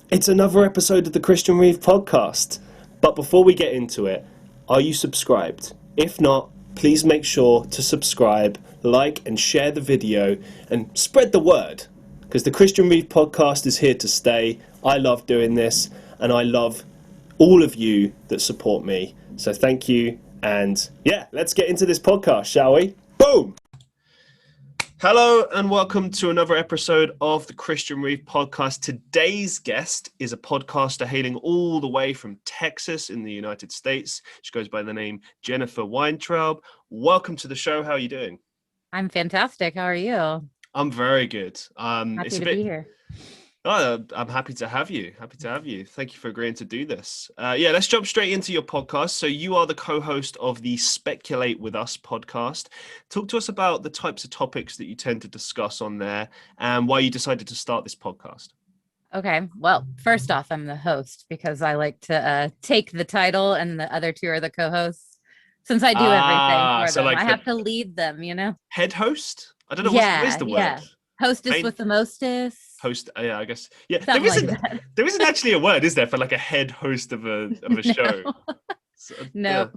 It's another episode of the Christian Reeve podcast. But before we get into it, are you subscribed? If not, please make sure to subscribe, like and share the video and spread the word. Because the Christian Reeve podcast is here to stay. I love doing this and I love all of you that support me. So thank you. And yeah, let's get into this podcast, shall we? Boom! Hello and welcome to another episode of the Christian Reeve podcast. Today's guest is a podcaster hailing all the way from Texas in the United States. She goes by the name Jennifer Weintraub. Welcome to the show. How are you doing? I'm fantastic. How are you? I'm very good. Happy to be here. I'm happy to have you. Thank you for agreeing to do this. Let's jump straight into your podcast. So you are the co-host of the Speculate With Us podcast. Talk to us about the types of topics that you tend to discuss on there and why you decided to start this podcast. Okay. Well, first off, I'm the host because I like to take the title and the other two are the co-hosts. Since I do everything for them, I have to lead them, you know? Head host? I don't know what is the word. Hostess with the mostest. Host, I guess. Yeah, there isn't actually a word, is there, for like a head host of a show? So, no.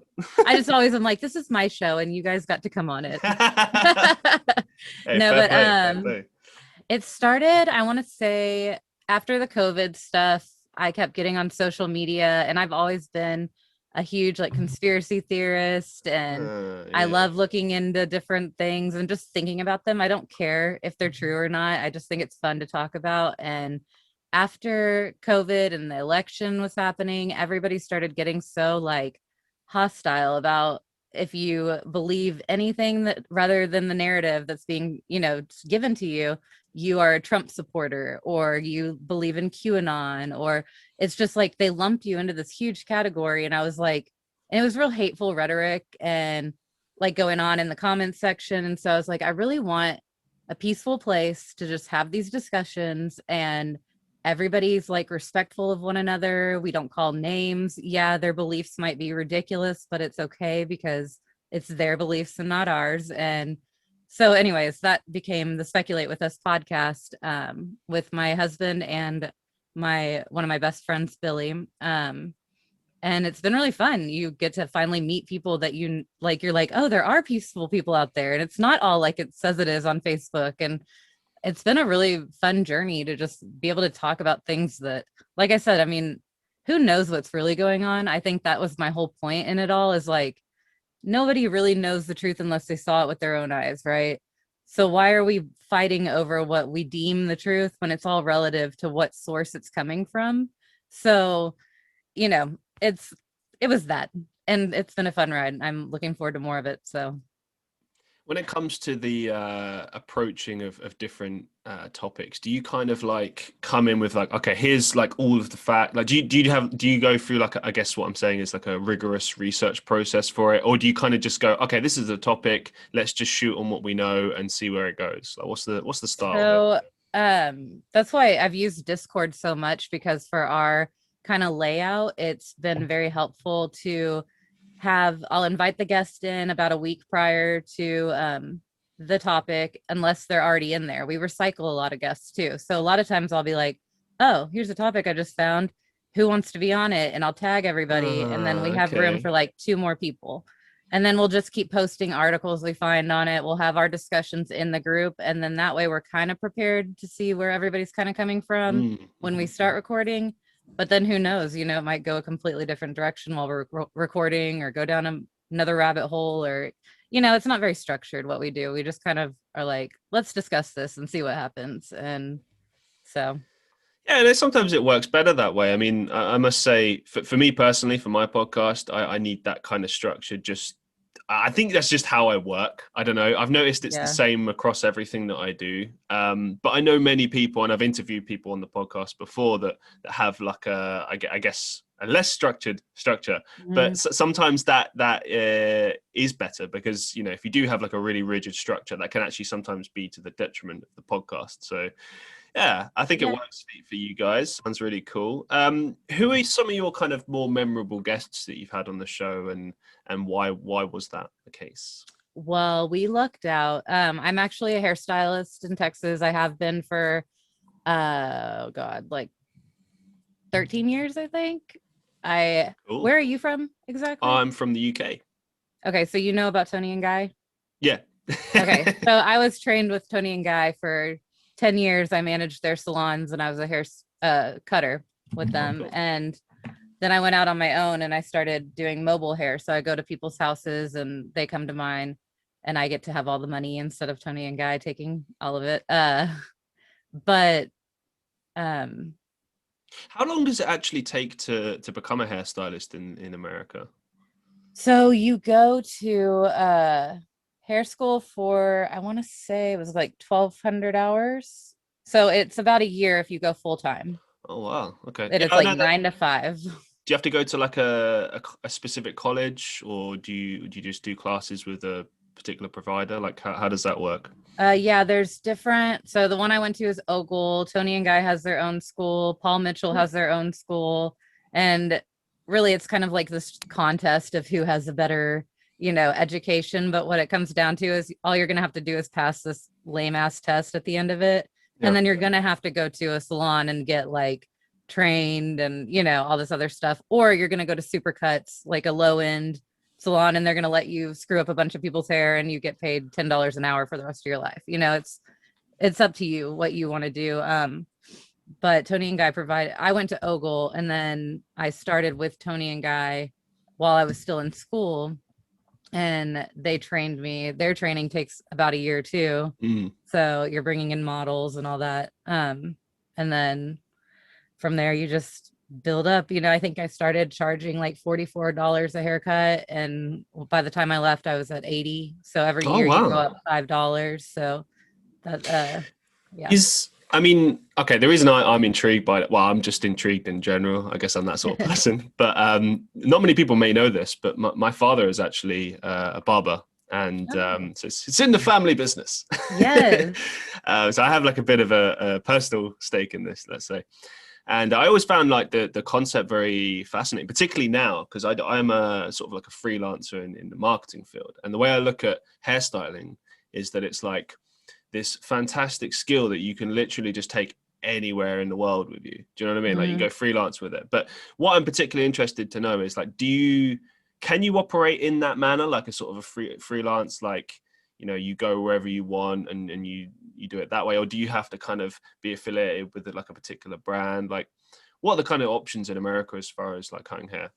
I just always am like, this is my show and you guys got to come on it. It started, I want to say, after the COVID stuff. I kept getting on social media and I've always been a huge conspiracy theorist and I love looking into different things and just thinking about them. I don't care if they're true or not. I just think it's fun to talk about. And after COVID and the election was happening, everybody started getting so hostile about if you believe anything that rather than the narrative that's being, given to you, you are a Trump supporter or you believe in QAnon, or it's just like they lumped you into this huge category. And I was like, and it was real hateful rhetoric and going on in the comments section. And so I was like, I really want a peaceful place to just have these discussions and everybody's respectful of one another. We don't call names. Yeah, their beliefs might be ridiculous, but it's okay because it's their beliefs and not ours. And so anyways, that became the Speculate With Us podcast with my husband and one of my best friends, Billy. And it's been really fun. You get to finally meet people that you're like, oh, there are peaceful people out there. And it's not all like it says it is on Facebook. And it's been a really fun journey to just be able to talk about things that, like I said, I mean, who knows what's really going on? I think that was my whole point in it all, is nobody really knows the truth unless they saw it with their own eyes, right? So why are we fighting over what we deem the truth when it's all relative to what source it's coming from? So, it was that. And it's been a fun ride. I'm looking forward to more of it. So when it comes to the approaching of different topics, do you kind of come in with okay, here's all of the fact, do you go through I guess what I'm saying is a rigorous research process for it, or do you kind of just go, okay, this is the topic, let's just shoot on what we know and see where it goes? What's the style? So that's why I've used Discord so much, because for our kind of layout, it's been very helpful to I'll invite the guest in about a week prior to the topic, unless they're already in there. We recycle a lot of guests too. So a lot of times I'll be like, oh, here's a topic I just found. Who wants to be on it? And I'll tag everybody. And then we have room for 2 more people. And then we'll just keep posting articles we find on it. We'll have our discussions in the group. And then that way we're kind of prepared to see where everybody's kind of coming from when we start recording. But then who knows, it might go a completely different direction while we're recording, or go down another rabbit hole, or, it's not very structured what we do. We just kind of are like, let's discuss this and see what happens. And so. Yeah, and sometimes it works better that way. I mean, I must say, for me personally, for my podcast, I need that kind of structure. I think that's just how I work. I don't know. I've noticed it's the same across everything that I do. But I know many people, and I've interviewed people on the podcast before that have I guess, a less structured structure. But sometimes that is better, because, if you do have a really rigid structure, that can actually sometimes be to the detriment of the podcast. So yeah, I think it works for you guys. Sounds really cool. Who are some of your kind of more memorable guests that you've had on the show, and why was that the case? Well, we lucked out. I'm actually a hairstylist in Texas. I have been for 13 years, I think. Cool. Where are you from exactly? I'm from the UK. Okay, so you know about Tony and Guy? Yeah. Okay, so I was trained with Tony and Guy for 10 years. I managed their salons and I was a hair cutter with them. Cool. And then I went out on my own and I started doing mobile hair. So I go to people's houses and they come to mine and I get to have all the money instead of Tony and Guy taking all of it. But how long does it actually take to become a hairstylist in America? So you go to hair school for, I want to say it was like 1,200 hours. So it's about a year if you go full time. Oh wow, okay. It's like 9 to 5. Do you have to go to like a specific college, or do you just do classes with a particular provider? Like how does that work? Yeah, there's different. So the one I went to is Ogle. Tony and Guy has their own school. Paul Mitchell has their own school. And really it's kind of like this contest of who has a better, education. But what it comes down to is all you're going to have to do is pass this lame ass test at the end of it. Yeah. And then you're going to have to go to a salon and get like trained and, all this other stuff. Or you're going to go to Supercuts, like a low end salon, and they're going to let you screw up a bunch of people's hair and you get paid $10 an hour for the rest of your life. It's up to you what you want to do. But Tony and Guy I went to Ogle and then I started with Tony and Guy while I was still in school and they trained me. Their training takes about a year too. So you're bringing in models and all that. And then from there you just build up. I think I started charging like $44 a haircut, and by the time I left I was at 80. So every year you go up $5. So that yeah. Okay, the reason I'm intrigued by it, well, I'm just intrigued in general. I guess I'm that sort of person. But not many people may know this, but my father is actually a barber. And so it's in the family business. Yes. So I have like a bit of a personal stake in this, let's say. And I always found like the concept very fascinating, particularly now, because I'm a sort of like a freelancer in the marketing field. And the way I look at hairstyling is that it's like this fantastic skill that you can literally just take anywhere in the world with you. Do you know what I mean? Mm-hmm. Like you go freelance with it. But what I'm particularly interested to know is like, can you operate in that manner, like a sort of a freelance, like, you go wherever you want and you do it that way? Or do you have to kind of be affiliated with like a particular brand? Like what are the kind of options in America as far as like cutting hair?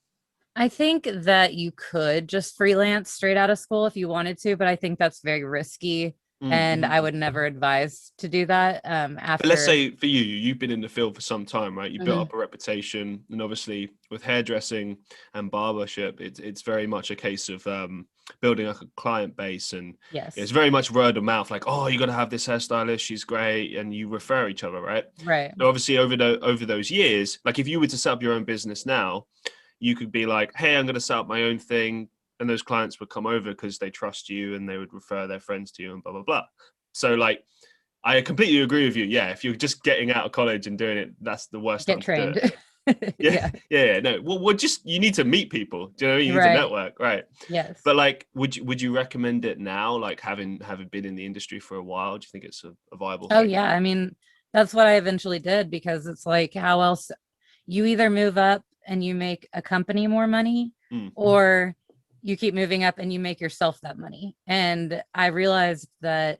I think that you could just freelance straight out of school if you wanted to, but I think that's very risky. Mm-hmm. And I would never advise to do that. But let's say for you've been in the field for some time, right? You built up a reputation, and obviously with hairdressing and barbership, it's very much a case of building like a client base, and yes, it's very much word of mouth. Like, oh, you got to have this hairstylist; she's great, and you refer each other, right? Right. So obviously over those years, like if you were to set up your own business now, you could be like, hey, I'm going to set up my own thing. And those clients would come over because they trust you and they would refer their friends to you and blah, blah, blah. So like, I completely agree with you. Yeah. If you're just getting out of college and doing it, that's the worst time to do it. Yeah. No, well, you need to meet people. Do you know what I mean? You need to network. Right. Yes. But like, would you recommend it now? Like having been in the industry for a while, do you think it's a viable thing? Oh yeah. I mean, that's what I eventually did, because it's like, how else you either move up and you make a company more money, or you keep moving up and you make yourself that money. And I realized that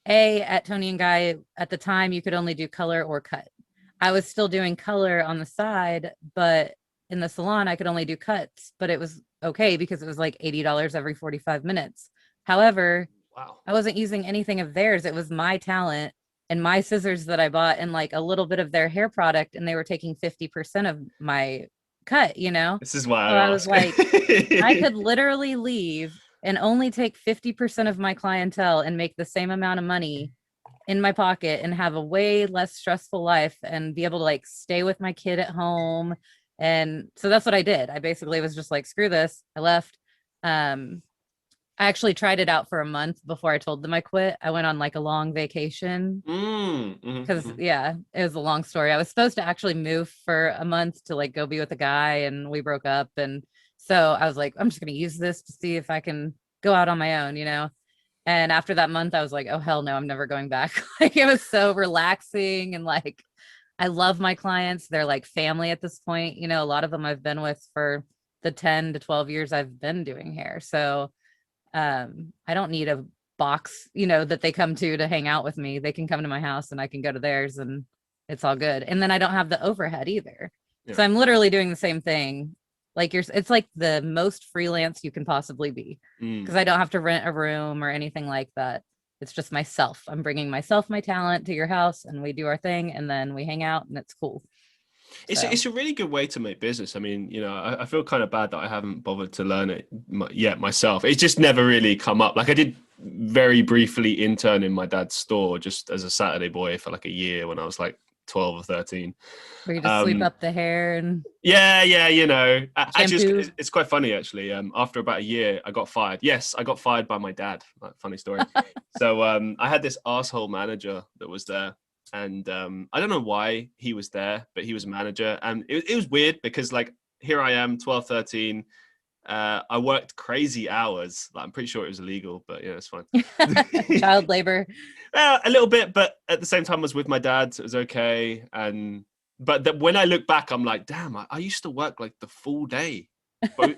at Tony and Guy at the time, you could only do color or cut. I was still doing color on the side, but in the salon, I could only do cuts, but it was okay because it was like $80 every 45 minutes. However, wow, I wasn't using anything of theirs. It was my talent and my scissors that I bought and like a little bit of their hair product. And they were taking 50% of my cut, This is why I was like, I could literally leave and only take 50% of my clientele and make the same amount of money in my pocket and have a way less stressful life and be able to like stay with my kid at home. And so that's what I did. I basically was just like, screw this. I left. I actually tried it out for a month before I told them I quit. I went on like a long vacation because it was a long story. I was supposed to actually move for a month to like go be with a guy, and we broke up. And so I was like, I'm just going to use this to see if I can go out on my own, And after that month, I was like, oh, hell no, I'm never going back. Like it was so relaxing. And like, I love my clients. They're like family at this point. You know, a lot of them I've been with for the 10 to 12 years I've been doing hair. So I don't need a box, you know, that they come to hang out with me. They can come to my house and I can go to theirs and it's all good. And then I don't have the overhead either. Yeah. So I'm literally doing the same thing. Like it's like the most freelance you can possibly be, because I don't have to rent a room or anything like that. It's just myself. I'm bringing myself, my talent to your house, and we do our thing, and then we hang out, and it's cool. It's a really good way to make business. I mean, you know, I feel kind of bad that I haven't bothered to learn it yet myself. It's just never really come up. Like I did very briefly intern in my dad's store just as a Saturday boy for like a year when I was like 12 or 13. Where you just sweep up the hair and yeah, you know, it's quite funny actually. After about a year, I got fired. Yes, I got fired by my dad. Funny story. So I had this asshole manager that was there, and I don't know why he was there, but he was a manager, and it was weird because like here I am, 12, 13. I worked crazy hours. Like, I'm pretty sure it was illegal, but yeah, it's fine. Child labor. Well, a little bit, but at the same time, I was with my dad, so it was okay. But when I look back, I'm like, damn, I used to work like the full day,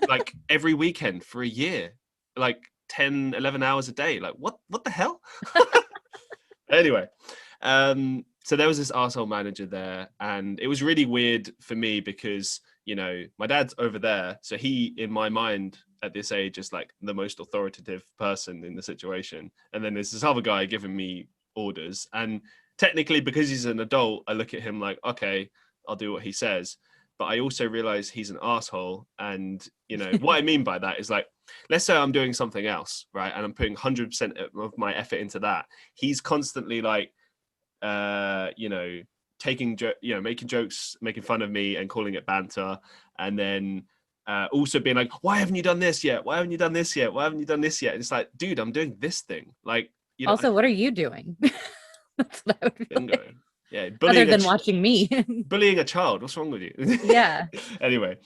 like every weekend for a year, like 10, 11 hours a day. Like, what the hell? Anyway, so there was this arsehole manager there, and it was really weird for me because, you know, my dad's over there. So he, in my mind at this age, is like the most authoritative person in the situation. And then there's this other guy giving me orders. And technically, because he's an adult, I look at him like, okay, I'll do what he says. But I also realize he's an asshole. And, you know, what I mean by that is like, let's say I'm doing something else, right? And I'm putting 100% of my effort into that. He's constantly like, you know, making jokes, making fun of me and calling it banter. And then also being like, why haven't you done this yet? Why haven't you done this yet? Why haven't you done this yet? And it's like, dude, I'm doing this thing. Like, you know, also, what are you doing? That's what I would feel like. Yeah, other than watching me. Bullying a child. What's wrong with you? Yeah. Anyway,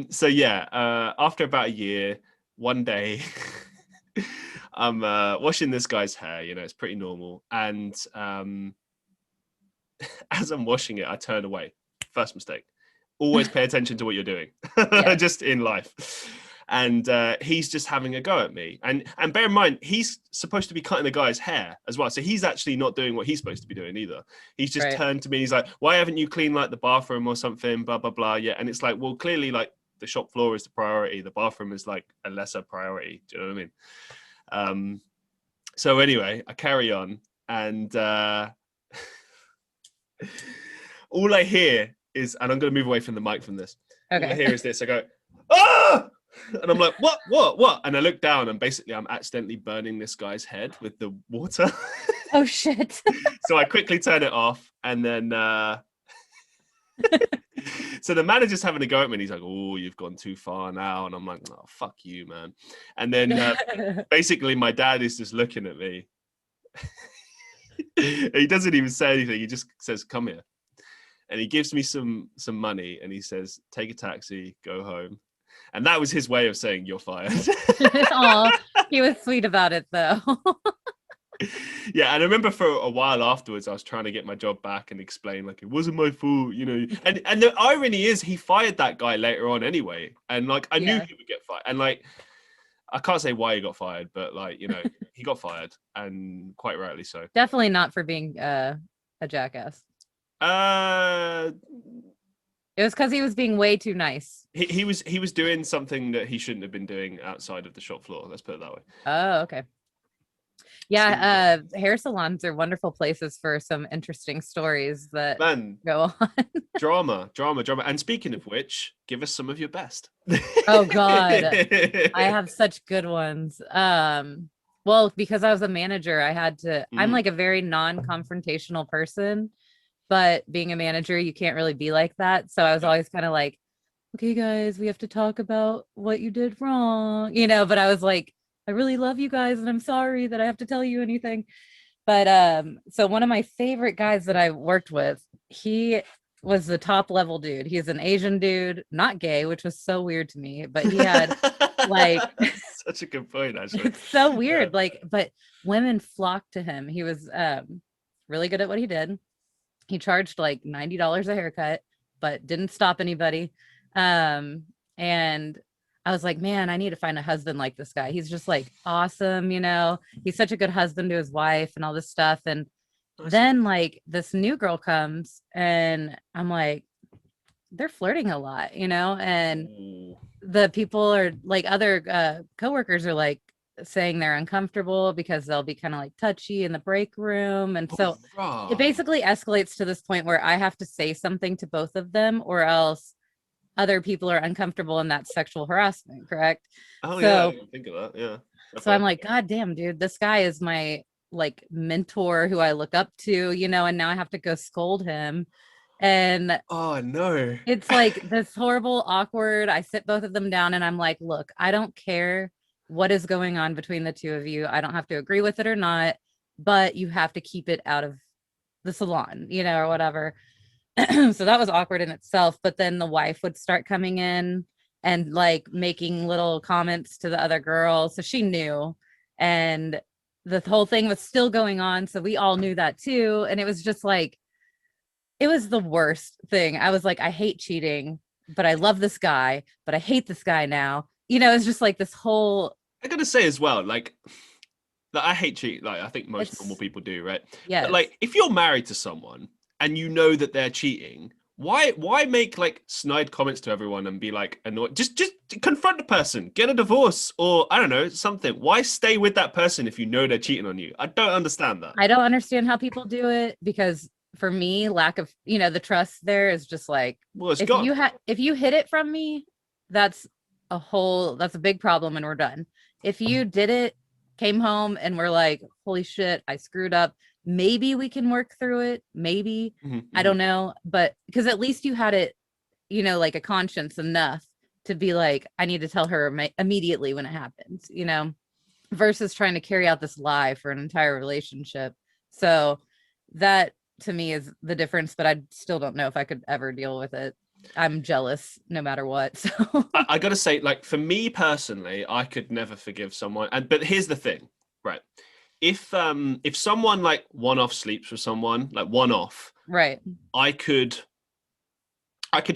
so yeah, after about a year, one day, I'm washing this guy's hair. You know, it's pretty normal. And as I'm washing it, I turn away. First mistake. Always pay attention to what you're doing, just in life. And he's just having a go at me. And bear in mind, he's supposed to be cutting the guy's hair as well. So he's actually not doing what he's supposed to be doing either. He's just turned to me. He's like, why haven't you cleaned like the bathroom or something? Blah, blah, blah. Yeah. And it's like, well, clearly like the shop floor is the priority. The bathroom is like a lesser priority. Do you know what I mean? So anyway, I carry on, and all I hear is, and I'm going to move away from the mic from this. Okay. All I hear is this. I go, ah! And I'm like, what? And I look down, and basically I'm accidentally burning this guy's head with the water. Oh, shit. So I quickly turn it off, and then so the manager's having a go at me, and he's like, oh, you've gone too far now. And I'm like, oh, fuck you, man. And then basically my dad is just looking at me. He doesn't even say anything. He just says, come here. And he gives me some money, and he says, take a taxi, go home. And that was his way of saying, you're fired. Oh, he was sweet about it, though. Yeah, and I remember for a while afterwards, I was trying to get my job back and explain, like, it wasn't my fault, you know. And the irony is, he fired that guy later on anyway. And, like, I knew he would get fired. And, like, I can't say why he got fired, but, like, you know, he got fired, and quite rightly so. Definitely not for being a jackass. It was because he was being way too nice. He was doing something that he shouldn't have been doing outside of the shop floor. Let's put it that way. Oh, okay. Yeah, hair salons are wonderful places for some interesting stories that go on. Drama. And speaking of which, give us some of your best. Oh, God. I have such good ones. Well, because I was a manager, I had to, I'm like a very non-confrontational person. But being a manager, you can't really be like that. So I was always kind of like, okay, guys, we have to talk about what you did wrong, you know, but I was like, I really love you guys, and I'm sorry that I have to tell you anything. But so one of my favorite guys that I worked with, he was the top level dude. He's an Asian dude, not gay, which was so weird to me, but he had like such a good point, actually. It's so weird. Like, but women flocked to him. He was really good at what he did. He charged like $90 a haircut, but didn't stop anybody. And I was like, man, I need to find a husband like this guy. He's just like awesome, you know. He's such a good husband to his wife and all this stuff. And then like this new girl comes and I'm like, they're flirting a lot, you know, and the people are like other coworkers are like saying they're uncomfortable because they'll be kind of like touchy in the break room. And so it basically escalates to this point where I have to say something to both of them or else other people are uncomfortable in that sexual harassment, correct? Oh, so, yeah, I didn't think of that. Yeah. So I'm like, God damn, dude, this guy is my like mentor who I look up to, you know, and now I have to go scold him. And oh no, it's like this horrible, awkward. I sit both of them down and I'm like, look, I don't care what is going on between the two of you. I don't have to agree with it or not, but you have to keep it out of the salon, you know, or whatever. So that was awkward in itself. But then the wife would start coming in and like making little comments to the other girl. So she knew. And the whole thing was still going on. So we all knew that too. And it was just like, it was the worst thing. I was like, I hate cheating, but I love this guy, but I hate this guy now. You know, it's just like this whole. I gotta say as well, like I hate cheating. Like I think most normal people do, right? Yeah. Like if you're married to someone and you know that they're cheating, why make like snide comments to everyone and be like annoyed? Just confront the person, get a divorce, or I don't know, something. Why stay with that person if you know they're cheating on you? I don't understand that. I don't understand how people do it because for me, lack of, you know, the trust there is just like, well, if you hid it from me, that's a big problem and we're done. If you did it, came home and we're like, holy shit, I screwed up. Maybe we can work through it. Maybe, I don't know, but because at least you had it, you know, like a conscience enough to be like, I need to tell her immediately when it happens, you know, versus trying to carry out this lie for an entire relationship. So that to me is the difference, but I still don't know if I could ever deal with it. I'm jealous no matter what. So I gotta say, like for me personally, I could never forgive someone. But here's the thing, right? If someone like one-off sleeps with someone, like one-off, right, I could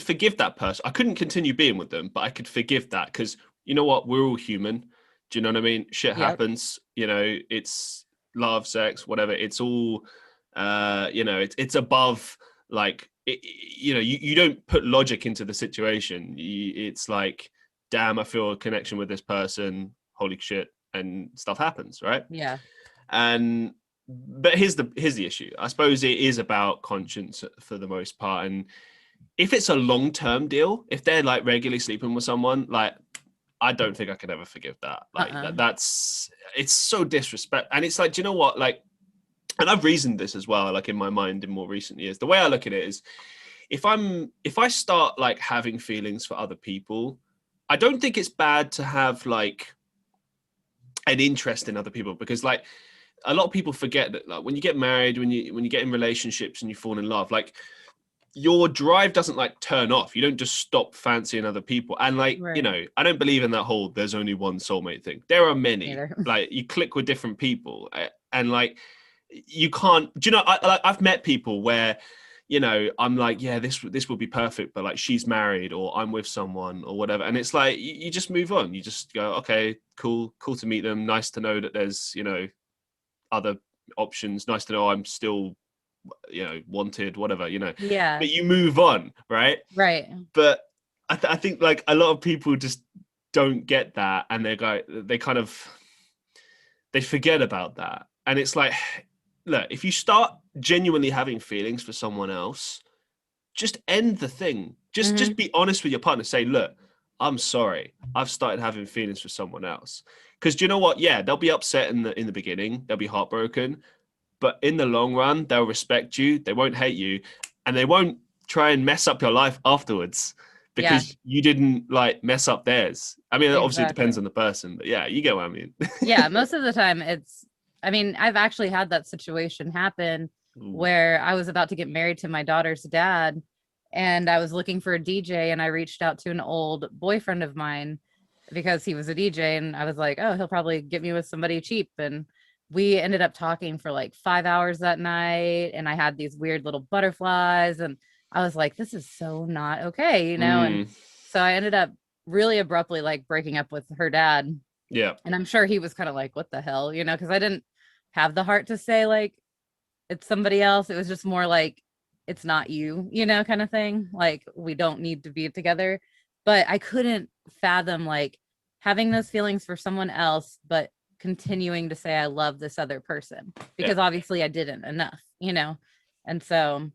forgive that person. I couldn't continue being with them, but I could forgive that because you know what? We're all human. Do you know what I mean? Shit happens. You know, it's love, sex, whatever. It's all, you know, it's above like, you know, you don't put logic into the situation. It's like, damn, I feel a connection with this person. Holy shit. And stuff happens, right? Yeah. But here's the issue. I suppose it is about conscience for the most part. And if it's a long-term deal, if they're like regularly sleeping with someone, like I don't think I could ever forgive that. Like it's so disrespect. And it's like, do you know what? Like, and I've reasoned this as well, like in my mind in more recent years. The way I look at it is if I start like having feelings for other people, I don't think it's bad to have like an interest in other people, because like a lot of people forget that like when you get married, when you get in relationships and you fall in love, like your drive doesn't like turn off. You don't just stop fancying other people. And like, you know, I don't believe in that whole there's only one soulmate thing. There are many. Like you click with different people and like you can't, do you know, I've met people where, you know, I'm like, yeah, this will be perfect, but like she's married or I'm with someone or whatever. And it's like, you just move on. You just go, okay, cool to meet them. Nice to know that there's, you know, other options. Nice to know I'm still, you know, wanted, whatever, you know. Yeah. But you move on, right? Right. But I think like a lot of people just don't get that, and they forget about that. And it's like, look, if you start genuinely having feelings for someone else, just end the thing. Just be honest with your partner. Say, look, I'm sorry. I've started having feelings for someone else. Because do you know what? Yeah, they'll be upset in the beginning. They'll be heartbroken. But in the long run, they'll respect you. They won't hate you. And they won't try and mess up your life afterwards because you didn't like mess up theirs. I mean, obviously it depends on the person. But yeah, you get what I mean. Yeah, most of the time I've actually had that situation happen where I was about to get married to my daughter's dad and I was looking for a DJ and I reached out to an old boyfriend of mine because he was a DJ and I was like, oh, he'll probably get me with somebody cheap. And we ended up talking for like 5 hours that night, and I had these weird little butterflies, and I was like, this is so not okay, and so I ended up really abruptly like breaking up with her dad. Yeah. And I'm sure he was kind of like, what the hell, because I didn't have the heart to say like it's somebody else. It was just more like, it's not you, kind of thing. Like, we don't need to be together. But I couldn't fathom like having those feelings for someone else, but continuing to say I love this other person, because obviously I didn't enough, and so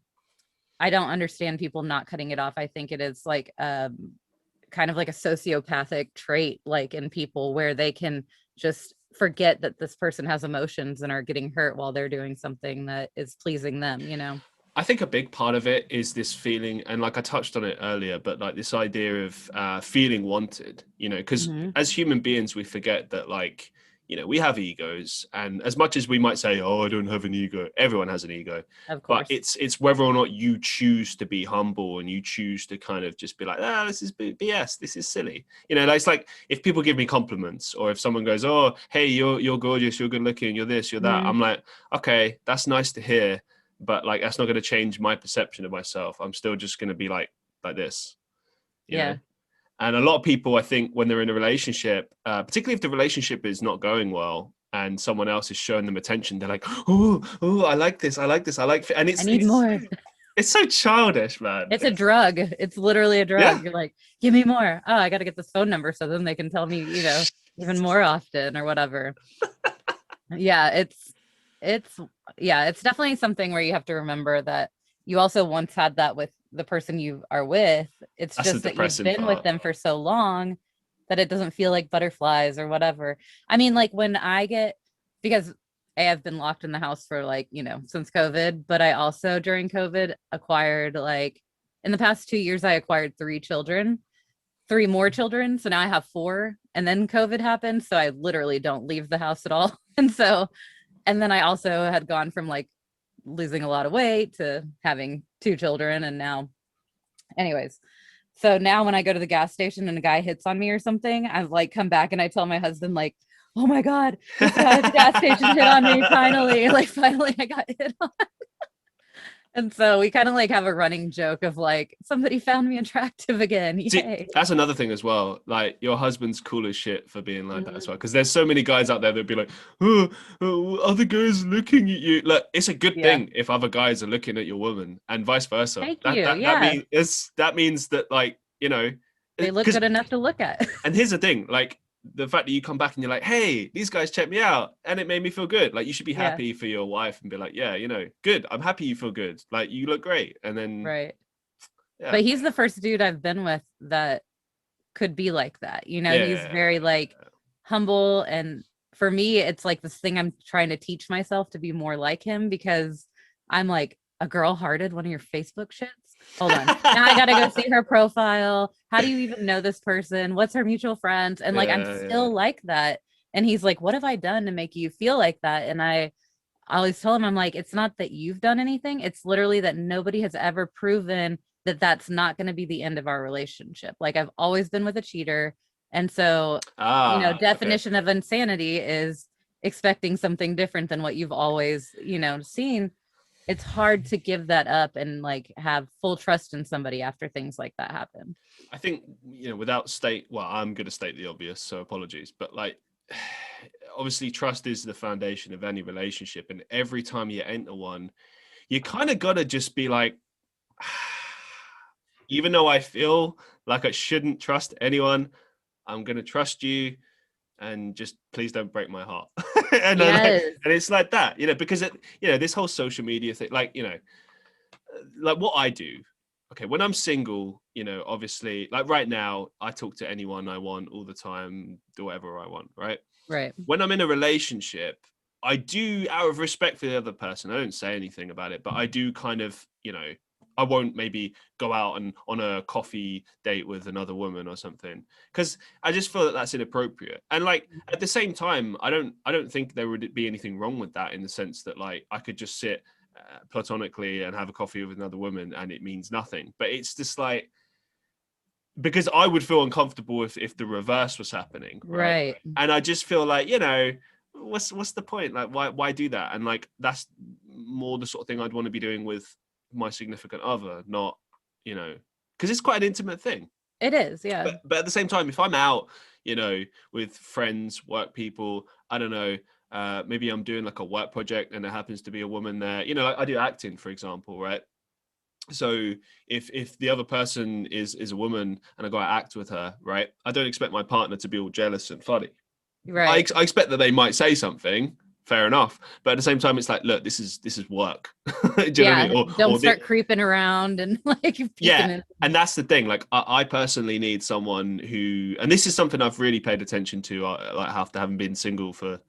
I don't understand people not cutting it off. I think it is like kind of like a sociopathic trait, like in people, where they can just forget that this person has emotions and are getting hurt while they're doing something that is pleasing them. I think a big part of it is this feeling, and like I touched on it earlier, but like this idea of feeling wanted, because as human beings, we forget that, like, we have egos, and as much as we might say, oh, I don't have an ego, everyone has an ego. Of course. But it's whether or not you choose to be humble and you choose to kind of just be like, this is BS, this is silly. It's like if people give me compliments, or if someone goes, oh, hey, you're gorgeous, you're good looking, you're this, you're that. I'm like, okay, that's nice to hear, but like that's not going to change my perception of myself. I'm still just going to be like this. You know? And a lot of people, I think, when they're in a relationship, particularly if the relationship is not going well and someone else is showing them attention, they're like, oh, I like this, and I need more. It's so childish, man. It's a drug. It's literally a drug. Yeah. You're like, give me more. Oh, I got to get this phone number so then they can tell me, even more often or whatever. It's definitely something where you have to remember that you also once had that with the person you are with. It's That's just that you've been with them for so long that it doesn't feel like butterflies or whatever. I mean, like when because I've been locked in the house for like, since COVID, but I also during COVID acquired, like, in the past 2 years, I acquired 3 more children. So now I have 4, and then COVID happened. So I literally don't leave the house at all. And then I also had gone from like losing a lot of weight to having 2 children. And now, anyways, so now when I go to the gas station and a guy hits on me or something, I like come back and I tell my husband, like, oh my God, this guy at the gas station hit on me. Finally I got hit on. And so we kind of like have a running joke of like, somebody found me attractive again. Yay. See, that's another thing as well. Like, your husband's cool as shit for being like that as well. Because there's so many guys out there that'd be like, oh, other guys looking at you. Like, it's a good thing if other guys are looking at your woman, and vice versa. That means that, like, they look good enough to look at. And here's the thing, like, the fact that you come back and you're like, hey, these guys checked me out and it made me feel good. Like, you should be happy for your wife and be like, yeah, good. I'm happy you feel good. Like, you look great. And then. Right. Yeah. But he's the first dude I've been with that could be like that. He's very like humble. And for me, it's like this thing I'm trying to teach myself to be more like him, because I'm like, a girl hearted one of your Facebook shits. Hold on. Now I got to go see her profile. How do you even know this person? What's her mutual friends? And like, I'm still like that. And he's like, what have I done to make you feel like that? And I always tell him, I'm like, it's not that you've done anything. It's literally that nobody has ever proven that that's not going to be the end of our relationship. Like, I've always been with a cheater. And so, definition of insanity is expecting something different than what you've always, seen. It's hard to give that up and like have full trust in somebody after things like that happen. I think, I'm going to state the obvious, so apologies, but like, obviously trust is the foundation of any relationship. And every time you enter one, you kind of got to just be like, even though I feel like I shouldn't trust anyone, I'm going to trust you, and just please don't break my heart. And it's like that, because this whole social media thing, like, like what I do. Okay, when I'm single, obviously, like right now, I talk to anyone I want all the time, do whatever I want, right? Right. When I'm in a relationship, I do, out of respect for the other person, I don't say anything about it, but I do kind of, I won't maybe go out and on a coffee date with another woman or something, because I just feel that that's inappropriate. And like, at the same time, I don't think there would be anything wrong with that, in the sense that like I could just sit platonically and have a coffee with another woman and it means nothing. But it's just like, because I would feel uncomfortable if the reverse was happening. Right. And I just feel like, what's the point? Like, why do that? And like, that's more the sort of thing I'd want to be doing with my significant other, not, you know, because it's quite an intimate thing. It is, yeah. But at the same time, if I'm out, you know, with friends, work people, I don't know, maybe I'm doing like a work project and there happens to be a woman there, you know, like I do acting, for example, right? So if the other person is a woman and I go to act with her, right, I don't expect my partner to be all jealous and funny. Right. I expect that they might say something, fair enough, but at the same time it's like, look, this is work. Do you know what I mean? Don't start creeping around and like peeking in. And that's the thing, like I personally need someone who, and this is something I've really paid attention to, like after having been single for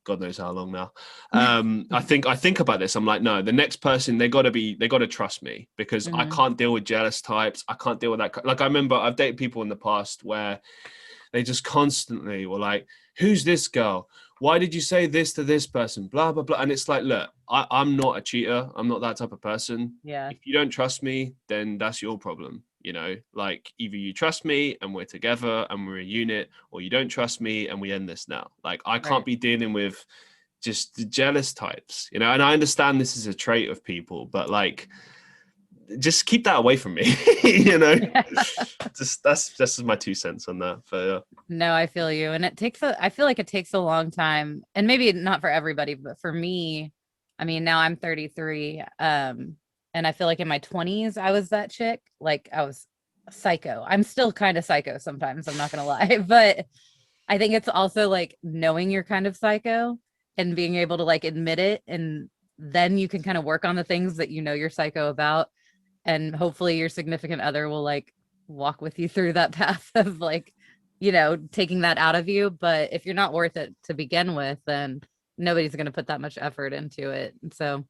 God knows how long now. I think about this. I'm like, no, the next person, they got to trust me, because I can't deal with jealous types. I can't deal with that. Like, I remember I've dated people in the past where they just constantly were like, who's this girl? Why did you say this to this person? Blah, blah, blah. And it's like, look, I'm not a cheater. I'm not that type of person. Yeah. If you don't trust me, then that's your problem. You know, like either you trust me and we're together and we're a unit, or you don't trust me and we end this now. Like, I can't be dealing with just the jealous types, you know, and I understand this is a trait of people, but like, just keep that away from me, you know. Just that's my 2 cents on that. But no, I feel you. And I feel like it takes a long time, and maybe not for everybody, but for me, I mean, now I'm 33. And I feel like in my 20s, I was that chick. Like, I was psycho. I'm still kind of psycho sometimes, I'm not gonna lie. But I think it's also like knowing you're kind of psycho and being able to like admit it, and then you can kind of work on the things that you know you're psycho about. And hopefully your significant other will like walk with you through that path of like, you know, taking that out of you. But if you're not worth it to begin with, then nobody's going to put that much effort into it. And so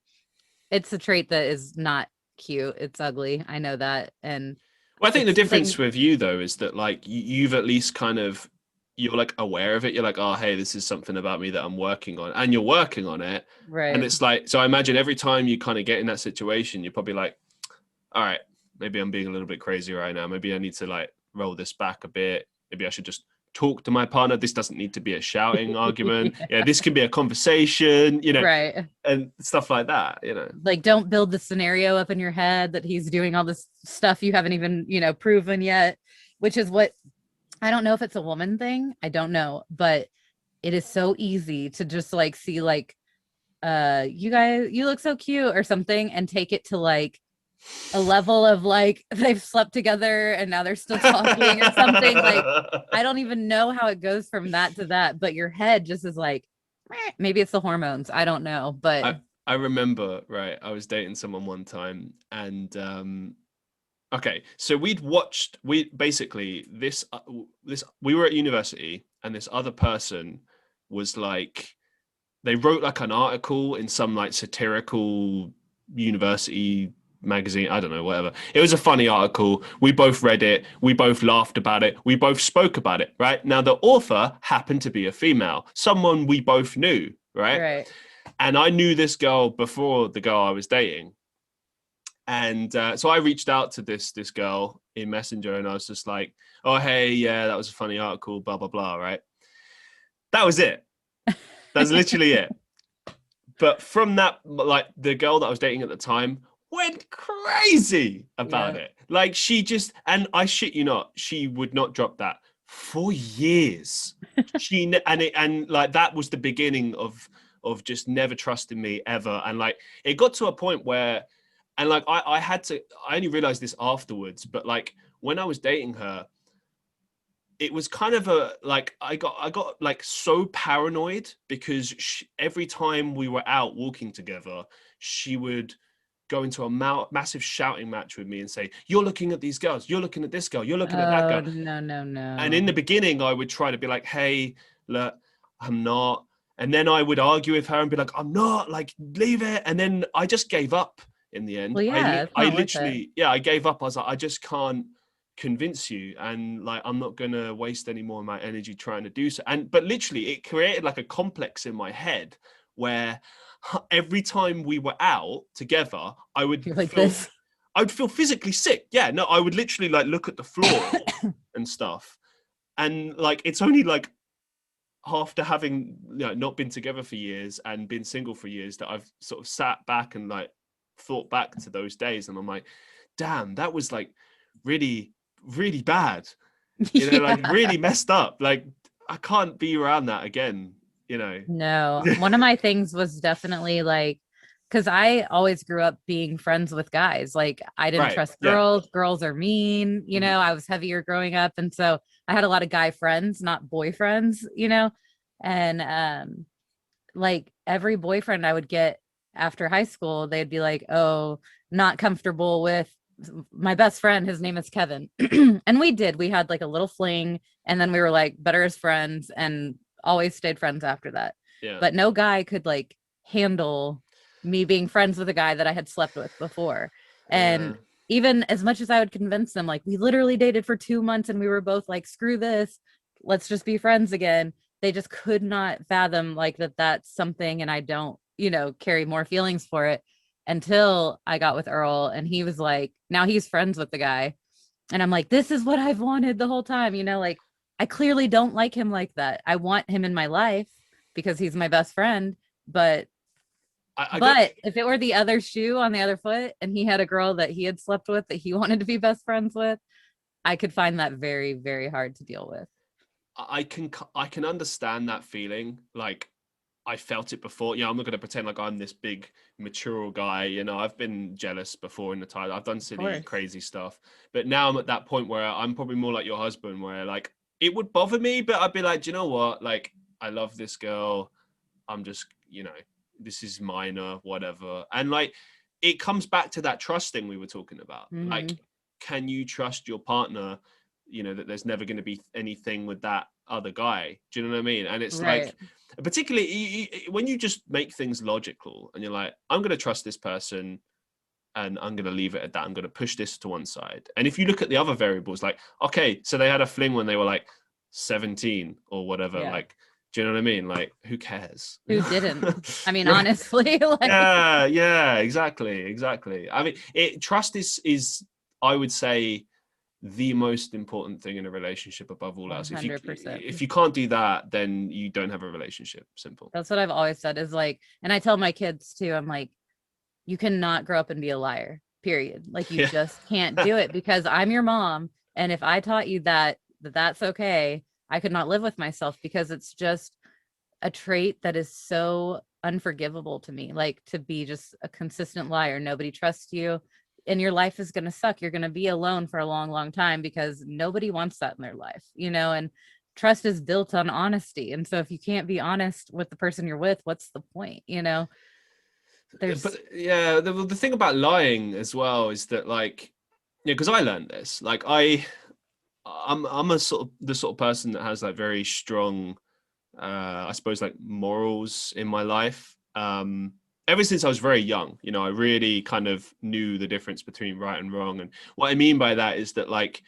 it's a trait that is not cute. It's ugly. I know that. And well, I think the difference with you though is that like you've at least kind of, you're like aware of it. You're like, oh, hey, this is something about me that I'm working on, and you're working on it. Right. And it's like, so I imagine every time you kind of get in that situation, you're probably like, all right, maybe I'm being a little bit crazy right now. Maybe I need to like roll this back a bit. Maybe I should just talk to my partner. This doesn't need to be a shouting argument. Yeah, this can be a conversation, you know, right, and stuff like that, you know. Like, don't build the scenario up in your head that he's doing all this stuff you haven't even, you know, proven yet, which is what, I don't know if it's a woman thing. I don't know, but it is so easy to just like see like, you guys, you look so cute or something, and take it to like a level of like they've slept together and now they're still talking or something. Like, I don't even know how it goes from that to that, but your head just is like, maybe it's the hormones, I don't know. But I remember, right, I was dating someone one time, and okay, so we basically this we were at university, and this other person was like, they wrote like an article in some like satirical university magazine, I don't know, whatever. It was a funny article. We both read it. We both laughed about it. We both spoke about it, right? Now, the author happened to be a female, someone we both knew, right? And I knew this girl before the girl I was dating. And so I reached out to this girl in Messenger, and I was just like, oh, hey, yeah, that was a funny article, blah, blah, blah, right? That was it. That's literally it. But from that, like, the girl that I was dating at the time went crazy about it. Like, she just, and I shit you not, she would not drop that for years. And like, that was the beginning of just never trusting me ever. And like, it got to a point where, and like, I only realized this afterwards, but like, when I was dating her, it was kind of a, like, I got like so paranoid, because every time we were out walking together, she would go into a massive shouting match with me and say, you're looking at these girls, you're looking at this girl, you're looking at that girl. No. And in the beginning, I would try to be like, hey, look, I'm not. And then I would argue with her and be like, I'm not, like, leave it. And then I just gave up in the end. Well, yeah, I literally, I gave up. I was like, I just can't convince you, and like, I'm not gonna waste any more of my energy trying to do so. But literally, it created like a complex in my head where every time we were out together, I would feel physically sick. Yeah, no, I would literally like look at the floor and stuff. And like, it's only like after having, you know, not been together for years and been single for years, that I've sort of sat back and like thought back to those days, and I'm like, damn, that was like really, really bad, you know, like really messed up. Like I can't be around that again, you know. No, one of my things was definitely like, because I always grew up being friends with guys. Like I didn't trust girls. Girls are mean, you know, I was heavier growing up. And so I had a lot of guy friends, not boyfriends, you know, and like every boyfriend I would get after high school, they'd be like, oh, not comfortable with my best friend. His name is Kevin. And we had like a little fling, and then we were like better as friends and always stayed friends after that. Yeah. But no guy could like handle me being friends with a guy that I had slept with before. And even as much as I would convince them, like we literally dated for 2 months and we were both like, screw this, let's just be friends again. They just could not fathom like that's something, and I don't, you know, carry more feelings for it, until I got with Earl, and he was like, now he's friends with the guy. And I'm like, this is what I've wanted the whole time, you know, like I clearly don't like him like that. I want him in my life because he's my best friend, but if it were the other shoe on the other foot and he had a girl that he had slept with that he wanted to be best friends with, I could find that very, very hard to deal with. I can understand that feeling. Like I felt it before. You know, I'm not going to pretend like I'm this big mature guy. You know, I've been jealous before in the time. I've done silly, crazy stuff. But now I'm at that point where I'm probably more like your husband, where like it would bother me, but I'd be like, do you know what? Like, I love this girl. I'm just, you know, this is minor, whatever. And like, it comes back to that trust thing we were talking about. Like, can you trust your partner, you know, that there's never going to be anything with that other guy? Do you know what I mean? And it's like, particularly when you just make things logical and you're like, I'm going to trust this person and I'm going to leave it at that. I'm going to push this to one side. And if you look at the other variables, like, okay, so they had a fling when they were like 17 or whatever, like, do you know what I mean? Like, who cares? Who didn't? I mean, honestly, like... yeah, exactly. I mean, trust is, I would say, the most important thing in a relationship above all else. 100%. If you can't do that, then you don't have a relationship. Simple. That's what I've always said, is like, and I tell my kids too, I'm like, you cannot grow up and be a liar, period. Like you just can't do it, because I'm your mom. And if I taught you that's okay, I could not live with myself, because it's just a trait that is so unforgivable to me. Like, to be just a consistent liar, nobody trusts you, and your life is going to suck. You're going to be alone for a long, long time, because nobody wants that in their life, you know, and trust is built on honesty. And so if you can't be honest with the person you're with, what's the point, you know? But yeah, the thing about lying as well is that, like, yeah, because I learned this, like I'm a the sort of person that has like very strong, I suppose, like morals in my life. Ever since I was very young, you know, I really kind of knew the difference between right and wrong. And what I mean by that is that, like,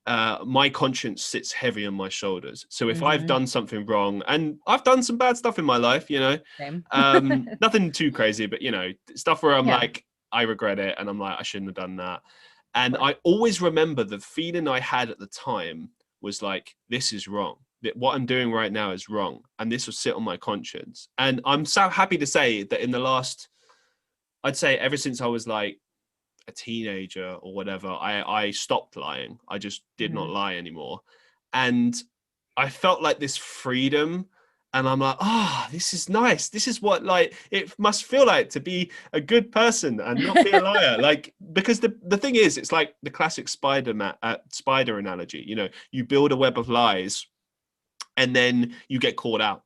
my conscience sits heavy on my shoulders. So if I've done something wrong, and I've done some bad stuff in my life, you know, nothing too crazy, but, you know, stuff where I'm like, I regret it. And I'm like, I shouldn't have done that. And I always remember the feeling I had at the time was like, this is wrong. What I'm doing right now is wrong. And this will sit on my conscience. And I'm so happy to say that in the last, I'd say ever since I was like a teenager or whatever, I stopped lying. I just did not lie anymore. And I felt like this freedom. And I'm like, this is nice. This is what, like, it must feel like to be a good person and not be a liar. Like, because the thing is, it's like the classic spider analogy. You know, you build a web of lies and then you get caught out.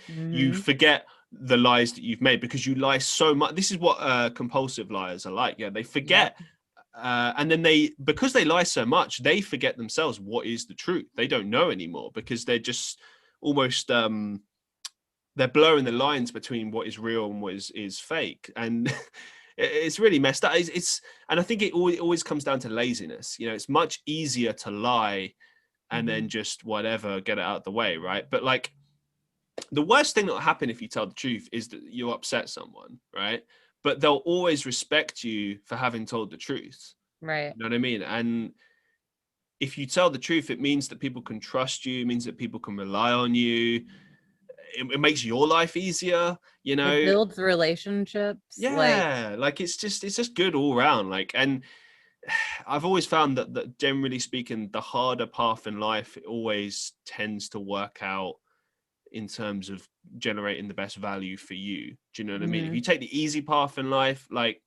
You forget the lies that you've made because you lie so much. This is what compulsive liars are like. Yeah, they forget. And then because they lie so much, they forget themselves what is the truth. They don't know anymore because they're just almost they're blurring the lines between what is real and what is fake. And it's really messed up. And I think it always comes down to laziness. You know, it's much easier to lie and then just whatever, get it out of the way, right? But like, the worst thing that will happen if you tell the truth is that you upset someone, right? But they'll always respect you for having told the truth. Right. You know what I mean? And if you tell the truth, it means that people can trust you. It means that people can rely on you. It makes your life easier, you know. It builds relationships. Yeah, like it's just good all around. Like, and I've always found that generally speaking, the harder path in life, it always tends to work out in terms of generating the best value for you. Do you know what I mean? If you take the easy path in life, like,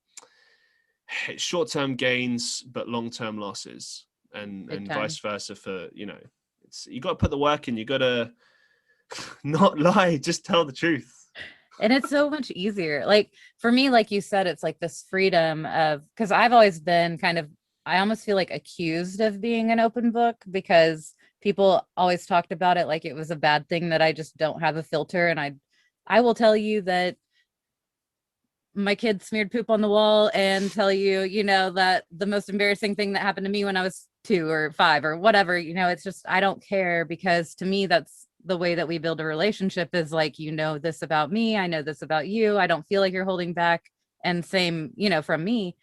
it's short-term gains but long-term losses, and vice versa for, you know, it's, you got to put the work in, you got to not lie, just tell the truth. And it's so much easier. Like for me, like you said, it's like this freedom of, because I've always been kind of, I almost feel like accused of being an open book, because people always talked about it like it was a bad thing that I just don't have a filter. And I will tell you that my kid smeared poop on the wall, and tell you, you know, that the most embarrassing thing that happened to me when I was 2 or 5 or whatever, you know, it's just, I don't care, because to me, that's the way that we build a relationship, is like, you know, this about me, I know this about you, I don't feel like you're holding back, and same, you know, from me.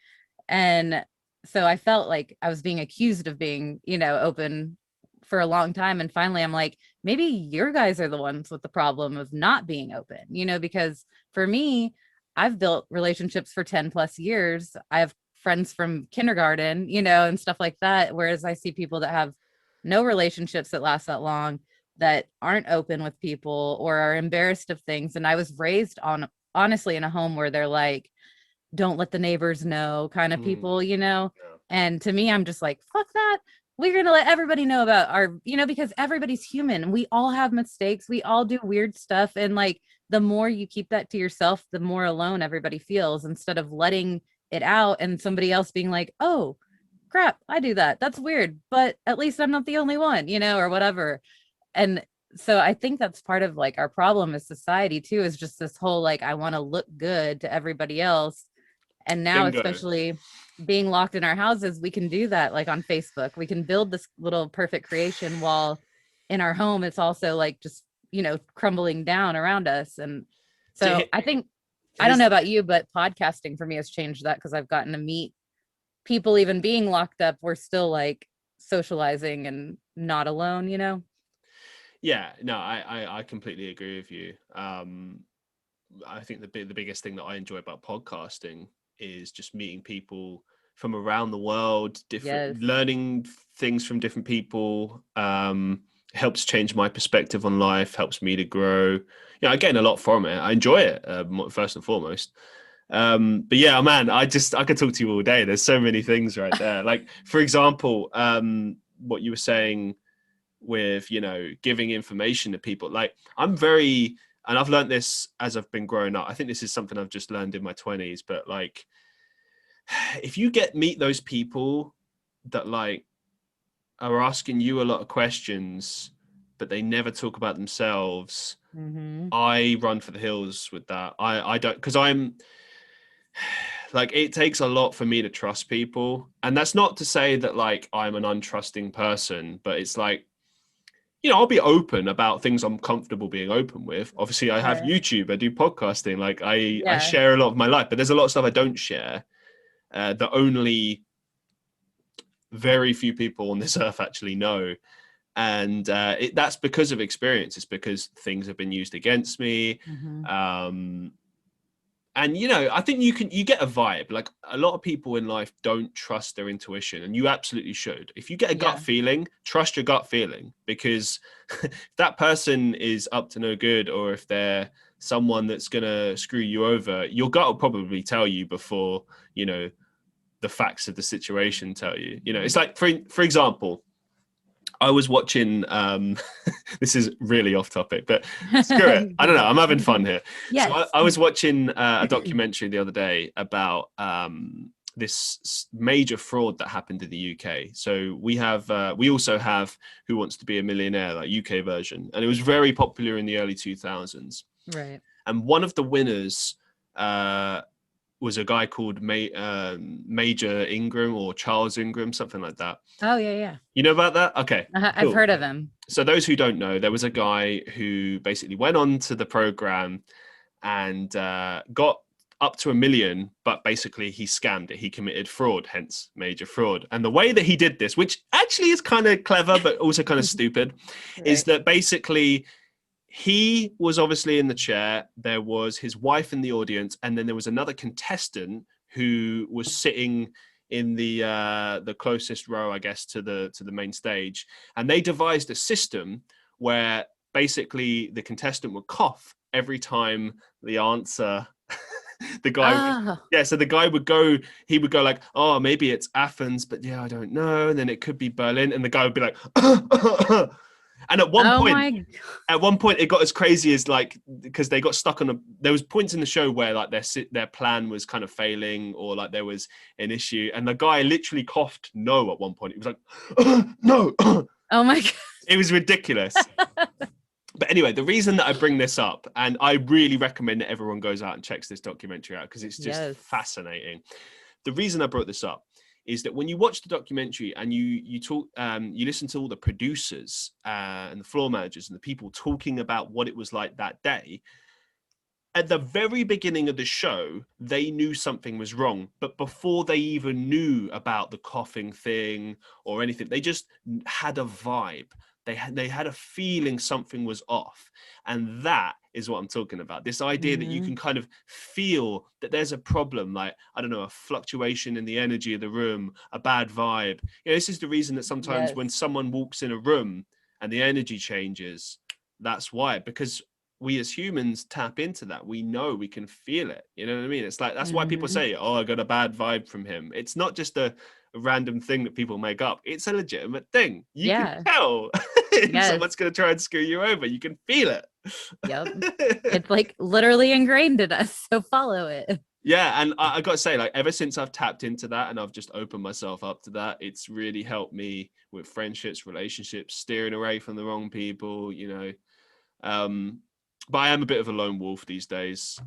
And so I felt like I was being accused of being, you know, open for a long time. And finally I'm like, maybe your guys are the ones with the problem of not being open, you know, because for me, I've built relationships for 10 plus years. I have friends from kindergarten, you know, and stuff like that. Whereas I see people that have no relationships that last that long, that aren't open with people or are embarrassed of things. And I was raised honestly in a home where they're like, don't let the neighbors know kind of people, you know? Yeah. And to me, I'm just like, fuck that. We're going to let everybody know about our, you know, because everybody's human. We all have mistakes. We all do weird stuff. And like, the more you keep that to yourself, the more alone everybody feels, instead of letting it out and somebody else being like, oh crap, I do that. That's weird, but at least I'm not the only one, you know, or whatever. And so I think that's part of like our problem as society too, is just this whole, like, I want to look good to everybody else. And now, Bingo. especially being locked in our houses, we can do that. Like on Facebook, we can build this little perfect creation, while in our home, it's also like just, you know, crumbling down around us. And so I think, I don't know about you, but podcasting for me has changed that, because I've gotten to meet people, even being locked up, we're still like socializing and not alone, you know? Yeah, no, I completely agree with you. I think the biggest thing that I enjoy about podcasting is just meeting people from around the world, learning things from different people. Helps change my perspective on life, helps me to grow. You know, I gain a lot from it. I enjoy it, first and foremost. But yeah, man, I could talk to you all day. There's so many things right there. Like, for example, what you were saying with, you know, giving information to people. Like, I'm very, and I've learned this as I've been growing up. I think this is something I've just learned in my 20s, but like, if you meet those people that like are asking you a lot of questions, but they never talk about themselves, I run for the hills with that. I don't, because I'm like, it takes a lot for me to trust people. And that's not to say that like I'm an untrusting person, but it's like, you know, I'll be open about things I'm comfortable being open with. Obviously, I have YouTube, I do podcasting, like I share a lot of my life, but there's a lot of stuff I don't share, that only very few people on this earth actually know. And that's because of experience. It's because things have been used against me. And, you know, I think you get a vibe. Like, a lot of people in life don't trust their intuition, and you absolutely should. If you get a gut feeling, trust your gut feeling, because if that person is up to no good, or if they're someone that's going to screw you over, your gut will probably tell you before, you know, the facts of the situation tell you. You know, it's like, for example, I was watching, this is really off topic, but screw it. I don't know. I'm having fun here. Yes. So I was watching a documentary the other day about this major fraud that happened in the UK. So we also have Who Wants to Be a Millionaire, like UK version. And it was very popular in the early 2000s. Right. And one of the winners was a guy called Major Ingram, or Charles Ingram, something like that. Oh, yeah. You know about that? Okay. Cool. I've heard of him. So those who don't know, there was a guy who basically went on to the program and got up to $1 million, but basically he scammed it. He committed fraud, hence major fraud. And the way that he did this, which actually is kind of clever, but also kind of stupid, is that basically he was obviously in the chair. There was his wife in the audience, and then there was another contestant who was sitting in the closest row, I guess, to the main stage. And they devised a system where basically the contestant would cough every time the answer. The guy, so the guy would go like, oh, maybe it's Athens, but yeah, I don't know. And then it could be Berlin, and the guy would be like, and at one point, it got as crazy as like, because they got stuck on there was points in the show where like their plan was kind of failing, or like there was an issue, and the guy literally coughed no at one point. He was like, no. Oh my God. It was ridiculous. But anyway, the reason that I bring this up, and I really recommend that everyone goes out and checks this documentary out because it's just fascinating. The reason I brought this up is that when you watch the documentary and you talk, you listen to all the producers and the floor managers and the people talking about what it was like that day. At the very beginning of the show, they knew something was wrong, but before they even knew about the coughing thing or anything, they just had a vibe. They had a feeling something was off. And that is what I'm talking about. This idea that you can kind of feel that there's a problem, like, I don't know, a fluctuation in the energy of the room, a bad vibe. You know, this is the reason that sometimes when someone walks in a room and the energy changes, that's why, because we as humans tap into that. We know, we can feel it. You know what I mean? It's like, that's why people say, oh, I got a bad vibe from him. It's not just a random thing that people make up. It's a legitimate thing. You can tell someone's going to try and screw you over. You can feel it. Yep. It's like literally ingrained in us. So follow it. Yeah. And I got to say, like, ever since I've tapped into that and I've just opened myself up to that, it's really helped me with friendships, relationships, steering away from the wrong people, you know. But I am a bit of a lone wolf these days.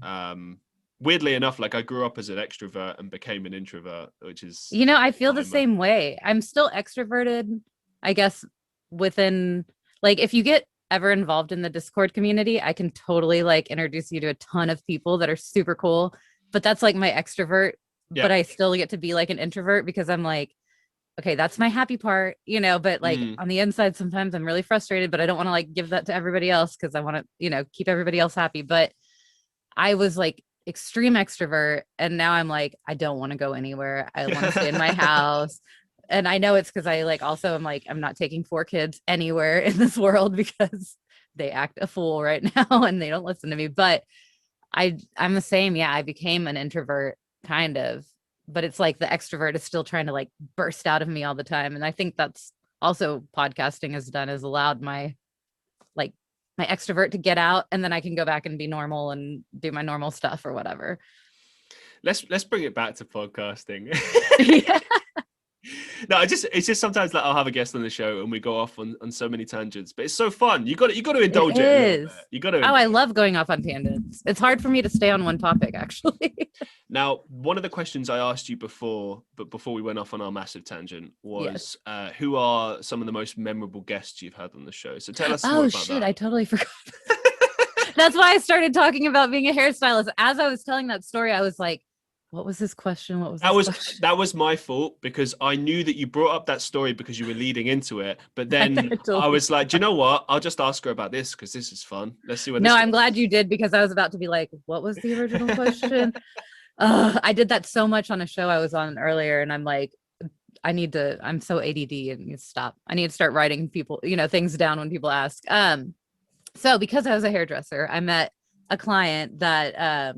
Weirdly enough, like I grew up as an extrovert and became an introvert, which is, you know, I feel the same way. I'm still extroverted, I guess, within, like, if you get ever involved in the Discord community, I can totally like introduce you to a ton of people that are super cool, but that's like my extrovert, but I still get to be like an introvert because I'm like, okay, that's my happy part, you know, but like on the inside, sometimes I'm really frustrated, but I don't want to like give that to everybody else because I want to, you know, keep everybody else happy. But I was like extreme extrovert, and now I'm like, I don't want to go anywhere. I want to stay in my house. And I know it's because I like also I'm like, I'm not taking 4 kids anywhere in this world because they act a fool right now and they don't listen to me. But I'm the same. Yeah, I became an introvert kind of, but it's like the extrovert is still trying to like burst out of me all the time. And I think that's also podcasting has done, is allowed my extrovert to get out, and then I can go back and be normal and do my normal stuff or whatever. Let's bring it back to podcasting. Yeah. No, it's just sometimes like I'll have a guest on the show and we go off on so many tangents, but it's so fun. You got to indulge it. A little bit. You got to. Oh, I love going off on tangents. It's hard for me to stay on one topic, actually. Now, one of the questions I asked you before we went off on our massive tangent was, who are some of the most memorable guests you've had on the show? So tell us more about that. I totally forgot. That's why I started talking about being a hairstylist. As I was telling that story, I was like, what was this question? That was my fault, because I knew that you brought up that story because you were leading into it. But then I was like, do you know what? I'll just ask her about this because this is fun. Let's see what. No, I'm glad you did, because I was about to be like, what was the original question? I did that so much on a show I was on earlier, and I'm like, I'm so ADD and need to stop. I need to start writing people, things down when people ask. So because I was a hairdresser, I met a client that,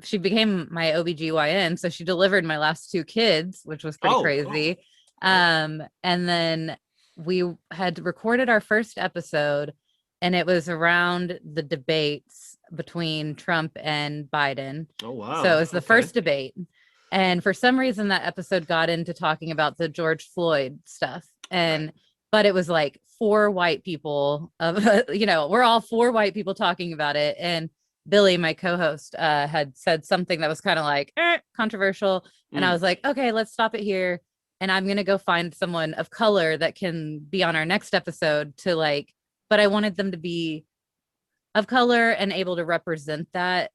she became my OBGYN. So she delivered my last 2 kids, which was pretty crazy. And then we had recorded our first episode, and it was around the debates between Trump and Biden. Oh, wow. So it was the first debate. And for some reason that episode got into talking about the George Floyd stuff. But it was like 4 white people we're all 4 white people talking about it. And Billy, my co-host, had said something that was kind of like controversial. And I was like, okay, let's stop it here. And I'm going to go find someone of color that can be on our next episode but I wanted them to be of color and able to represent that,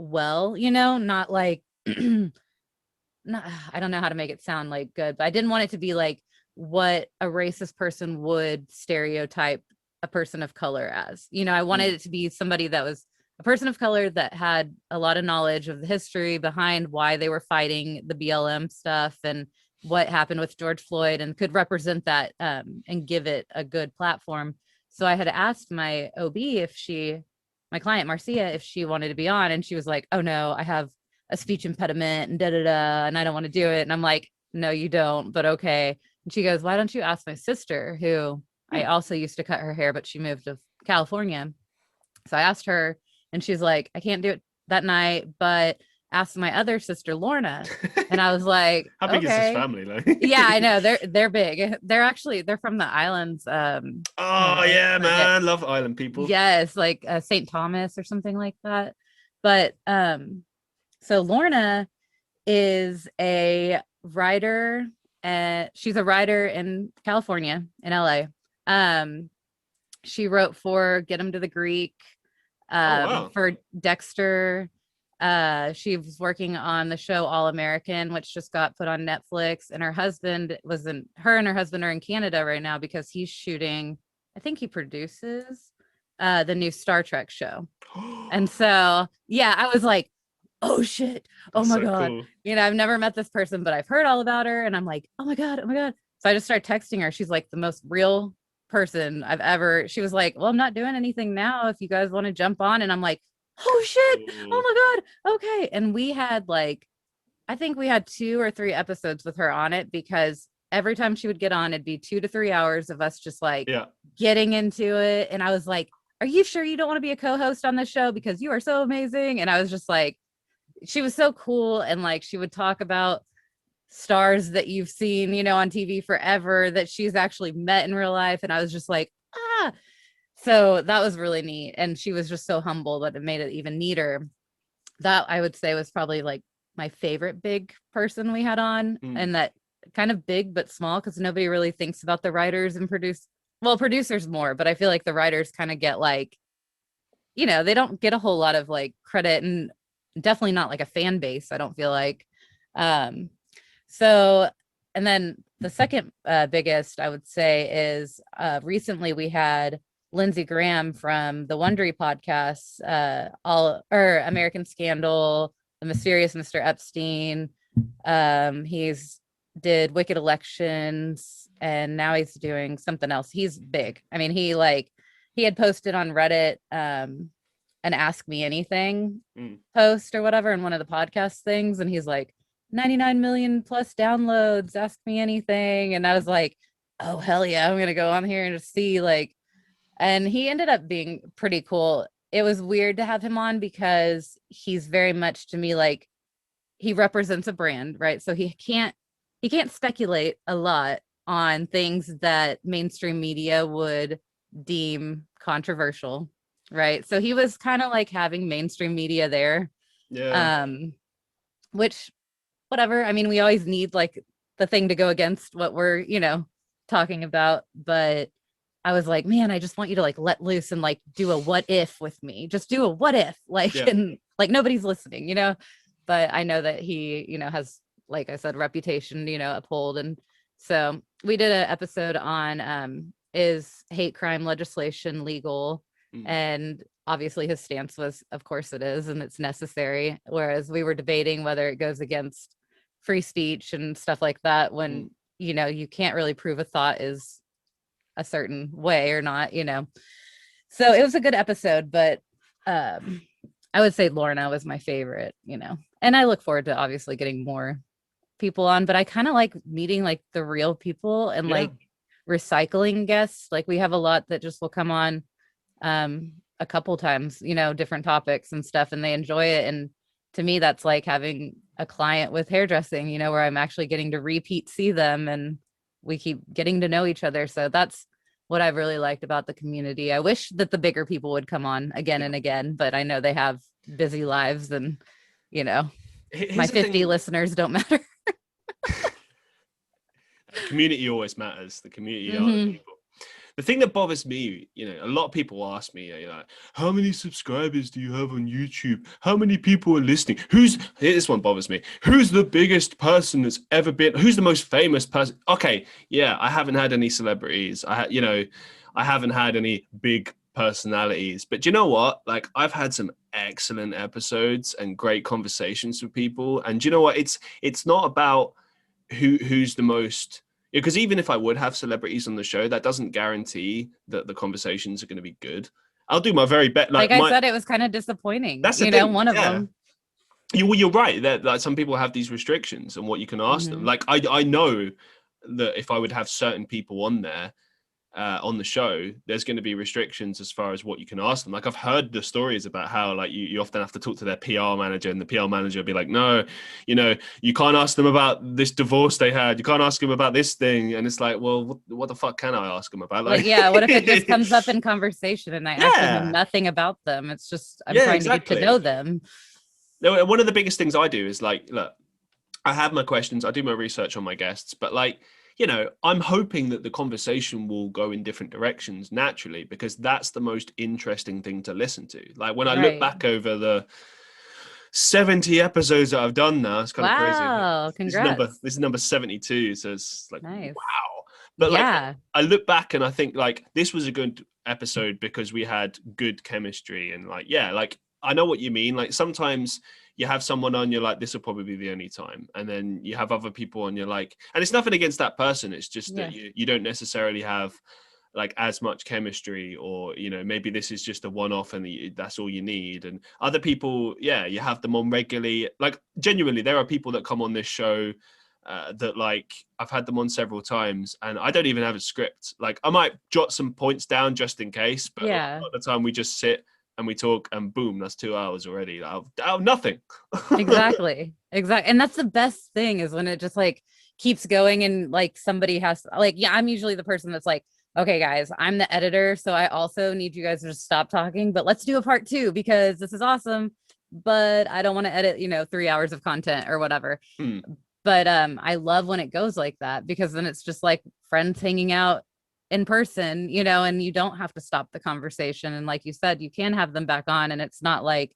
well, not like, not, I don't know how to make it sound like good, but I didn't want it to be like what a racist person would stereotype a person of color as. I wanted it to be somebody that was a person of color that had a lot of knowledge of the history behind why they were fighting the BLM stuff and what happened with George Floyd, and could represent that and give it a good platform. So I had asked my OB my client Marcia, if she wanted to be on, and she was like, "Oh no, I have a speech impediment and and I don't want to do it." And I'm like, "No, you don't, but okay." And she goes, "Why don't you ask my sister, who I also used to cut her hair, but she moved to California." So I asked her, and she's like, "I can't do it that night, but ask my other sister, Lorna." And I was like, how big is this okay. family? Like, Yeah, I know. They're big. They're from the islands. Oh yeah, man, love island people. Yes, like St. Thomas or something like that. But so Lorna is a writer, and she's a writer in California, in LA. She wrote for Get 'Em to the Greek, for Dexter. She was working on the show All American, which just got put on Netflix, and her husband her and her husband are in Canada right now because he's shooting, I think he produces the new Star Trek show. And so, yeah, I was like, oh shit, oh my God. Cool. I've never met this person, but I've heard all about her, and I'm like, oh my God. So I just started texting her. She's like the most real person I've ever. She was like, "Well, I'm not doing anything now if you guys want to jump on." And I'm like, oh shit, oh my God, okay. And we had I think we had 2 or 3 episodes with her on it, because every time she would get on, it'd be 2 to 3 hours of us just getting into it. And I was like, "Are you sure you don't want to be a co-host on this show? Because you are so amazing." And I was just like, she was so cool. And she would talk about stars that you've seen, on TV forever, that she's actually met in real life. And I was just like, ah. So that was really neat. And she was just so humble that it made it even neater. That, I would say, was probably my favorite big person we had on. And that kind of big but small, because nobody really thinks about the writers and producers more, but I feel like the writers kind of get they don't get a whole lot of credit, and definitely not a fan base, I don't feel like. So, and then the second biggest, I would say, is recently we had Lindsey Graham from the Wondery podcast, American Scandal, The Mysterious Mr. Epstein. He's did Wicked Elections, and now he's doing something else. He's big. I mean, he had posted on Reddit an Ask Me Anything post or whatever in one of the podcast things, and he's like, 99 million plus downloads, Ask Me Anything. And I was like, oh hell yeah, I'm gonna go on here and just see and he ended up being pretty cool. It was weird to have him on because he's very much, to me, he represents a brand, right? So he can't speculate a lot on things that mainstream media would deem controversial, right? So he was kind of having mainstream media there. Yeah. Which, whatever. I mean, we always need the thing to go against what we're, talking about. But I was like, man, I just want you to let loose and do a what if with me. Just do a what if, and nobody's listening, But I know that he, has, like I said, reputation, uphold. And so we did an episode on is hate crime legislation legal? And obviously his stance was, of course it is, and it's necessary. Whereas we were debating whether it goes against free speech and stuff like that, when, you can't really prove a thought is a certain way or not, So it was a good episode, but I would say Lorna was my favorite, and I look forward to obviously getting more people on, but I kind of like meeting the real people and recycling guests. We have a lot that just will come on a couple times, different topics and stuff, and they enjoy it. And to me, that's like having a client with hairdressing, where I'm actually getting to repeat see them, and we keep getting to know each other. So that's what I've really liked about the community. I wish that the bigger people would come on again and again, but I know they have busy lives, and my 50 listeners don't matter. Community always matters. The community are the people. the thing that bothers me, a lot of people ask me, like, how many subscribers do you have on YouTube? How many people are listening? This one bothers me. Who's the biggest person that's ever been? Who's the most famous person? Okay, yeah, I haven't had any celebrities. I haven't had any big personalities, but you know what? Like, I've had some excellent episodes and great conversations with people. And you know what? It's not about who's the most, because even if I would have celebrities on the show, that doesn't guarantee that the conversations are going to be good. I'll do my very best. Like I said, it was kind of disappointing. That's the thing. One of them. You're right that like some people have these restrictions on what you can ask them. Like I know that if I would have certain people on there, on the show, there's going to be restrictions as far as what you can ask them. Like, I've heard the stories about how like you often have to talk to their PR manager, and the PR manager will be like, no, you can't ask them about this divorce they had, you can't ask them about this thing. And it's like, well, what the fuck can I ask them about? Like yeah, what if it just comes up in conversation and I actually know nothing about them? It's just I'm trying to get to know them. No, one of the biggest things I do is like, look, I have my questions, I do my research on my guests, but like, I'm hoping that the conversation will go in different directions naturally, because that's the most interesting thing to listen to. Like, when I look back over the 70 episodes that I've done now, it's kind of crazy. Wow, congrats. This is number 72, so it's like, nice. Wow. But like, I look back and I think like this was a good episode because we had good chemistry, and like, like, I know what you mean. Like, sometimes you have someone on, you're like, this will probably be the only time. And then you have other people on, you're like, and it's nothing against that person. It's just that you don't necessarily have like as much chemistry, or, maybe this is just a one-off and that's all you need. And other people, you have them on regularly. Like, genuinely, there are people that come on this show that like I've had them on several times, and I don't even have a script. Like, I might jot some points down just in case, but a lot of the time we just sit and we talk, and boom, that's 2 hours already out of nothing. Exactly. And that's the best thing, is when it just like keeps going, and like somebody has like, I'm usually the person that's like, okay guys, I'm the editor, so I also need you guys to just stop talking, but let's do a part 2 because this is awesome, but I don't want to edit 3 hours of content or whatever. But I love when it goes like that, because then it's just like friends hanging out in person, and you don't have to stop the conversation. And like you said, you can have them back on, and it's not like,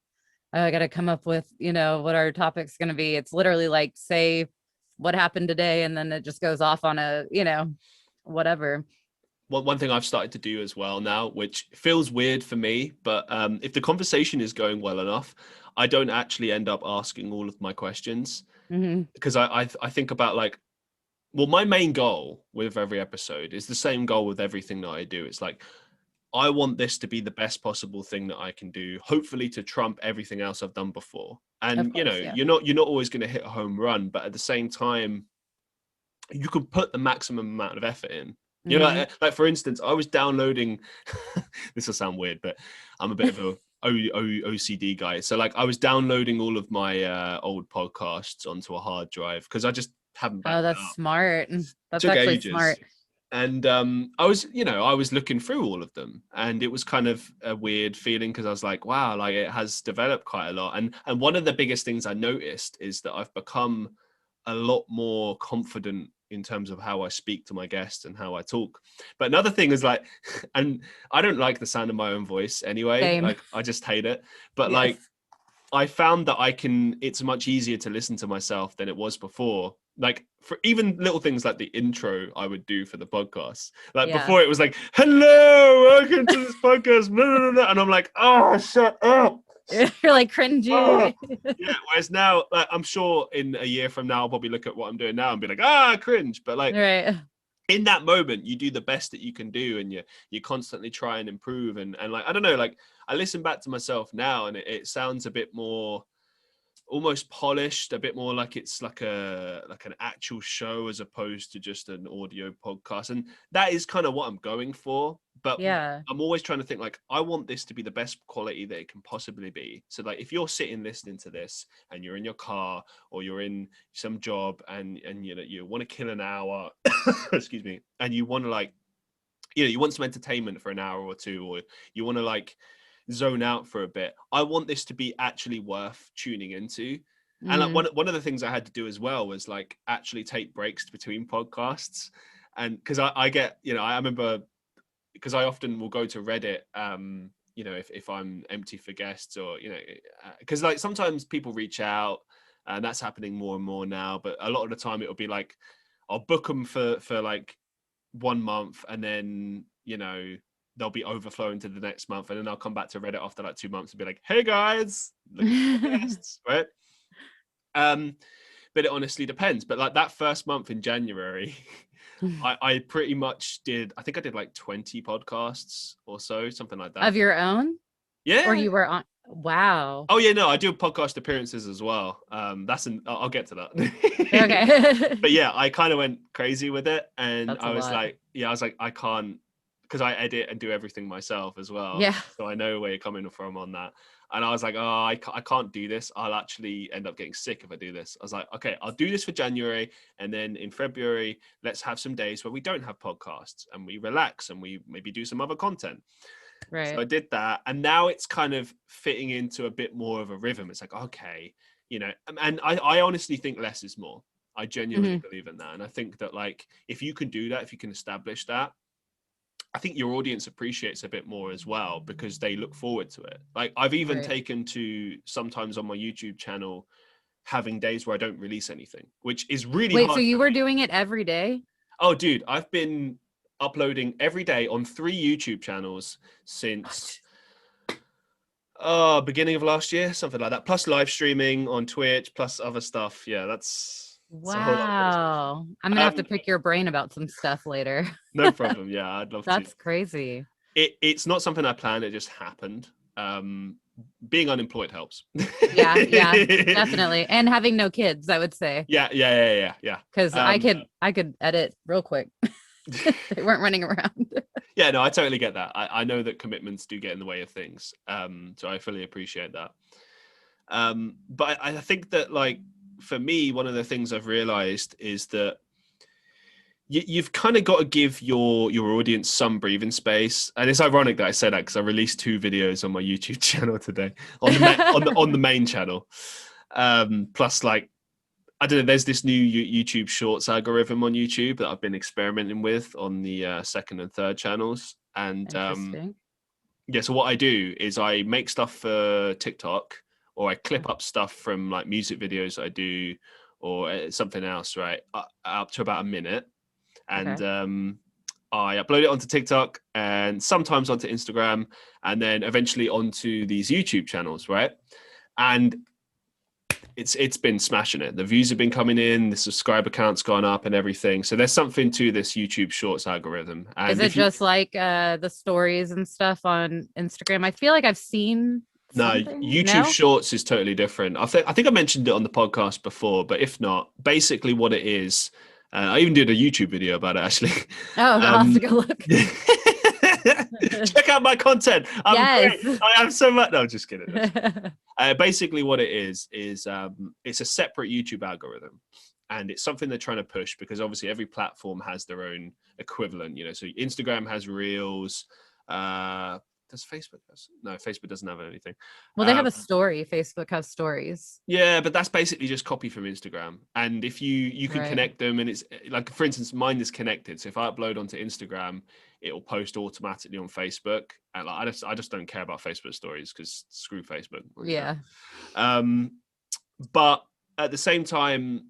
oh, I got to come up with, what our topic's going to be. It's literally like, say what happened today, and then it just goes off on a, whatever. Well, one thing I've started to do as well now, which feels weird for me, but if the conversation is going well enough, I don't actually end up asking all of my questions, because I think about like, well, my main goal with every episode is the same goal with everything that I do. It's like, I want this to be the best possible thing that I can do, hopefully to trump everything else I've done before. And, course, you're not always going to hit a home run, but at the same time, you can put the maximum amount of effort in. Like for instance, I was downloading, this will sound weird, but I'm a bit of a OCD guy. So like, I was downloading all of my old podcasts onto a hard drive, because I just haven't. Oh, that's smart. That's actually smart. And I was looking through all of them, and it was kind of a weird feeling, because I was like, wow, like it has developed quite a lot. And one of the biggest things I noticed is that I've become a lot more confident in terms of how I speak to my guests and how I talk. But another thing is like, and I don't like the sound of my own voice anyway. Same. Like, I just hate it. But like, I found that it's much easier to listen to myself than it was before. Like, for even little things like the intro I would do for the podcast. Like before, it was like, hello, welcome to this podcast. And I'm like, oh, shut up. You're like cringy. Oh. Whereas now, like, I'm sure in a year from now, I'll probably look at what I'm doing now and be like, cringe. But like, in that moment, you do the best that you can do, and you constantly try and improve. And like, I don't know, like, I listen back to myself now, and it sounds a bit more almost polished, a bit more like it's like an actual show as opposed to just an audio podcast. And that is kind of what I'm going for. But I'm always trying to think like, I want this to be the best quality that it can possibly be. So like, if you're sitting listening to this and you're in your car or you're in some job and you want to kill an hour, excuse me, and you want to like, you want some entertainment for an hour or two, or you want to like zone out for a bit, I want this to be actually worth tuning into. And like one of the things I had to do as well was like actually take breaks between podcasts. And because I get, I remember, because I often will go to Reddit, you know, if I'm empty for guests, or, you know, because like sometimes people reach out, and that's happening more and more now. But a lot of the time it'll be like, I'll book them for like 1 month, and then, you know, they'll be overflowing to the next month, and then I'll come back to Reddit after like 2 months and be like, hey guys, looking for guests, right? But it honestly depends. But like that first month in January, I pretty much I think I did like 20 podcasts or so, something like that. Of your own? Yeah. Or you were on? Wow. Oh yeah, no, I do podcast appearances as well. I'll get to that. Okay. But yeah, I kind of went crazy with it, and That's I a was lot. like, I can't, because I edit and do everything myself as well. Yeah. So I know where you're coming from on that. And I was like, oh, I can't do this. I'll actually end up getting sick if I do this. I was like, okay, I'll do this for January. And then in February, let's have some days where we don't have podcasts and we relax and we maybe do some other content. Right. So I did that. And now it's kind of fitting into a bit more of a rhythm. It's like, okay, you know, and I honestly think less is more. I genuinely believe in that. And I think that, like, if you can do that, if you can establish that, I think your audience appreciates a bit more as well, because they look forward to it. Like, I've even taken to sometimes on my YouTube channel having days where I don't release anything, which is really hard. Wait, so you were doing it every day? Oh, dude, I've been uploading every day on 3 YouTube channels since beginning of last year, something like that. Plus live streaming on Twitch, plus other stuff. Yeah, that's a whole lot of crazy. Wow. I'm gonna have to pick your brain about some stuff later. No problem. Yeah, I'd love to. That's crazy. It's not something I planned. It just happened. Being unemployed helps. Yeah, definitely. And having no kids, I would say. Yeah. Because I could edit real quick. They weren't running around. Yeah, no, I totally get that. I know that commitments do get in the way of things. So I fully appreciate that. But I think that, like, for me, one of the things I've realized is that you've kind of got to give your audience some breathing space. And it's ironic that I say that, because I released 2 videos on my YouTube channel today on the main channel. Plus, like, I don't know, there's this new YouTube Shorts algorithm on YouTube that I've been experimenting with on the second and third channels. And yeah, so what I do is I make stuff for TikTok, or I clip up stuff from like music videos I do, or something else, right? Up to about a minute. And I upload it onto TikTok and sometimes onto Instagram, and then eventually onto these YouTube channels, right? And it's been smashing it. The views have been coming in, the subscriber count's gone up and everything. So there's something to this YouTube Shorts algorithm. And is it just like the stories and stuff on Instagram? I feel like I've seen something. No, YouTube Shorts is totally different. I think I mentioned it on the podcast before, but if not, basically what it is, I even did a YouTube video about it, actually. Oh, I'll have to go look. Check out my content. I'm great. I have so much. No, I'm just kidding. Basically what it is it's a separate YouTube algorithm, and it's something they're trying to push, because obviously every platform has their own equivalent, you know. So Instagram has Reels. Does Facebook? No, Facebook doesn't have anything. Well, they have a story. Facebook has stories. Yeah, but that's basically just copy from Instagram. And if you can connect them, and it's like, for instance, mine is connected. So if I upload onto Instagram, it will post automatically on Facebook. And like, I just don't care about Facebook stories, because screw Facebook. Yeah. But at the same time,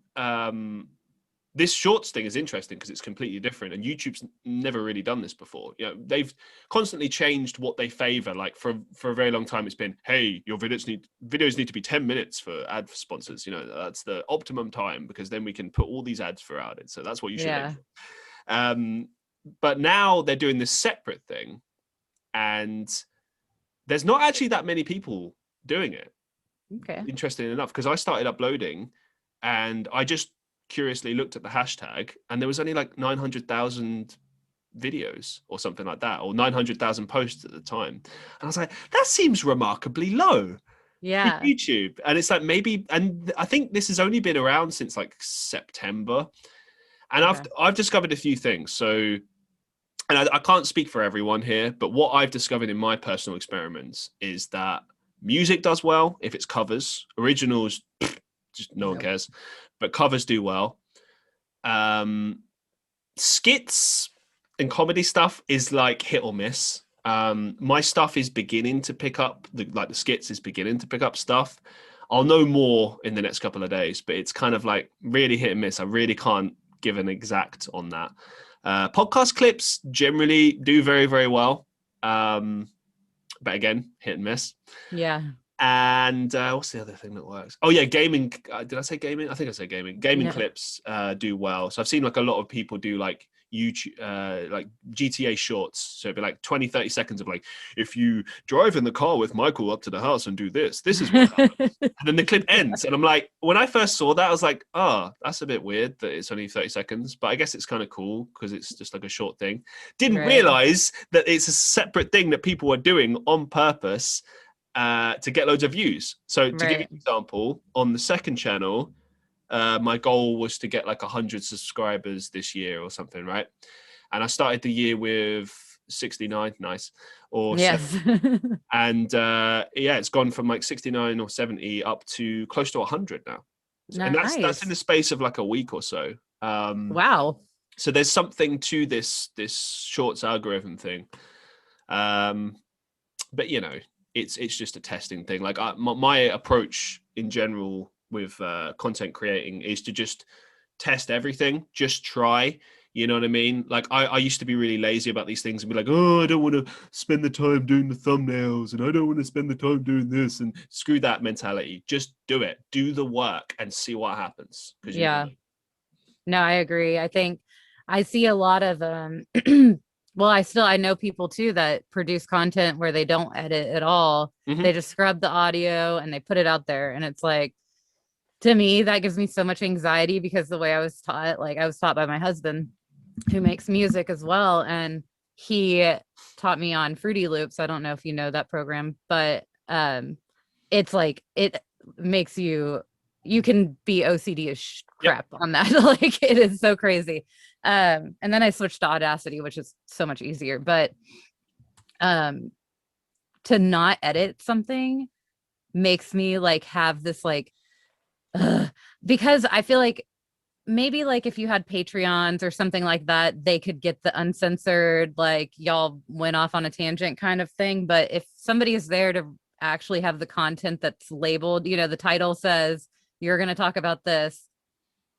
this Shorts thing is interesting because it's completely different, and YouTube's never really done this before. You know, they've constantly changed what they favor. Like for a very long time, it's been, hey, your videos need to be 10 minutes for ad sponsors. You know, that's the optimum time, because then we can put all these ads throughout it. So that's what you should aim for. But now they're doing this separate thing, and there's not actually that many people doing it. Okay. Interesting enough, because I started uploading, and I just curiously looked at the hashtag, and there was only like 900,000 videos or something like that, or 900,000 posts at the time. And I was like, that seems remarkably low. Yeah. For YouTube. And it's like, maybe, and I think this has only been around since like September. And I've discovered a few things. So, and I can't speak for everyone here, but what I've discovered in my personal experiments is that music does well if it's covers. Originals, just no one cares. But covers do well. Skits, and comedy stuff is like hit or miss. My stuff is beginning to pick up, the skits is beginning to pick up stuff. I'll know more in the next couple of days, but it's kind of like really hit and miss. I really can't give an exact on that. Podcast clips generally do very, very well. But again, hit and miss. Yeah. And what's the other thing that works? Oh yeah, gaming. Did I say gaming? I think I said gaming. Gaming clips do well. So I've seen like a lot of people do like YouTube, like GTA shorts. So it'd be like 20-30 seconds of like, if you drive in the car with Michael up to the house and do this is what happens. And then the clip ends. And I'm like, when I first saw that, I was like, oh, that's a bit weird that it's only 30 seconds. But I guess it's kind of cool because it's just like a short thing. Didn't realize that it's a separate thing that people are doing on purpose to get loads of views. So to give you an example, on the second channel, my goal was to get like 100 subscribers this year or something, right? And I started the year with 69, nice, or 70. And it's gone from like 69 or 70 up to close to 100 now. And that's in the space of like a week or so. Wow. So there's something to this shorts algorithm thing. But you know, it's just a testing thing. Like my approach in general with content creating is to just test everything, just try, you know what I mean? Like I used to be really lazy about these things and be like, oh, I don't want to spend the time doing the thumbnails and I don't want to spend the time doing this, and screw that mentality. Just do it, do the work and see what happens. Yeah. No, I agree. I think I see a lot of well, I know people too that produce content where they don't edit at all. Mm-hmm. They just scrub the audio and they put it out there. And it's like, to me, that gives me so much anxiety because the way I was taught, like I was taught by my husband who makes music as well. And he taught me on Fruity Loops. I don't know if you know that program, but it's like, it makes you can be OCD as crap on that. Like it is so crazy. And then I switched to Audacity, which is so much easier, but to not edit something makes me like have this like, because I feel like maybe like if you had Patreons or something like that, they could get the uncensored, like y'all went off on a tangent kind of thing. But if somebody is there to actually have the content that's labeled, you know, the title says you're going to talk about this,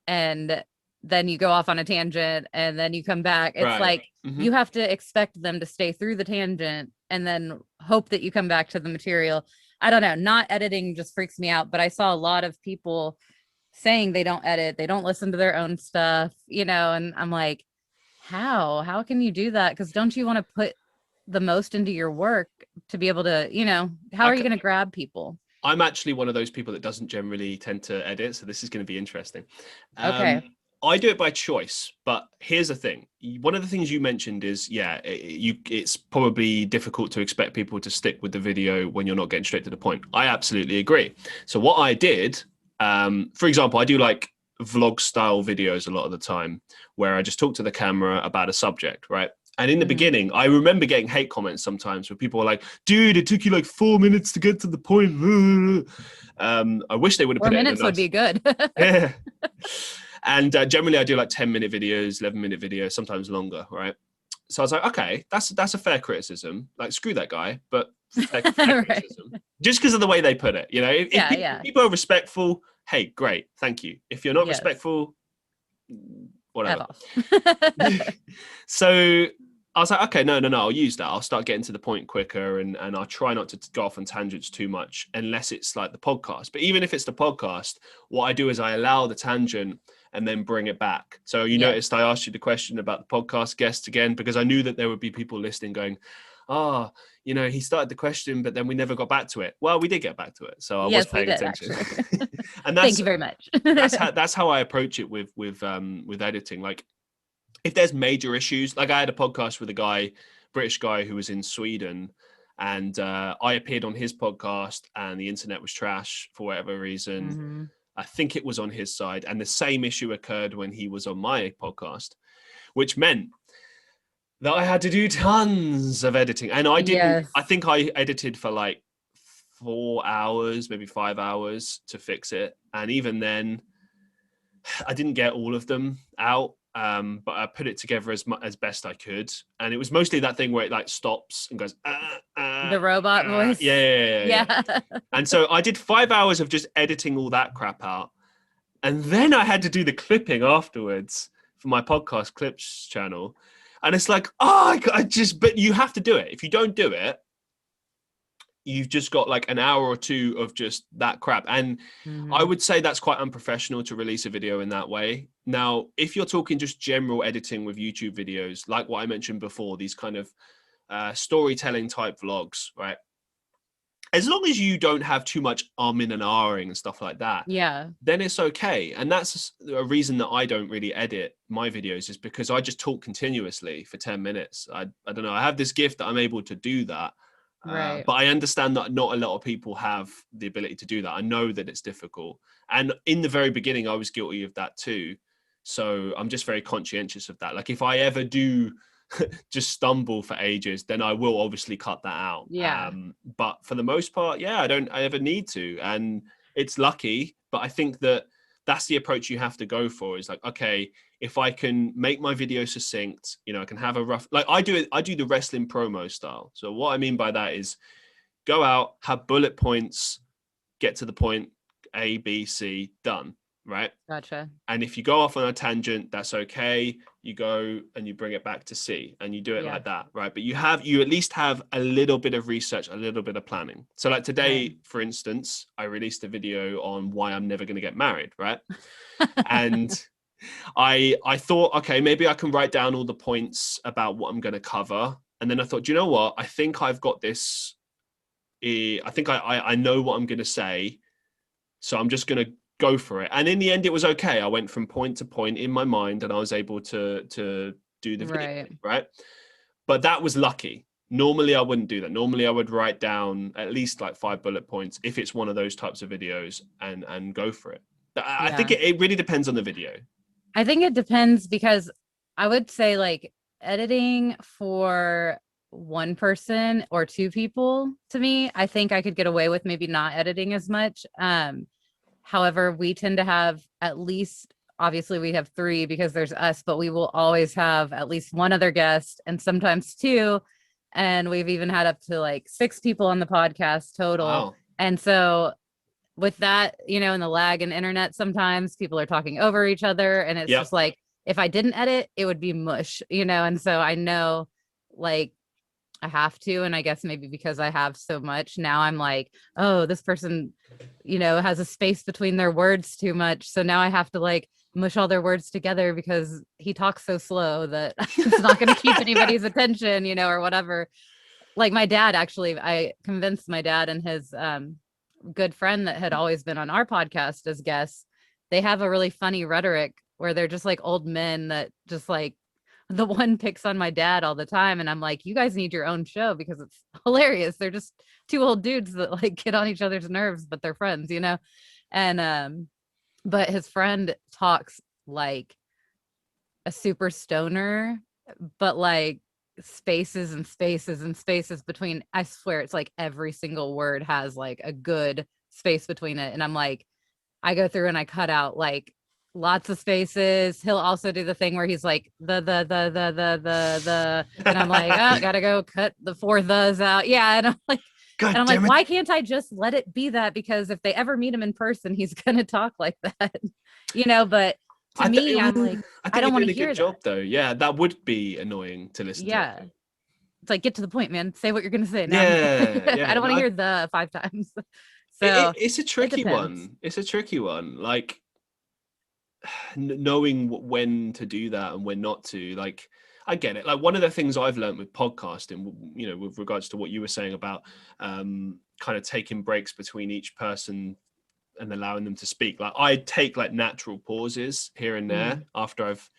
and then you go off on a tangent and then you come back. It's like you have to expect them to stay through the tangent and then hope that you come back to the material. I don't know. Not editing just freaks me out, but I saw a lot of people saying they don't edit, they don't listen to their own stuff, you know, and I'm like, how can you do that? Because don't you want to put the most into your work to be able to, you know, how are you going to grab people? I'm actually one of those people that doesn't generally tend to edit, so this is going to be interesting. Okay. I do it by choice, but here's the thing. One of the things you mentioned is, it's probably difficult to expect people to stick with the video when you're not getting straight to the point. I absolutely agree. So what I did, for example, I do like vlog style videos a lot of the time where I just talk to the camera about a subject, right? And in the beginning, I remember getting hate comments sometimes where people were like, dude, it took you like 4 minutes to get to the point. I wish they would have put 4 minutes would be good. Yeah. And generally I do like 10-minute videos, 11-minute videos, sometimes longer, right? So I was like, okay, that's a fair criticism. Like, screw that guy, but fair criticism. Just because of the way they put it, you know? If people are respectful, hey, great, thank you. If you're not respectful, whatever. So I was like, okay, no, I'll use that. I'll start getting to the point quicker, and I'll try not to go off on tangents too much unless it's like the podcast. But even if it's the podcast, what I do is I allow the tangent and then bring it back. So you noticed I asked you the question about the podcast guests again, because I knew that there would be people listening going, you know, he started the question, but then we never got back to it. Well, we did get back to it. So I was paying attention. And thank you very much. that's how I approach it with editing. Like, if there's major issues, like I had a podcast with a British guy who was in Sweden, and I appeared on his podcast and the internet was trash for whatever reason. I think it was on his side, and the same issue occurred when he was on my podcast, which meant that I had to do tons of editing. And I didn't, I think I edited for like 4 hours, maybe 5 hours to fix it. And even then I didn't get all of them out. but I put it together as best I could, and it was mostly that thing where it like stops and goes the robot voice. Yeah. And so I did 5 hours of just editing all that crap out, and then I had to do the clipping afterwards for my podcast clips channel, and it's like, but you have to do it. If you don't do it, you've just got like an hour or two of just that crap. And I would say that's quite unprofessional to release a video in that way. Now, if you're talking just general editing with YouTube videos, like what I mentioned before, these kind of storytelling type vlogs, right? As long as you don't have too much and ahhing and stuff like that, then it's okay. And that's a reason that I don't really edit my videos, is because I just talk continuously for 10 minutes. I don't know. I have this gift that I'm able to do that. But I understand that not a lot of people have the ability to do that. I know that it's difficult. And in the very beginning, I was guilty of that too. So I'm just very conscientious of that. Like if I ever do just stumble for ages, then I will obviously cut that out. But for the most part, I don't ever need to. And it's lucky, but I think that that's the approach you have to go for, is like, okay, if I can make my video succinct, I can have a rough, like I do the wrestling promo style. So what I mean by that is go out, have bullet points, get to the point, A, B, C, done. Right. Gotcha. And if you go off on a tangent, that's okay. You go and you bring it back to C, and you do it like that. Right. But you at least have a little bit of research, a little bit of planning. So like today, for instance, I released a video on why I'm never going to get married. Right. And I thought, okay, maybe I can write down all the points about what I'm going to cover. And then I thought, do you know what? I think I've got this. I think I know what I'm going to say. So I'm just going to go for it. And in the end, it was okay. I went from point to point in my mind, and I was able to do the video, right? But that was lucky. Normally, I wouldn't do that. Normally, I would write down at least like 5 bullet points if it's one of those types of videos, and go for it. I think it really depends on the video. I think it depends, because I would say like editing for one person or 2 people, to me, I think I could get away with maybe not editing as much. However, we tend to have at least, obviously we have 3 because there's us, but we will always have at least 1 other guest, and sometimes 2. And we've even had up to like 6 people on the podcast total. Wow. And so with that, and the lag in internet, sometimes people are talking over each other, and it's just like, if I didn't edit, it would be mush, and so I know like I have to. And I guess maybe because I have so much now, I'm like, oh, this person, has a space between their words too much. So now I have to like mush all their words together because he talks so slow that it's not going to keep anybody's attention, or whatever. Like my dad, actually, I convinced my dad and his good friend that had always been on our podcast as guests. They have a really funny rhetoric where they're just like old men that just like, the one picks on my dad all the time. And I'm like, you guys need your own show because it's hilarious. They're just 2 old dudes that like get on each other's nerves, but they're friends, And, but his friend talks like a super stoner, but like spaces and spaces and spaces between, I swear it's like every single word has like a good space between it. And I'm like, I go through and I cut out like lots of spaces. He'll also do the thing where he's like the and I'm like, oh, gotta go cut the 4 thes out. Yeah. And I'm like, why can't I just let it be that? Because if they ever meet him in person, he's gonna talk like that. But to me, I'm like, I don't want to hear that. Job though. Yeah, that would be annoying to listen to. It's like, get to the point, man. Say what you're gonna say. Now I don't want to hear the 5 times. So it's a tricky one. It's a tricky one. Like knowing when to do that and when not to. Like I get it. Like one of the things I've learned with podcasting, with regards to what you were saying about kind of taking breaks between each person and allowing them to speak. Like I take like natural pauses here and there after I've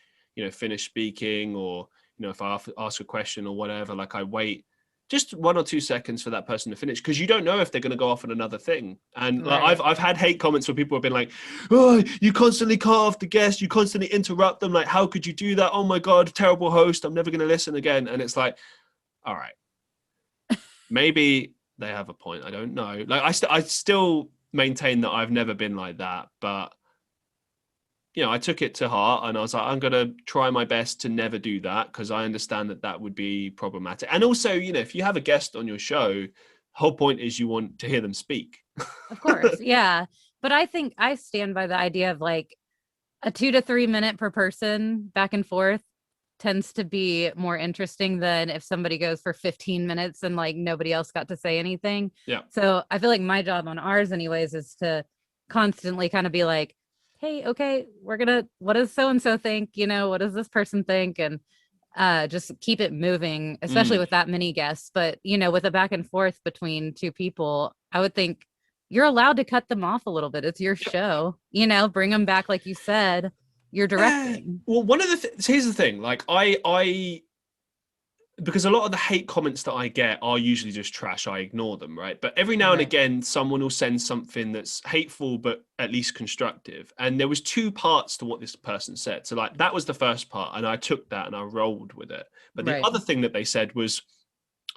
finished speaking, or if I ask a question or whatever, like I wait just 1 or 2 seconds for that person to finish, because you don't know if they're going to go off on another thing. And like, I've had hate comments where people have been like, oh, you constantly cut off the guest, you constantly interrupt them, like how could you do that? Oh my god, terrible host, I'm never going to listen again. And it's like, all right, maybe they have a point, I don't know. Like I still maintain that I've never been like that, but I took it to heart, and I was like, I'm going to try my best to never do that, because I understand that would be problematic. And also, if you have a guest on your show, whole point is you want to hear them speak. Of course. Yeah. But I think I stand by the idea of like a 2 to 3 minute per person back and forth tends to be more interesting than if somebody goes for 15 minutes and like nobody else got to say anything. Yeah. So I feel like my job on ours anyways is to constantly kind of be like, hey, okay, what does so-and-so think? What does this person think? And just keep it moving, especially with that many guests. But, with a back and forth between two people, I would think you're allowed to cut them off a little bit. It's your show, bring them back. Like you said, you're directing. Well, one of the here's the thing, like I because a lot of the hate comments that I get are usually just trash. I ignore them, right? But every now and again, someone will send something that's hateful, but at least constructive. And there was 2 parts to what this person said. So like, that was the first part, and I took that and I rolled with it. But the other thing that they said was,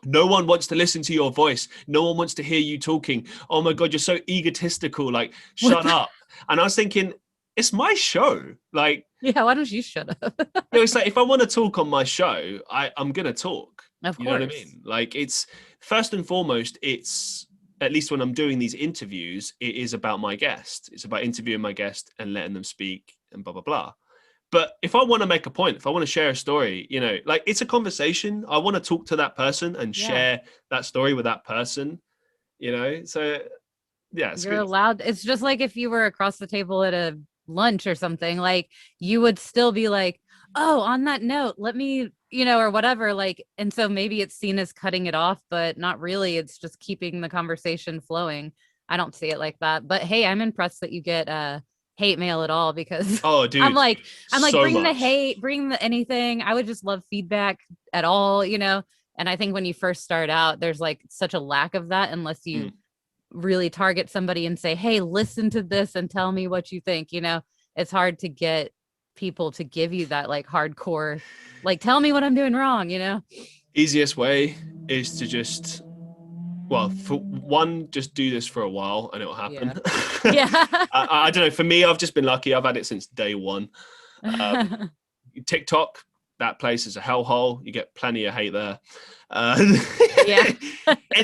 no one wants to listen to your voice. No one wants to hear you talking. Oh my God, you're so egotistical. Like, shut up. And I was thinking, it's my show. Like, yeah, why don't you shut up? It's like, if I want to talk on my show, I'm gonna talk. Of course. You know what I mean? Like, it's first and foremost, it's, at least when I'm doing these interviews, it is about my guest. It's about interviewing my guest and letting them speak and blah blah blah. But if I want to make a point, if I want to share a story, like, it's a conversation. I want to talk to that person and share that story with that person. So yeah, you're allowed. It's just like if you were across the table at a lunch or something, like you would still be like, oh, on that note, let me, or whatever, like, and so maybe it's seen as cutting it off, but not really. It's just keeping the conversation flowing. I don't see it like that, but hey, I'm impressed that you get hate mail at all, because oh dude, I'm like so bring much. the hate, bring the anything. I would just love feedback at all, and I think when you first start out, there's like such a lack of that, unless you really target somebody and say, hey, listen to this and tell me what you think. It's hard to get people to give you that like hardcore, like, tell me what I'm doing wrong. Easiest way is to just, well, for one, just do this for a while and it'll happen. Yeah. I don't know, for me, I've just been lucky. I've had it since day one. TikTok, that place is a hellhole. You get plenty of hate there. Yeah.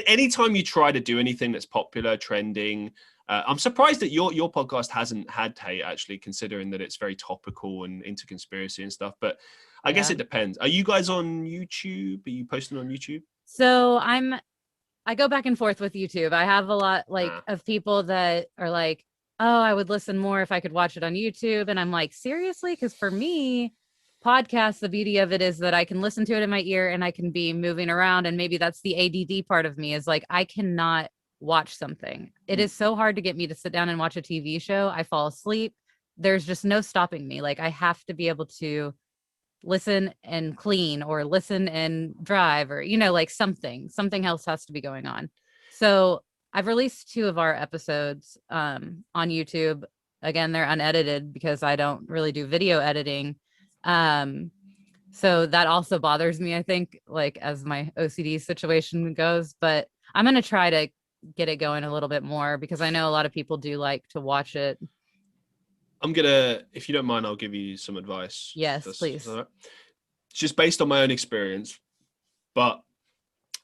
Anytime you try to do anything that's popular, trending, I'm surprised that your podcast hasn't had hate, actually, considering that it's very topical and into conspiracy and stuff. But I guess it depends. Are you guys on YouTube? Are you posting on YouTube? So I go back and forth with YouTube. I have a lot of people that are like, oh, I would listen more if I could watch it on YouTube. And I'm like, seriously? Because for me, podcasts, the beauty of it is that I can listen to it in my ear and I can be moving around. And maybe that's the ADD part of me, is like, I cannot watch something. It is so hard to get me to sit down and watch a TV show. I fall asleep. There's just no stopping me. Like, I have to be able to listen and clean, or listen and drive, or, like something else has to be going on. So I've released 2 of our episodes on YouTube. Again, they're unedited because I don't really do video editing. So that also bothers me, I think, like, as my OCD situation goes, but I'm going to try to get it going a little bit more, because I know a lot of people do like to watch it. I'm gonna, if you don't mind, I'll give you some advice. Yes, please. Right. It's just based on my own experience, but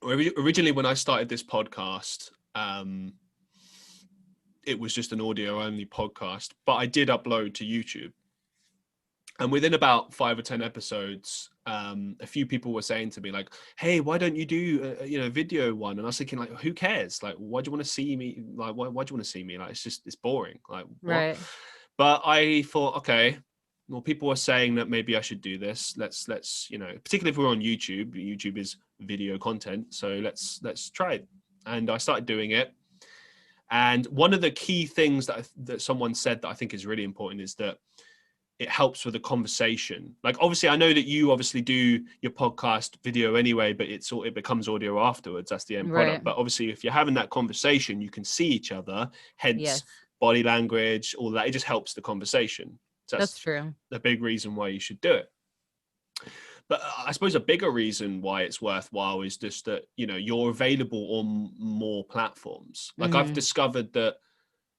originally when I started this podcast, it was just an audio only podcast, but I did upload to YouTube. And within about 5 or 10 episodes, a few people were saying to me, like, hey, why don't you do a video one? And I was thinking, like, who cares? Like, why do you want to see me? Like, why do you want to see me? Like, it's boring. Like, what? Right. But I thought, okay, well, people were saying that maybe I should do this. Let's particularly if we're on YouTube. YouTube is video content, so let's try it. And I started doing it. And one of the key things that someone said that I think is really important is that it helps with the conversation. Like, obviously, I know that you obviously do your podcast video anyway, but it becomes audio afterwards. That's the end product. Right. But obviously, if you're having that conversation, you can see each other. Hence, body language, all that. It just helps the conversation. So that's true. The big reason why you should do it. But I suppose a bigger reason why it's worthwhile is just that, you're available on more platforms. Like, I've discovered that,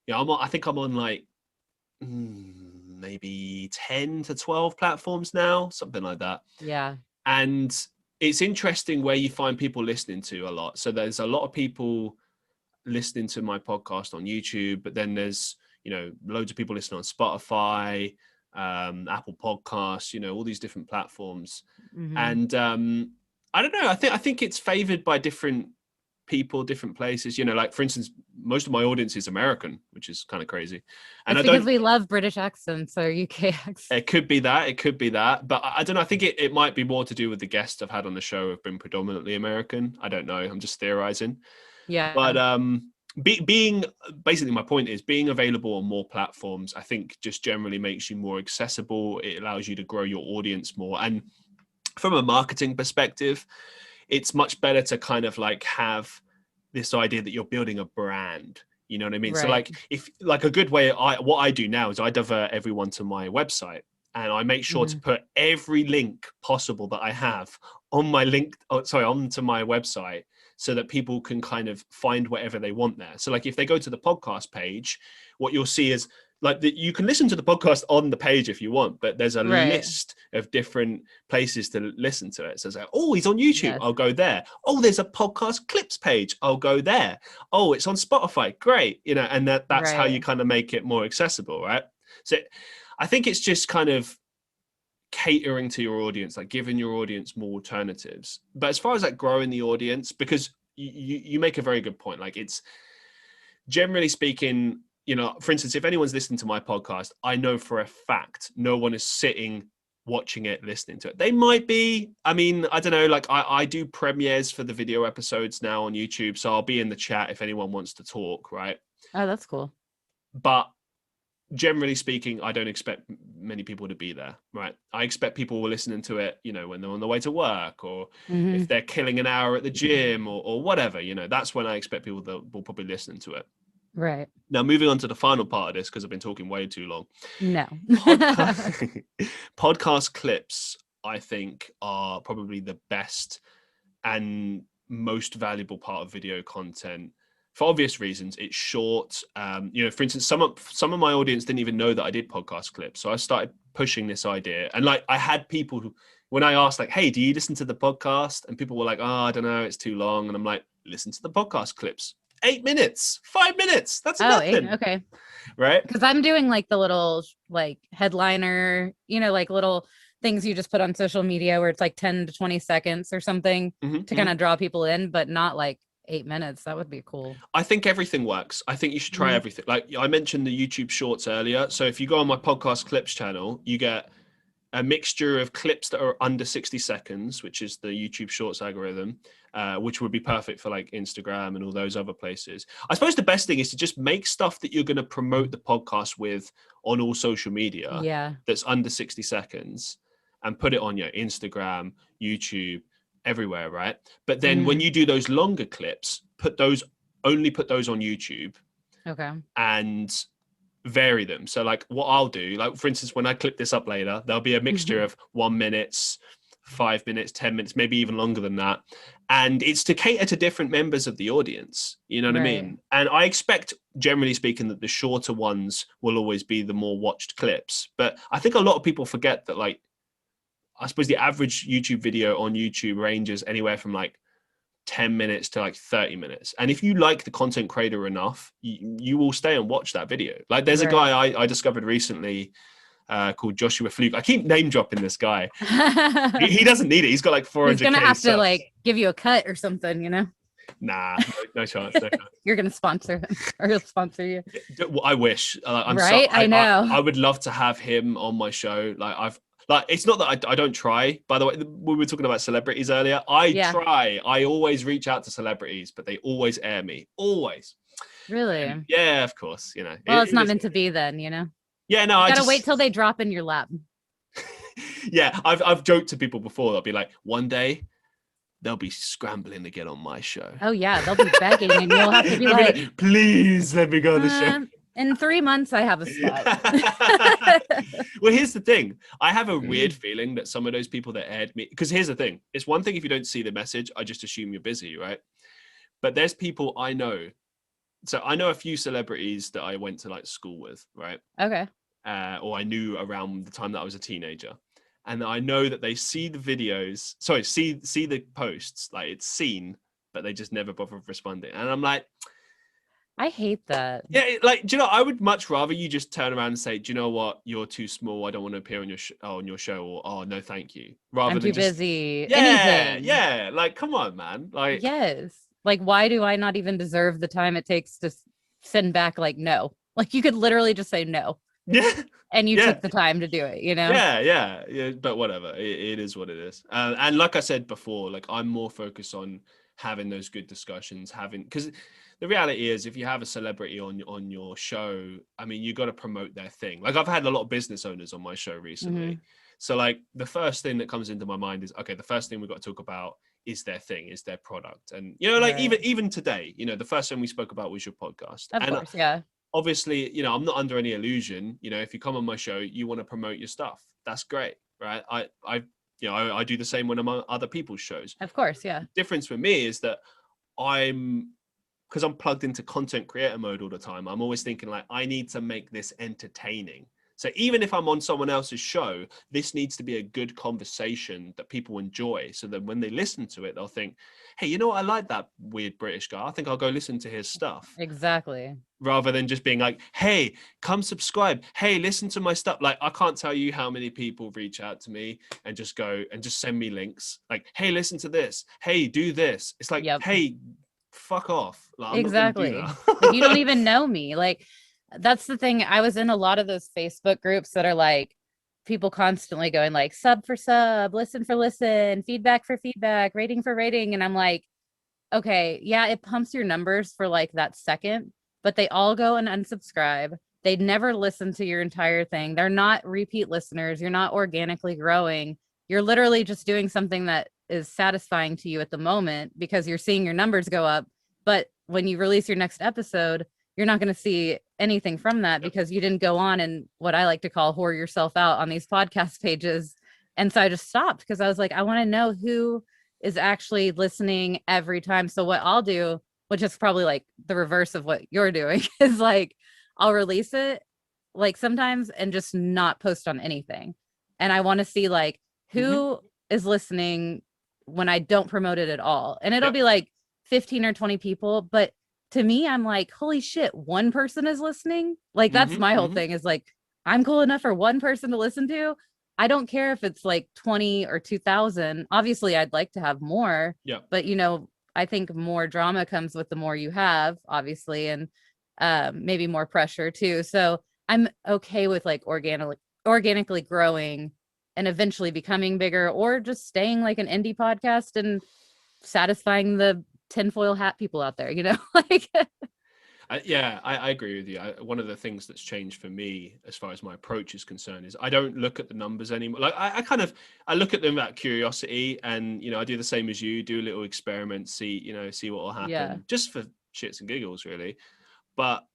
I think I'm on like maybe 10 to 12 platforms now, something like that. Yeah. And it's interesting where you find people listening to a lot. So there's a lot of people listening to my podcast on YouTube, but then there's, loads of people listening on Spotify, Apple Podcasts, all these different platforms. Mm-hmm. And I don't know, I think it's favored by different people, different places, like, for instance, most of my audience is American, which is kind of crazy. And it's because we love British accents or UK accents. It could be that, but I don't know. I think it might be more to do with the guests I've had on the show have been predominantly American. I don't know. I'm just theorizing. Yeah. But being basically, my point is being available on more platforms, I think just generally makes you more accessible. It allows you to grow your audience more. And from a marketing perspective, it's much better to kind of like have this idea that you're building a brand. You know what I mean? Right. So like, if like a good way, what I do now is I divert everyone to my website, and I make sure to put every link possible that I have on my onto my website, so that people can kind of find whatever they want there. So like, if they go to the podcast page, what you'll see is like you can listen to the podcast on the page if you want, but there's a list of different places to listen to it. So it's like, oh, he's on YouTube. Yes. I'll go there. Oh, there's a podcast clips page. I'll go there. Oh, it's on Spotify. Great. And that's how you kind of make it more accessible. Right. So I think it's just kind of catering to your audience, like giving your audience more alternatives. But as far as like growing the audience, because you make a very good point. Like, it's generally speaking, for instance, if anyone's listening to my podcast, I know for a fact no one is sitting, watching it, listening to it. They might be. I mean, I don't know. Like, I do premieres for the video episodes now on YouTube, so I'll be in the chat if anyone wants to talk, right? Oh, that's cool. But generally speaking, I don't expect many people to be there, right? I expect people listening to it, when they're on the way to work, or if they're killing an hour at the gym or whatever, that's when I expect people that will probably listen to it. Right. Now, moving on to the final part of this, because I've been talking way too long. No. Podcast clips, I think, are probably the best and most valuable part of video content. For obvious reasons. It's short. For instance, some of my audience didn't even know that I did podcast clips. So I started pushing this idea. And like, I had people who, when I asked like, hey, do you listen to the podcast? And people were like, oh, I don't know, it's too long. And I'm like, listen to the podcast clips. 8 minutes, 5 minutes. That's nothing. Okay. Right. Because I'm doing like the little like headliner, like little things you just put on social media where it's like 10 to 20 seconds or something to kind of draw people in, but not like 8 minutes. That would be cool. I think everything works. I think you should try everything. Like I mentioned the YouTube shorts earlier. So if you go on my podcast clips channel, you get a mixture of clips that are under 60 seconds, which is the YouTube shorts algorithm, which would be perfect for like Instagram and all those other places. I suppose the best thing is to just make stuff that you're going to promote the podcast with on all social media. Yeah. That's under 60 seconds and put it on your Instagram, YouTube, everywhere, right? But then when you do those longer clips, only put those on YouTube. Okay. And vary them. So like what I'll do, like for instance, when I clip this up later, there'll be a mixture of 1 minute, 5 minutes, 10 minutes, maybe even longer than that. And it's to cater to different members of the audience. You know what I mean? And I expect, generally speaking, that the shorter ones will always be the more watched clips. But I think a lot of people forget that, like, I suppose the average YouTube video on YouTube ranges anywhere from like 10 minutes to like 30 minutes. And if you like the content creator enough, you will stay and watch that video. Like there's a guy I discovered recently called Joshua Fluke. I keep name dropping this guy. he doesn't need it. He's got like 400K. He's going to have subs. to like give you a cut or something, Nah, no chance. No chance. You're going to sponsor him or he'll sponsor you. I wish. I'm right? I know. I would love to have him on my show. Like, it's not that I don't try. By the way, we were talking about celebrities earlier. I try. I always reach out to celebrities, but they always air me. Always. Really? Yeah, of course. Well, it's not meant to be then, Yeah, no. You gotta wait till they drop in your lap. Yeah, I've joked to people before. They'll be like, one day they'll be scrambling to get on my show. Oh yeah, they'll be begging, and you'll have to be like, please let me go on the show. In 3 months, I have a spot. Well, here's the thing. I have a weird feeling that some of those people that aired me, because here's the thing. It's one thing if you don't see the message, I just assume you're busy, right? But there's people I know. So I know a few celebrities that I went to like school with, right? Okay. or I knew around the time that I was a teenager. And I know that they see the videos, see the posts, like it's seen, but they just never bother responding. And I'm like, I hate that. yeah, like, do you know, I would much rather you just turn around and say, do you know what, you're too small, I don't want to appear on your show, or oh no thank you, rather I'm than too just busy. yeah Anything. yeah, like come on man, like Yes. Like, why do I not even deserve the time it takes to send back like no? Like, you could literally just say no, yeah and you yeah took the time to do it, you know? yeah, but whatever, it is what it is. And like I said before, like I'm more focused on having those good discussions, because the reality is, if you have a celebrity on your show, I mean, you got to promote their thing. Like I've had a lot of business owners on my show recently. So like the first thing that comes into my mind is, okay, the first thing we've got to talk about is their thing, is their product. And, you know, like even today, you know, the first thing we spoke about was your podcast. Of course, yeah. Obviously, you know, I'm not under any illusion, you know, if you come on my show, you want to promote your stuff. That's great, right? I do the same when I'm on other people's shows. Of course, yeah. The difference for me is that because I'm plugged into content creator mode all the time, I'm always thinking like, I need to make this entertaining. So even if I'm on someone else's show, this needs to be a good conversation that people enjoy. So that when they listen to it, they'll think, hey, you know what? I like that weird British guy. I think I'll go listen to his stuff. Exactly. Rather than just being like, hey, come subscribe. Hey, listen to my stuff. Like, I can't tell you how many people reach out to me and just go and just send me links. Like, hey, listen to this. Hey, do this. It's like, hey, fuck off. Like, I'm exactly. not gonna do that. Like, you don't even know me. Like, that's the thing. I was in a lot of those Facebook groups that are like people constantly going like sub for sub, listen for listen, feedback for feedback, rating for rating. And I'm like, okay, yeah, it pumps your numbers for like that second, but they all go and unsubscribe. They never listen to your entire thing. They're not repeat listeners. You're not organically growing. You're literally just doing something that is satisfying to you at the moment because you're seeing your numbers go up. But when you release your next episode, you're not going to see anything from that because you didn't go on and what I like to call whore yourself out on these podcast pages. And so I just stopped because I was like, I want to know who is actually listening every time. So what I'll do, which is probably like the reverse of what you're doing, is like I'll release it like sometimes and just not post on anything. And I want to see like who is listening when I don't promote it at all. And it'll be like 15 or 20 people, but to me, I'm like, holy shit, one person is listening. Like that's my whole thing is like, I'm cool enough for one person to listen to. I don't care if it's like 20 or 2,000. Obviously, I'd like to have more. Yeah. But, you know, I think more drama comes with the more you have, obviously, and maybe more pressure too. So I'm okay with like organically growing and eventually becoming bigger or just staying like an indie podcast and satisfying the tinfoil hat people out there, you know, like I agree with you. One of the things that's changed for me as far as my approach is concerned is I don't look at the numbers anymore. Like I look at them out of curiosity, and you know I do the same as you, do a little experiment, see what will happen, just for shits and giggles really. But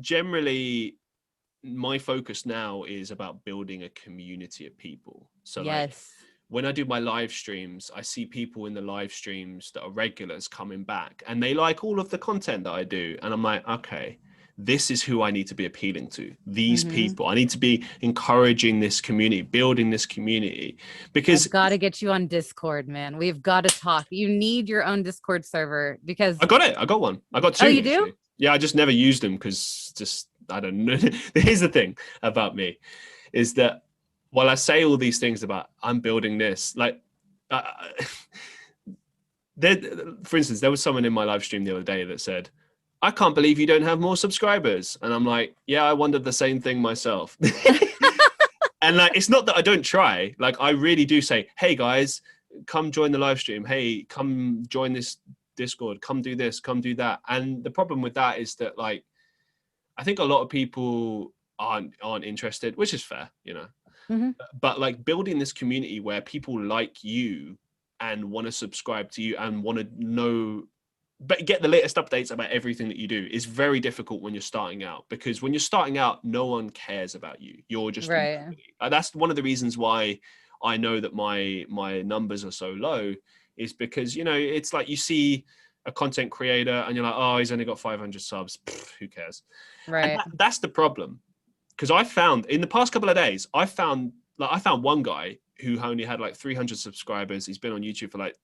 generally my focus now is about building a community of people. So like when I do my live streams, I see people in the live streams that are regulars coming back and they like all of the content that I do. And I'm like, okay, this is who I need to be appealing to. These people, I need to be encouraging this community, building this community, because I've got to get you on Discord, man. We've got to talk. You need your own Discord server because I got it. I got one. I got two. Oh, you actually. do? Yeah, I just never used them because just, I don't know. Here's the thing about me is that while I say all these things about I'm building this, like, for instance, there was someone in my live stream the other day that said, I can't believe you don't have more subscribers. And I'm like, yeah, I wondered the same thing myself. And like, it's not that I don't try. Like, I really do say, hey guys, come join the live stream. Hey, come join this Discord, come do this, come do that. And the problem with that is that like, I think a lot of people aren't interested, which is fair, you know. But like building this community where people like you and want to subscribe to you and want to know, but get the latest updates about everything that you do is very difficult when you're starting out, because when you're starting out, no one cares about you. You're just right. That's one of the reasons why I know that my numbers are so low, is because, you know, it's like you see a content creator and you're like, oh, he's only got 500 subs. Pfft, who cares? Right. And that's the problem. because I found in the past couple of days, I found one guy who only had like 300 subscribers. He's been on YouTube for like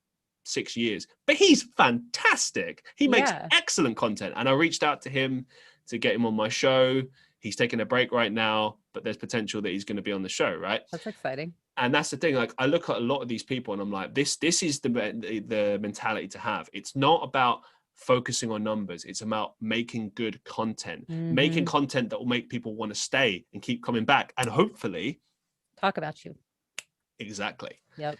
6 years, but he's fantastic. He makes excellent content. And I reached out to him to get him on my show. He's taking a break right now, but there's potential that he's going to be on the show, right? That's exciting. And that's the thing. Like, I look at a lot of these people and I'm like, this is the mentality to have. It's not about focusing on numbers. It's about making good content, making content that will make people want to stay and keep coming back, and hopefully talk about you. Exactly. Yep.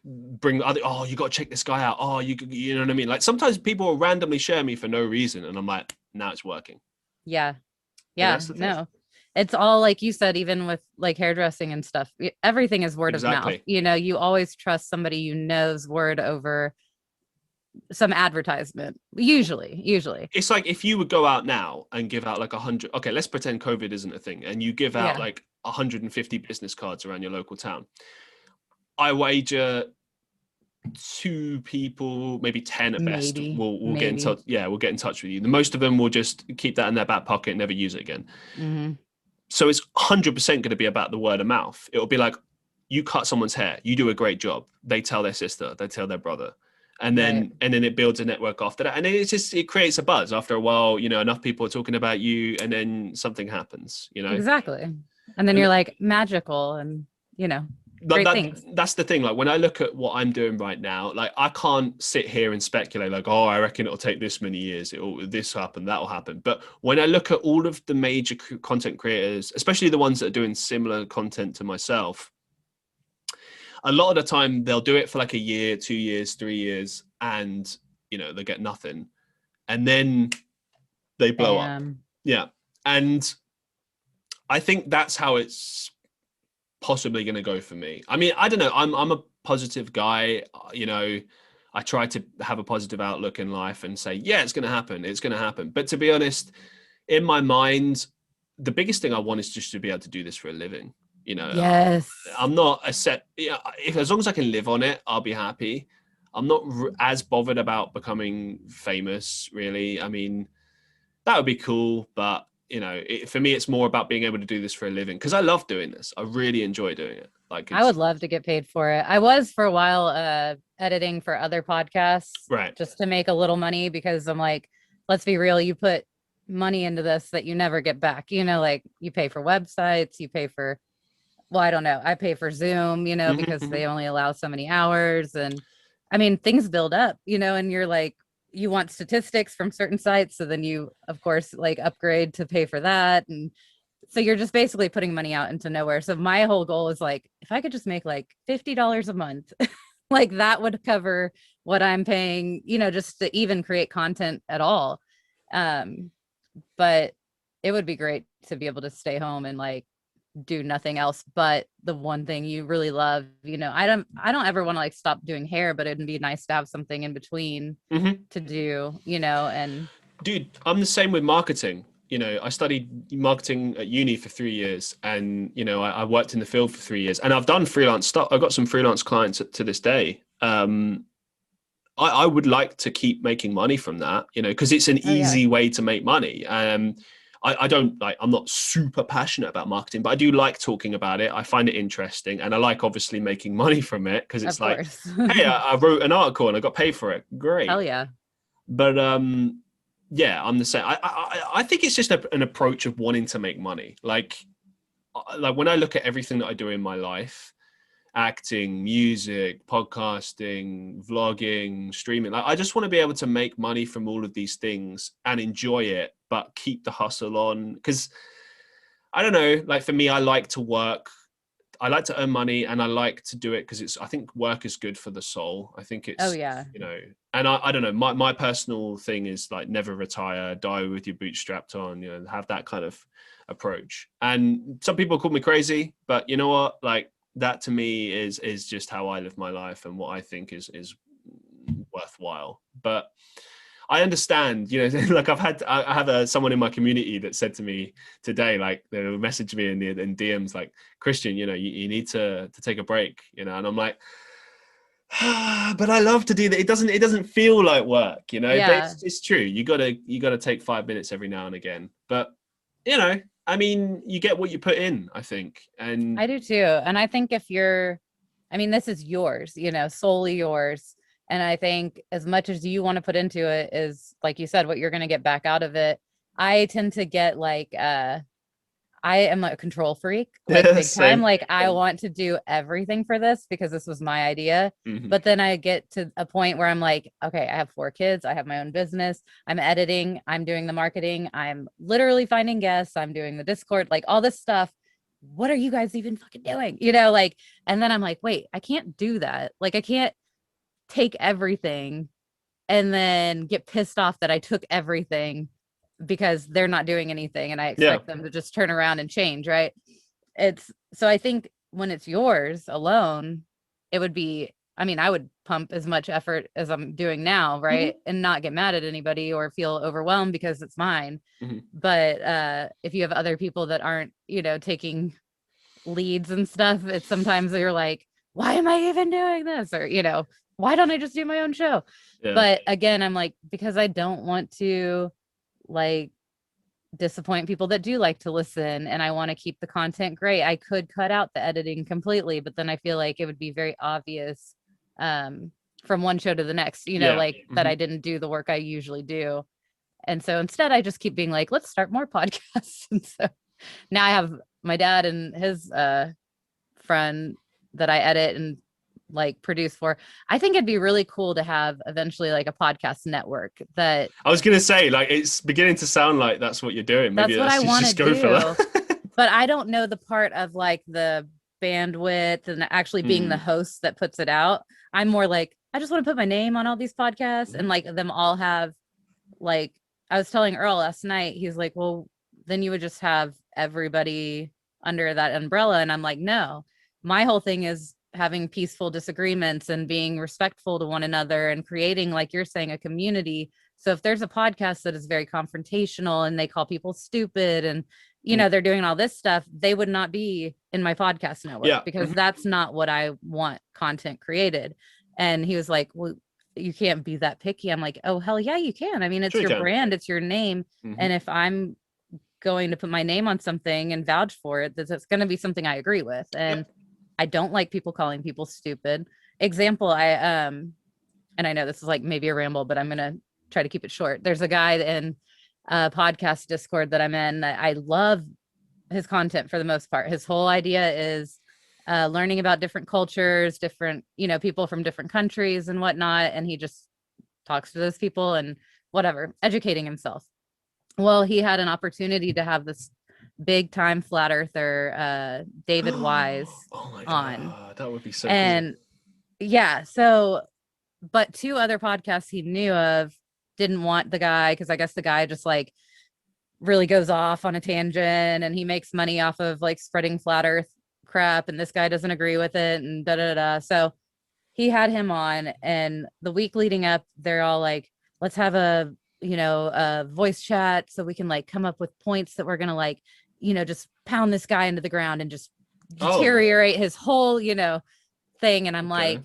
Bring other, oh, you got to check this guy out. Oh, you know what I mean? Like, sometimes people will randomly share me for no reason, and I'm like, now it's working. Yeah. No, it's all like you said, even with like hairdressing and stuff, everything is word of mouth. You know, you always trust somebody you know's word over some advertisement. Usually it's like, if you would go out now and give out like 100, okay, let's pretend COVID isn't a thing, and you give out like 150 business cards around your local town. I wager 2 people, maybe 10 at best, will get in touch. Yeah, we'll get in touch with you. The most of them will just keep that in their back pocket and never use it again. So it's 100% going to be about the word of mouth. It'll be like, you cut someone's hair, you do a great job, they tell their sister, they tell their brother, and then it builds a network after that, and it creates a buzz. After a while, you know, enough people are talking about you, and then something happens, you know. Exactly. And then you're like magical, and you know, that's the thing. Like, when I look at what I'm doing right now, like, I can't sit here and speculate like, oh, I reckon it'll take this many years, this happen, that'll happen. But when I look at all of the major content creators, especially the ones that are doing similar content to myself, a lot of the time they'll do it for like a year, 2 years, 3 years, and you know, they get nothing, and then they blow up. Yeah. And I think that's how it's possibly going to go for me. I mean, I don't know. I'm a positive guy. You know, I try to have a positive outlook in life and say, yeah, it's going to happen. It's going to happen. But to be honest, in my mind, the biggest thing I want is just to be able to do this for a living. You know, I'm not a set. Yeah, as long as I can live on it, I'll be happy. I'm not as bothered about becoming famous, really. I mean, that would be cool, but you know, for me, it's more about being able to do this for a living, because I love doing this. I really enjoy doing it. Like, I would love to get paid for it. I was for a while editing for other podcasts, right, just to make a little money, because I'm like, let's be real, you put money into this that you never get back. You know, like, you pay for websites, you pay for, well, I don't know, I pay for Zoom, you know, because they only allow so many hours, and I mean, things build up, you know, and you're like, you want statistics from certain sites, so then you of course like upgrade to pay for that, and so you're just basically putting money out into nowhere. So my whole goal is like, if I could just make like $50 a month, like that would cover what I'm paying, you know, just to even create content at all. But it would be great to be able to stay home and like do nothing else but the one thing you really love. You know, I don't ever want to like stop doing hair, but it'd be nice to have something in between to do, you know. And dude, I'm the same with marketing. You know, I studied marketing at uni for 3 years, and you know, I worked in the field for 3 years, and I've done freelance stuff. I've got some freelance clients to this day. I would like to keep making money from that, you know, because it's an easy way to make money. I don't like, I'm not super passionate about marketing, but I do like talking about it. I find it interesting, and I like obviously making money from it, because it's like, hey, I wrote an article and I got paid for it. Great. Hell yeah. But yeah, I'm the same. I think it's just an approach of wanting to make money. Like when I look at everything that I do in my life, acting, music, podcasting, vlogging, streaming, like, I just want to be able to make money from all of these things and enjoy it, but keep the hustle on. Because I don't know, like, for me, I like to work, I like to earn money, and I like to do it because I think work is good for the soul. I think it's, you know, and I don't know, my personal thing is like, never retire, die with your boots strapped on, you know, have that kind of approach. And some people call me crazy, but you know what, like, that to me is just how I live my life and what I think is worthwhile. But I understand, you know, like I have someone in my community that said to me today, like, they messaged me in DMs like, Christian, you know, you need to take a break, you know. And I'm like, but I love to do that. It doesn't feel like work, you know. But it's true. You gotta take 5 minutes every now and again. But you know, I mean, you get what you put in, I think. And I do too. And I think if you're, I mean, this is yours, solely yours. And I think as much as you want to put into it is, like you said, what you're going to get back out of it. I tend to get like, I am a control freak, like big time. Like I want to do everything for this because this was my idea. Mm-hmm. But then I get to a point where I'm like, okay, I have 4 kids. I have my own business. I'm editing. I'm doing the marketing. I'm literally finding guests. I'm doing the Discord, like all this stuff. What are you guys even fucking doing? And then I'm like, wait, I can't do that. Like I can't take everything and then get pissed off that I took everything because they're not doing anything and I expect them to just turn around and change, right? So I think when it's yours alone, it would be, I mean, I would pump as much effort as I'm doing now, right? And not get mad at anybody or feel overwhelmed because it's mine. But if you have other people that aren't, taking leads and stuff, it's sometimes you're like, why am I even doing this? Or, why don't I just do my own show? But again, I'm like, because I don't want to like disappoint people that do like to listen, and I want to keep the content great. I could cut out the editing completely, but then I feel like it would be very obvious from one show to the next, that I didn't do the work I usually do. And so instead I just keep being like, let's start more podcasts. And so now I have my dad and his friend that I edit and like produce for. I think it'd be really cool to have eventually like a podcast network. That I was gonna say, like, it's beginning to sound like that's what you're doing. Maybe that's what I want to do. For that. But I don't know the part of like the bandwidth and actually being the host that puts it out. I'm more like, I just want to put my name on all these podcasts and like them all have, like, I was telling Earl last night, he's like, well, then you would just have everybody under that umbrella. And I'm like, no, my whole thing is having peaceful disagreements and being respectful to one another and creating, like you're saying, a community. So if there's a podcast that is very confrontational and they call people stupid and, they're doing all this stuff, they would not be in my podcast network because that's not what I want content created. And he was like, well, you can't be that picky. I'm like, oh, hell yeah, you can. I mean, it's your brand, it's your name. And if I'm going to put my name on something and vouch for it, that's going to be something I agree with. And I don't like people calling people stupid. Example, and I know this is like maybe a ramble, but I'm going to try to keep it short. There's a guy in podcast Discord that I'm in. I love his content for the most part. His whole idea is learning about different cultures, different, people from different countries and whatnot. And he just talks to those people and whatever, educating himself. Well, he had an opportunity to have this big time flat earther, David Wise on. That would be so and cool. So, but 2 other podcasts he knew of didn't want the guy because I guess the guy just like really goes off on a tangent and he makes money off of like spreading flat earth crap, and this guy doesn't agree with it and da. So he had him on, and the week leading up, they're all like, let's have a voice chat so we can like come up with points that we're gonna like, just pound this guy into the ground and just deteriorate his whole, thing. And I'm like,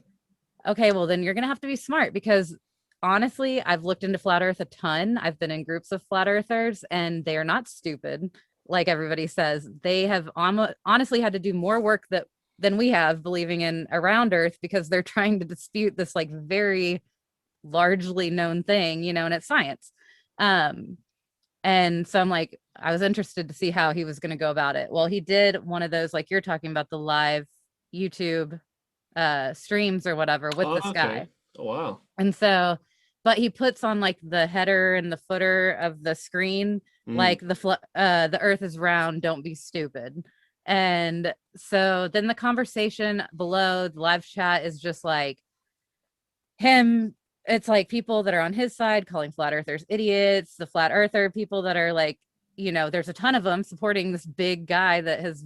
okay, well then you're gonna have to be smart, because honestly, I've looked into flat earth a ton. I've been in groups of flat earthers and they are not stupid like everybody says. They have honestly had to do more work than we have believing in a round earth, because they're trying to dispute this like very largely known thing, and it's science. And so I'm like, I was interested to see how he was going to go about it. Well, he did one of those, like you're talking about, the live YouTube streams or whatever with this guy. Oh, wow. And so, but he puts on like the header and the footer of the screen, like the earth is round, don't be stupid. And so then the conversation below the live chat is just like him. It's like people that are on his side calling flat earthers idiots, the flat earther people that are like, there's a ton of them supporting this big guy that has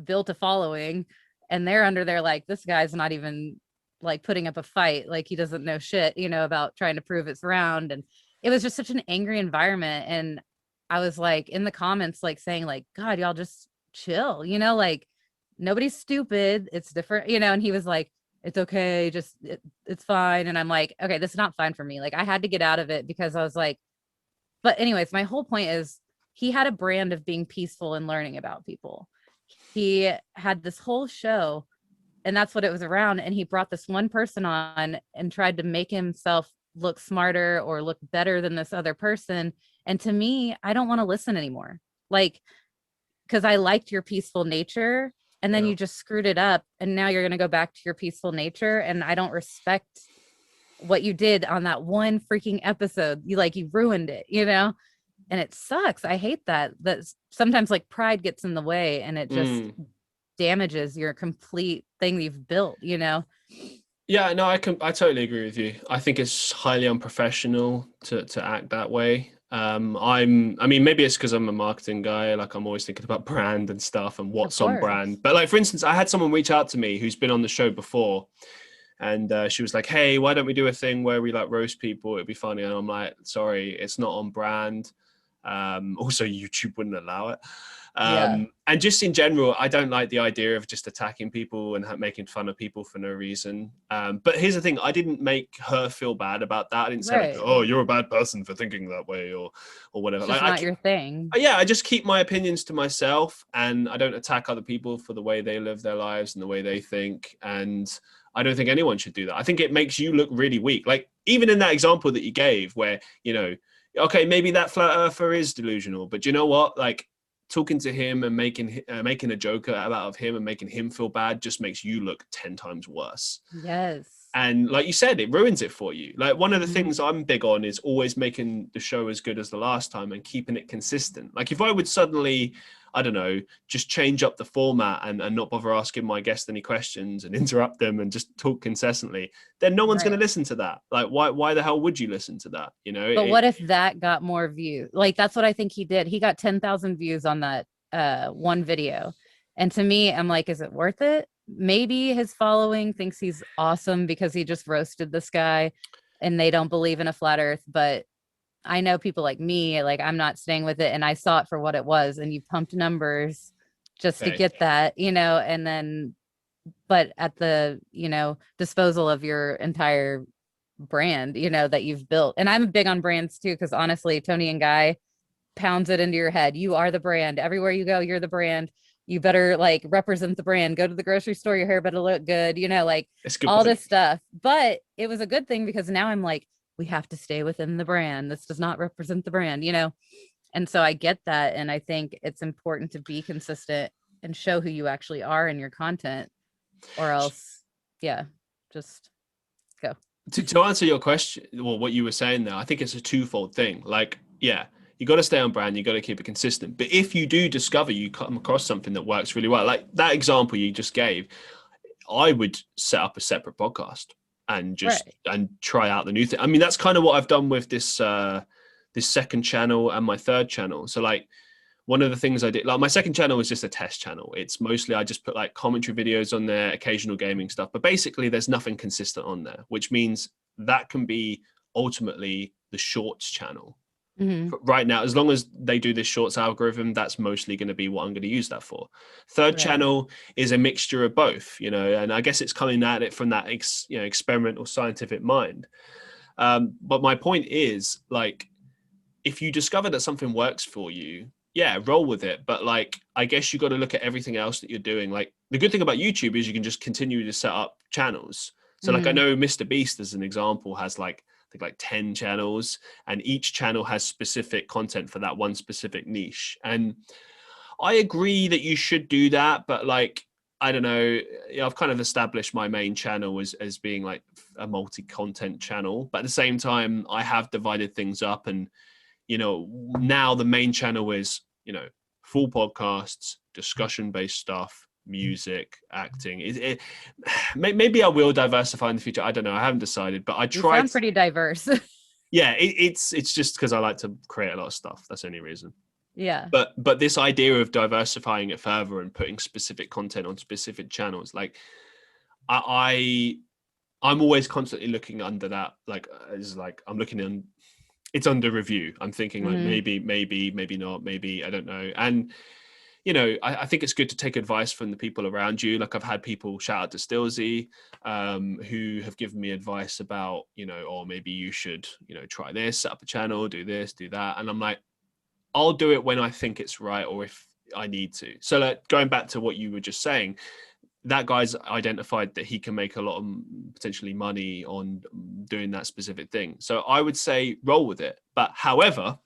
built a following, and they're under there like, this guy's not even like putting up a fight, like he doesn't know shit, about trying to prove it's round. And it was just such an angry environment. And I was like in the comments, like saying like, God, y'all just chill, like nobody's stupid, it's different, and he was like, it's okay, just it's fine. And I'm like, okay, this is not fine for me. Like I had to get out of it because I was like, but anyways, my whole point is he had a brand of being peaceful and learning about people. He had this whole show, and that's what it was around. And he brought this one person on and tried to make himself look smarter or look better than this other person. And to me, I don't want to listen anymore. Like, because I liked your peaceful nature, and then you just screwed it up, and now you're going to go back to your peaceful nature, and I don't respect what you did on that one freaking episode. You ruined it, and it sucks. I hate that sometimes like pride gets in the way, and it just damages your complete thing you've built. Yeah, no, I totally agree with you. I think it's highly unprofessional to act that way. I mean, maybe it's because I'm a marketing guy. Like, I'm always thinking about brand and stuff and what's on brand. But like, for instance, I had someone reach out to me who's been on the show before, and she was like, "Hey, why don't we do a thing where we like roast people? It'd be funny." And I'm like, "Sorry, it's not on brand." Also, YouTube wouldn't allow it. And just in general, I don't like the idea of just attacking people and making fun of people for no reason. But here's the thing. I didn't make her feel bad about that. I didn't say like, "Oh, you're a bad person for thinking that way," or whatever. It's just not your thing. Yeah, I just keep my opinions to myself, and I don't attack other people for the way they live their lives and the way they think. And I don't think anyone should do that. I think it makes you look really weak. Like, even in that example that you gave where, okay, maybe that flat earther is delusional, but you know what? Like, talking to him and making a joke out of him and making him feel bad just makes you look 10 times worse. Yes. And like you said, it ruins it for you. Like, one of the things I'm big on is always making the show as good as the last time and keeping it consistent. Like, if I would suddenly, I don't know, just change up the format and not bother asking my guests any questions and interrupt them and just talk incessantly, then no one's going to listen to that. Like, why the hell would you listen to that? But what if that got more views? Like, that's what I think he did. He got 10,000 views on that one video. And to me, I'm like, is it worth it? Maybe his following thinks he's awesome because he just roasted this guy and they don't believe in a flat earth. But I know people like me, like, I'm not staying with it. And I saw it for what it was. And you pumped numbers just to get that, and then, but at the, disposal of your entire brand, that you've built. And I'm big on brands too, because honestly, Tony and Guy pounds it into your head. You are the brand. Everywhere you go, you're the brand. You better like represent the brand. Go to the grocery store, your hair better look good, like all this stuff. But it was a good thing because now I'm like, we have to stay within the brand. This does not represent the brand, And so I get that. And I think it's important to be consistent and show who you actually are in your content, or else, just go. To answer your question, well, what you were saying there, I think it's a twofold thing. Like, you got to stay on brand, you got to keep it consistent. But if you do discover you come across something that works really well, like that example you just gave, I would set up a separate podcast and just and try out the new thing. I mean, that's kind of what I've done with this this second channel and my third channel. So like, one of the things I did, like, my second channel was just a test channel. It's mostly, I just put like commentary videos on there, occasional gaming stuff, but basically there's nothing consistent on there, which means that can be ultimately the shorts channel. Right now, as long as they do this shorts algorithm, that's mostly going to be what I'm going to use that for. Third channel is a mixture of both, and I guess it's coming at it from that experimental scientific mind. But my point is, like, if you discover that something works for you, roll with it. But like, I guess you got to look at everything else that you're doing. Like, the good thing about YouTube is you can just continue to set up channels. So like, I know Mr. Beast, as an example, has like 10 channels, and each channel has specific content for that one specific niche. And I agree that you should do that, but like, I don't know, I've kind of established my main channel as being like a multi-content channel, but at the same time, I have divided things up, and now the main channel is, full podcasts, discussion-based stuff, music, acting. Maybe I will diversify in the future. I don't know. I haven't decided, but I try. You sound pretty diverse. It's just because I like to create a lot of stuff. That's the only reason. Yeah. But this idea of diversifying it further and putting specific content on specific channels, like, I'm always constantly looking under that. Like, it's like I'm looking in. It's under review. I'm thinking like maybe not, maybe I don't know. And I think it's good to take advice from the people around you. Like, I've had people, shout out to Stillsy, who have given me advice about, or maybe you should, try this, set up a channel, do this, do that. And I'm like, I'll do it when I think it's right or if I need to. So like, going back to what you were just saying, that guy's identified that he can make a lot of potentially money on doing that specific thing. So I would say roll with it. But however,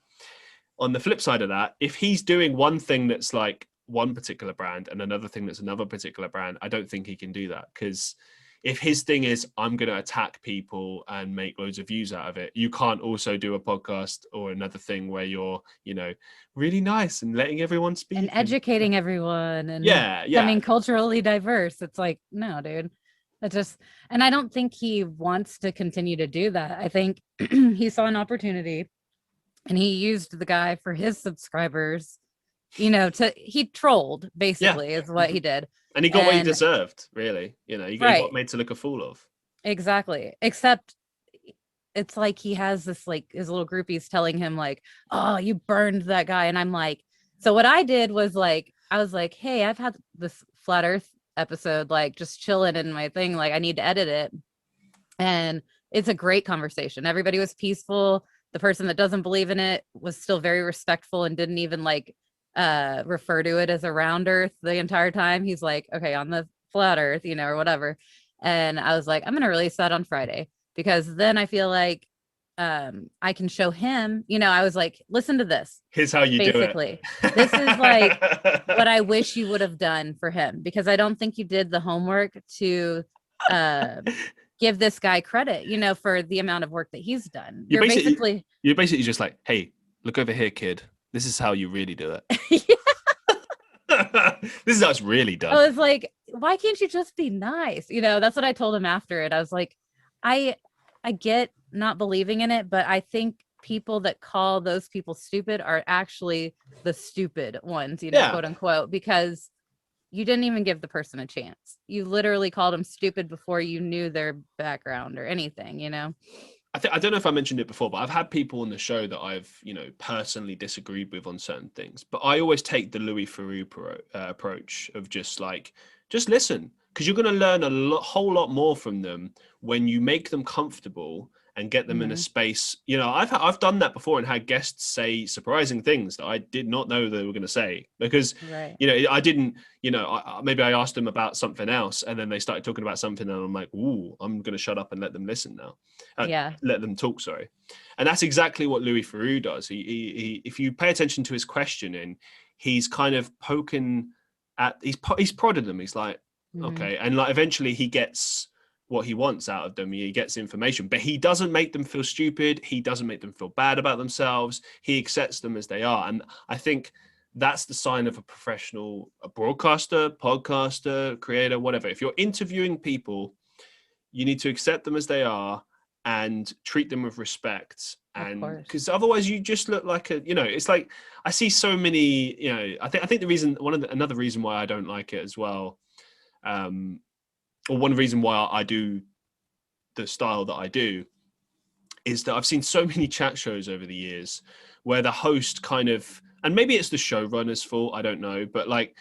on the flip side of that, if he's doing one thing that's like one particular brand and another thing that's another particular brand, I don't think he can do that. Because if his thing is, I'm going to attack people and make loads of views out of it, you can't also do a podcast or another thing where you're, you know, really nice and letting everyone speak. And educating everyone and becoming culturally diverse. It's like, no, dude. That just, and I don't think he wants to continue to do that. I think he saw an opportunity and he used the guy for his subscribers, you know, he trolled basically is what he did. And he got what he deserved, really. You know, he got made to look a fool of. Exactly. Except it's like he has this, like, his little groupies telling him like, oh, you burned that guy. And I'm like, so what I did was like, I was like, hey, I've had this flat earth episode, like just chilling in my thing. Like I need to edit it. And it's a great conversation. Everybody was peaceful. The person that doesn't believe in it was still very respectful and didn't even like refer to it as a round earth the entire time. He's like, okay, on the flat earth, you know, or whatever. And I was like, I'm going to release that on Friday because then I feel like I can show him, you know, I was like, listen to this. Here's how you basically do it. This is like what I wish you would have done for him, because I don't think you did the homework to give this guy credit, you know, for the amount of work that he's done. You're basically just like, hey, look over here, kid. This is how you really do it. This is how it's really done. I was like, why can't you just be nice? You know, that's what I told him after it. I was like, I get not believing in it, but I think people that call those people stupid are actually the stupid ones, you know, quote unquote, because you didn't even give the person a chance. You literally called them stupid before you knew their background or anything, you know? I don't know if I mentioned it before, but I've had people on the show that I've, you know, personally disagreed with on certain things. But I always take the Louis Theroux approach of just listen, because you're going to learn a whole lot more from them when you make them comfortable and get them in a space. You know, I've done that before and had guests say surprising things that I did not know they were going to say, because, you know, I didn't, you know, maybe I asked them about something else and then they started talking about something and I'm like, ooh, I'm going to shut up and let them listen now. Let them talk, sorry. And that's exactly what Louis Theroux does. He if you pay attention to his questioning, he's kind of poking at, he's prodded them. He's like, okay. And like, eventually he gets what he wants out of them. He gets information, but he doesn't make them feel stupid. He doesn't make them feel bad about themselves. He accepts them as they are. And I think that's the sign of a professional, a broadcaster, podcaster, creator, whatever. If you're interviewing people, you need to accept them as they are and treat them with respect. And because otherwise you just look like a, you know, it's like, I see so many, you know, I think the reason, another reason why I don't like it as well, or one reason why I do the style that I do, is that I've seen so many chat shows over the years where the host kind of, and maybe it's the showrunner's fault, I don't know, but like,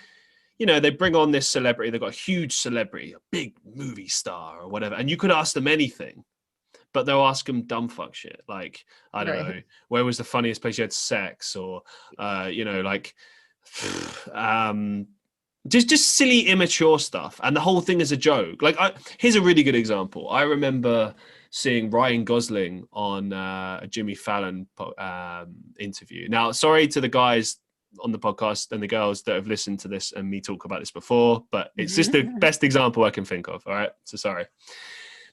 you know, they bring on this celebrity, they've got a huge celebrity, a big movie star or whatever, and you could ask them anything, but they'll ask them dumb fuck shit. Like, I don't know, where was the funniest place you had sex? Or, you know, like, just silly, immature stuff. And the whole thing is a joke. Like, here's a really good example. I remember seeing Ryan Gosling on a Jimmy Fallon interview. Now, sorry to the guys on the podcast and the girls that have listened to this and me talk about this before, but it's just the best example I can think of. All right. So sorry.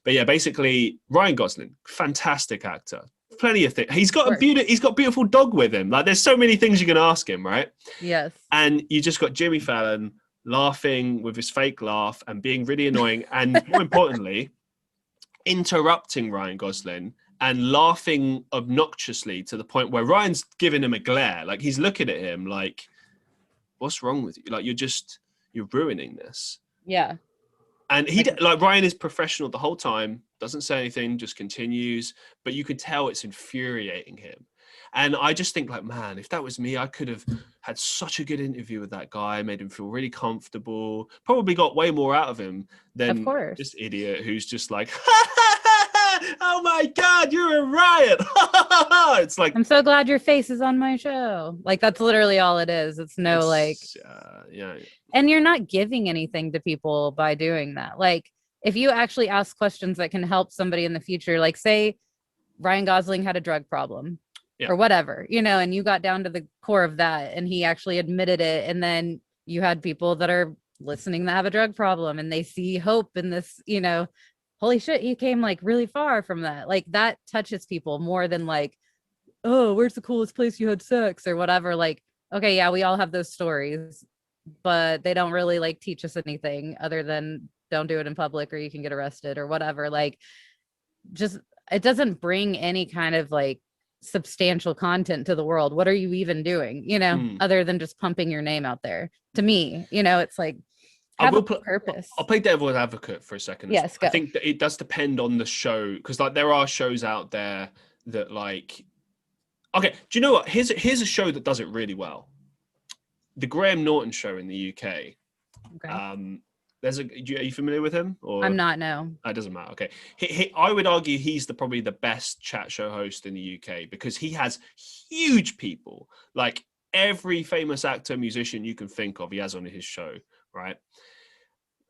But yeah, basically Ryan Gosling, fantastic actor. Plenty of things. He's got a beautiful dog with him. Like, there's so many things you can ask him, right? Yes. And you just got Jimmy Fallon laughing with his fake laugh and being really annoying, and more importantly, interrupting Ryan Gosling and laughing obnoxiously to the point where Ryan's giving him a glare. Like, he's looking at him like, what's wrong with you? Like, you're ruining this. Yeah. And like Ryan is professional the whole time, doesn't say anything, just continues, but you could tell it's infuriating him. And I just think, like, man, if that was me, I could have had such a good interview with that guy, made him feel really comfortable, probably got way more out of him than this idiot who's just like, how oh my God, you're a riot. It's like, I'm so glad your face is on my show. Like, that's literally all it is. It's no like, yeah. And you're not giving anything to people by doing that. Like, if you actually ask questions that can help somebody in the future, like say Ryan Gosling had a drug problem or whatever, and you got down to the core of that and he actually admitted it. And then you had people that are listening that have a drug problem and they see hope in this, holy shit, he came like really far from that. Like that touches people more than like, oh, where's the coolest place you had sex or whatever. Like, okay, yeah, we all have those stories, but they don't really like teach us anything other than don't do it in public or you can get arrested or whatever. Like, just it doesn't bring any kind of like substantial content to the world. What are you even doing, other than just pumping your name out there? To me, it's like have a purpose. I'll play devil's advocate for a second. Yes, I think that it does depend on the show, because like there are shows out there that like, okay, do you know what? Here's a show that does it really well. The Graham Norton Show in the UK. Okay. Are you familiar with him? Or I'm not. No. It doesn't matter. Okay. I would argue he's probably the best chat show host in the UK, because he has huge people, like every famous actor, musician you can think of, he has on his show, right?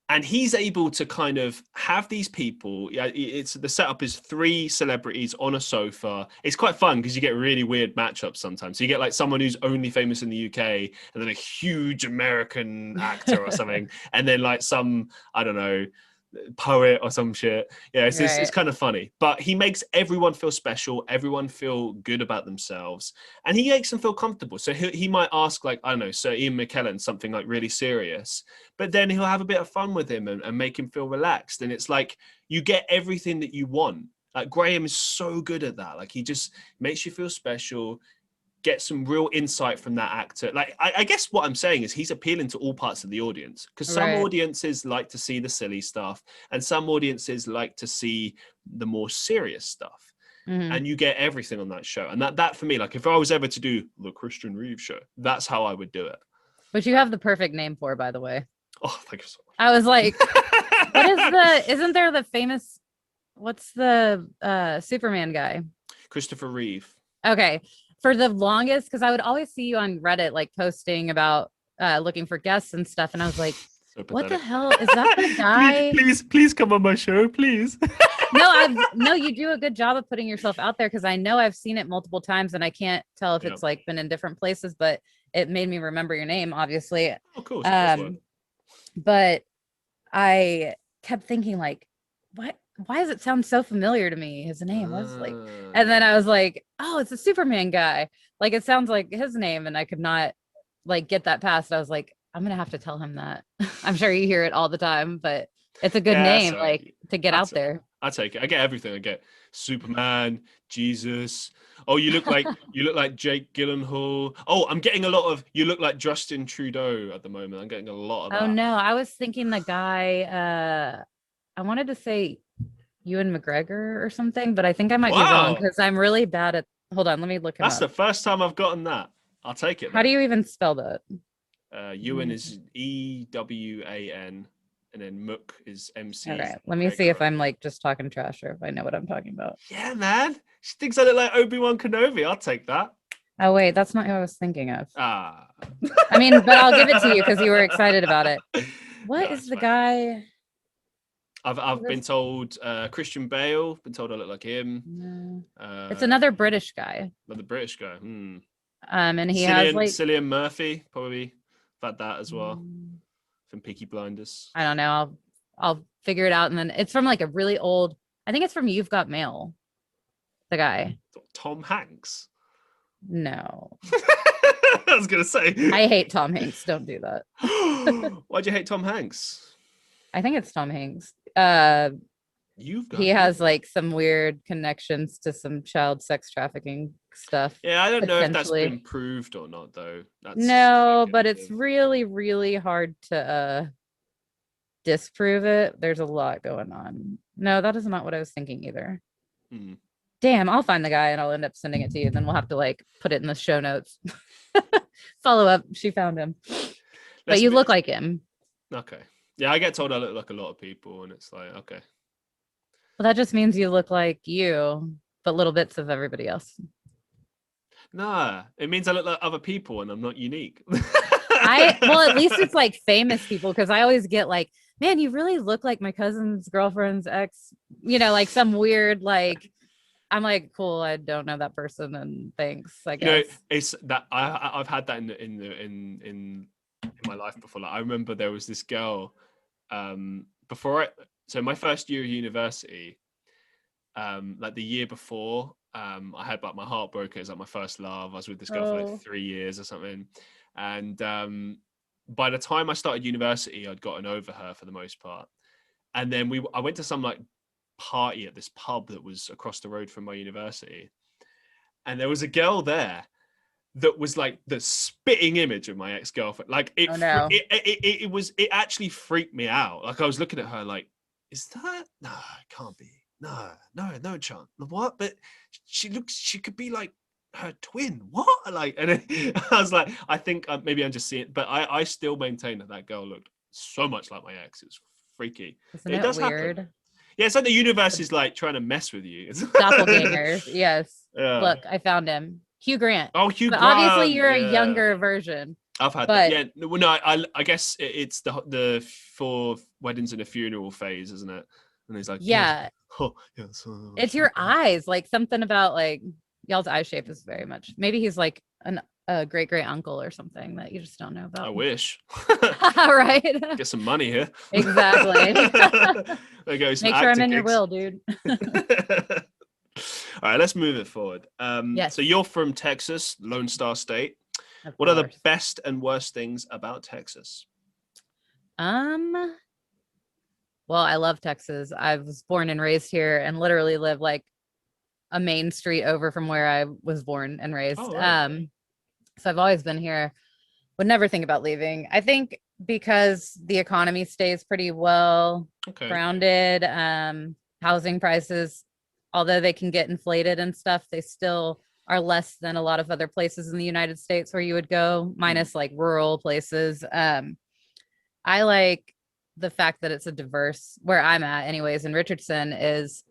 And he's able to kind of have these people. Yeah, the setup is 3 celebrities on a sofa. It's quite fun because you get really weird matchups sometimes. So you get like someone who's only famous in the UK, and then a huge American actor or something, and then like some, I don't know, poet or some shit. Yeah, it's kind of funny. But he makes everyone feel special, everyone feel good about themselves, and he makes them feel comfortable. So he might ask, like, I don't know, Sir Ian McKellen something like really serious, but then he'll have a bit of fun with him and make him feel relaxed. And it's like you get everything that you want. Like Graham is so good at that. Like he just makes you feel special, get some real insight from that actor. Like I guess what I'm saying is he's appealing to all parts of the audience, because some audiences like to see the silly stuff and some audiences like to see the more serious stuff. And you get everything on that show. And that for me, like if I was ever to do the Christian Reeve show, that's how I would do it. Which you have the perfect name for, by the way. Oh, thank you so much. I was like, isn't there the famous, what's the Superman guy? Christopher Reeve. Okay. For the longest, because I would always see you on Reddit, like posting about looking for guests and stuff. And I was like, what the hell? Is that the guy? Please come on my show, please. No, you do a good job of putting yourself out there, because I know I've seen it multiple times and I can't tell if it's like been in different places, but it made me remember your name, obviously. Of course. But I kept thinking like, why does it sound so familiar to me? His name was like, and then I was like, oh, it's a Superman guy. Like it sounds like his name, and I could not like get that past. I was like, I'm gonna have to tell him that. I'm sure you hear it all the time, but it's a good name, like to get out there. I take it. I get everything. I get Superman, Jesus. Oh, you look like Jake Gyllenhaal. Oh, I'm getting a lot of you look like Justin Trudeau at the moment. I'm getting a lot of that. Oh no, I was thinking the guy. I wanted to say Ewan McGregor or something, but I think I might be wrong, because I'm really bad at. Hold on, let me look him up. That's the first time I've gotten that. I'll take it. How do you even spell that? Ewan is EWAN. And then Mook is MC. Okay, let me see if I'm like just talking trash or if I know what I'm talking about. Yeah, man. She thinks I look like Obi-Wan Kenobi. I'll take that. Oh, wait, that's not who I was thinking of. I mean, but I'll give it to you because you were excited about it. What is the guy? I've been told Christian Bale. Been told I look like him. No. It's another British guy. Another British guy. And he has like Cillian Murphy. Probably had that as well. From Peaky Blinders. I don't know. I'll figure it out. And then it's from like a really old, I think it's from You've Got Mail. The guy. Tom Hanks. No. I was gonna say. I hate Tom Hanks. Don't do that. Why'd you hate Tom Hanks? I think it's Tom Hanks. He has like some weird connections to some child sex trafficking stuff. Yeah, I don't know if that's been proved or not, though. No, but it's really, really hard to disprove it. There's a lot going on. No, that is not what I was thinking either. Damn, I'll find the guy and I'll end up sending it to you. Then we'll have to like put it in the show notes. Follow up. She found him. But you look like him. Okay. Yeah, I get told I look like a lot of people, and it's like, okay. Well, that just means you look like you, but little bits of everybody else. Nah, it means I look like other people and I'm not unique. Well, at least it's like famous people, because I always get like, man, you really look like my cousin's girlfriend's ex, like some weird, like, I'm like, cool, I don't know that person, and thanks, I guess. It's that I've had that in my life before. Like, I remember there was this girl so my first year of university, like the year before, I had like my heart broken. It was like my first love. I was with this girl for like 3 years or something, and by the time I started university, I'd gotten over her for the most part. And then I went to some like party at this pub that was across the road from my university, and there was a girl there that was like the spitting image of my ex-girlfriend. Like it actually freaked me out. Like, I was looking at her like, is that? No, it can't be. No chance. What? But she could be like her twin. What? Like, and I was like, I think maybe I'm just seeing, but I still maintain that girl looked so much like my ex. It's freaky. Isn't it does weird? Happen. Yeah, it's like the universe is like trying to mess with you. Doppelgangers, yes. Yeah. Look, I found him. Hugh Grant. Oh, Hugh Grant. Obviously, you're a younger version. I've had that. Yeah, well, no, I guess it's the for weddings and a funeral phase, isn't it? And he's like, yeah. Oh, yeah, it's your eyes. Like, something about like y'all's eye shape is very much. Maybe he's like a great uncle or something that you just don't know about. I wish. Right. Get some money here. Exactly. There goes. Make sure I'm in your will, dude. All right, let's move it forward. Yes. So you're from Texas, Lone Star State. What are the best and worst things about Texas? Well, I love Texas. I was born and raised here and literally live like a main street over from where I was born and raised. Oh, right. So I've always been here. Would never think about leaving. I think because the economy stays pretty well grounded. Housing prices, although they can get inflated and stuff, they still are less than a lot of other places in the United States where you would go, minus like rural places. I like the fact that it's a diverse, where I'm at anyways, in Richardson is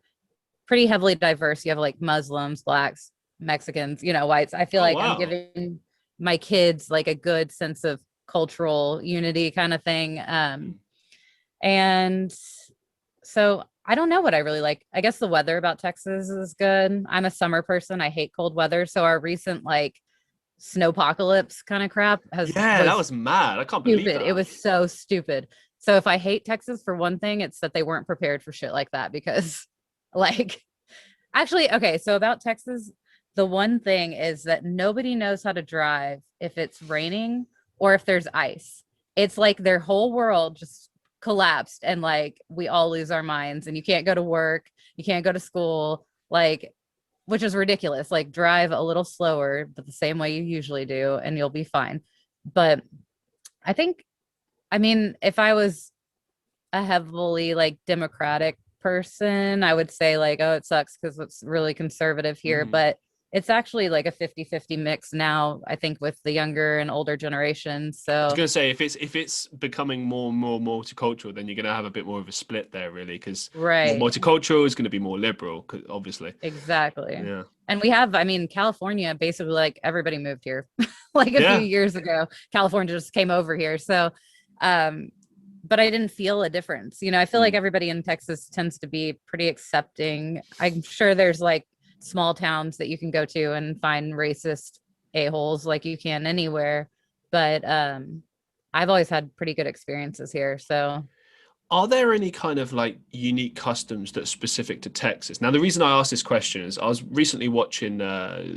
pretty heavily diverse. You have like Muslims, Blacks, Mexicans, whites. I feel like I'm giving my kids like a good sense of cultural unity kind of thing. And so I don't know what I really like. I guess the weather about Texas is good. I'm a summer person. I hate cold weather. So our recent like snowpocalypse kind of crap that was mad. I can't believe that. It was so stupid. So if I hate Texas for one thing, it's that they weren't prepared for shit like that, because like, actually, okay. So about Texas, the one thing is that nobody knows how to drive if it's raining or if there's ice. It's like their whole world just collapsed, and like we all lose our minds, and you can't go to work, you can't go to school, like, which is ridiculous. Like, drive a little slower, but the same way you usually do, and you'll be fine. But I mean, if I was a heavily like Democratic person, I would say like, oh, it sucks because it's really conservative here. But it's actually like a 50-50 mix now, I think, with the younger and older generations. So I was going to say, if it's becoming more and more multicultural, then you're going to have a bit more of a split there, really, because multicultural is going to be more liberal, obviously. Exactly. Yeah. And we have, I mean, California, basically like everybody moved here like a few years ago. California just came over here. So, but I didn't feel a difference. I feel like everybody in Texas tends to be pretty accepting. I'm sure there's like small towns that you can go to and find racist a-holes like you can anywhere, but I've always had pretty good experiences here. So are there any kind of like unique customs that's specific to Texas? Now, the reason I asked this question is I was recently watching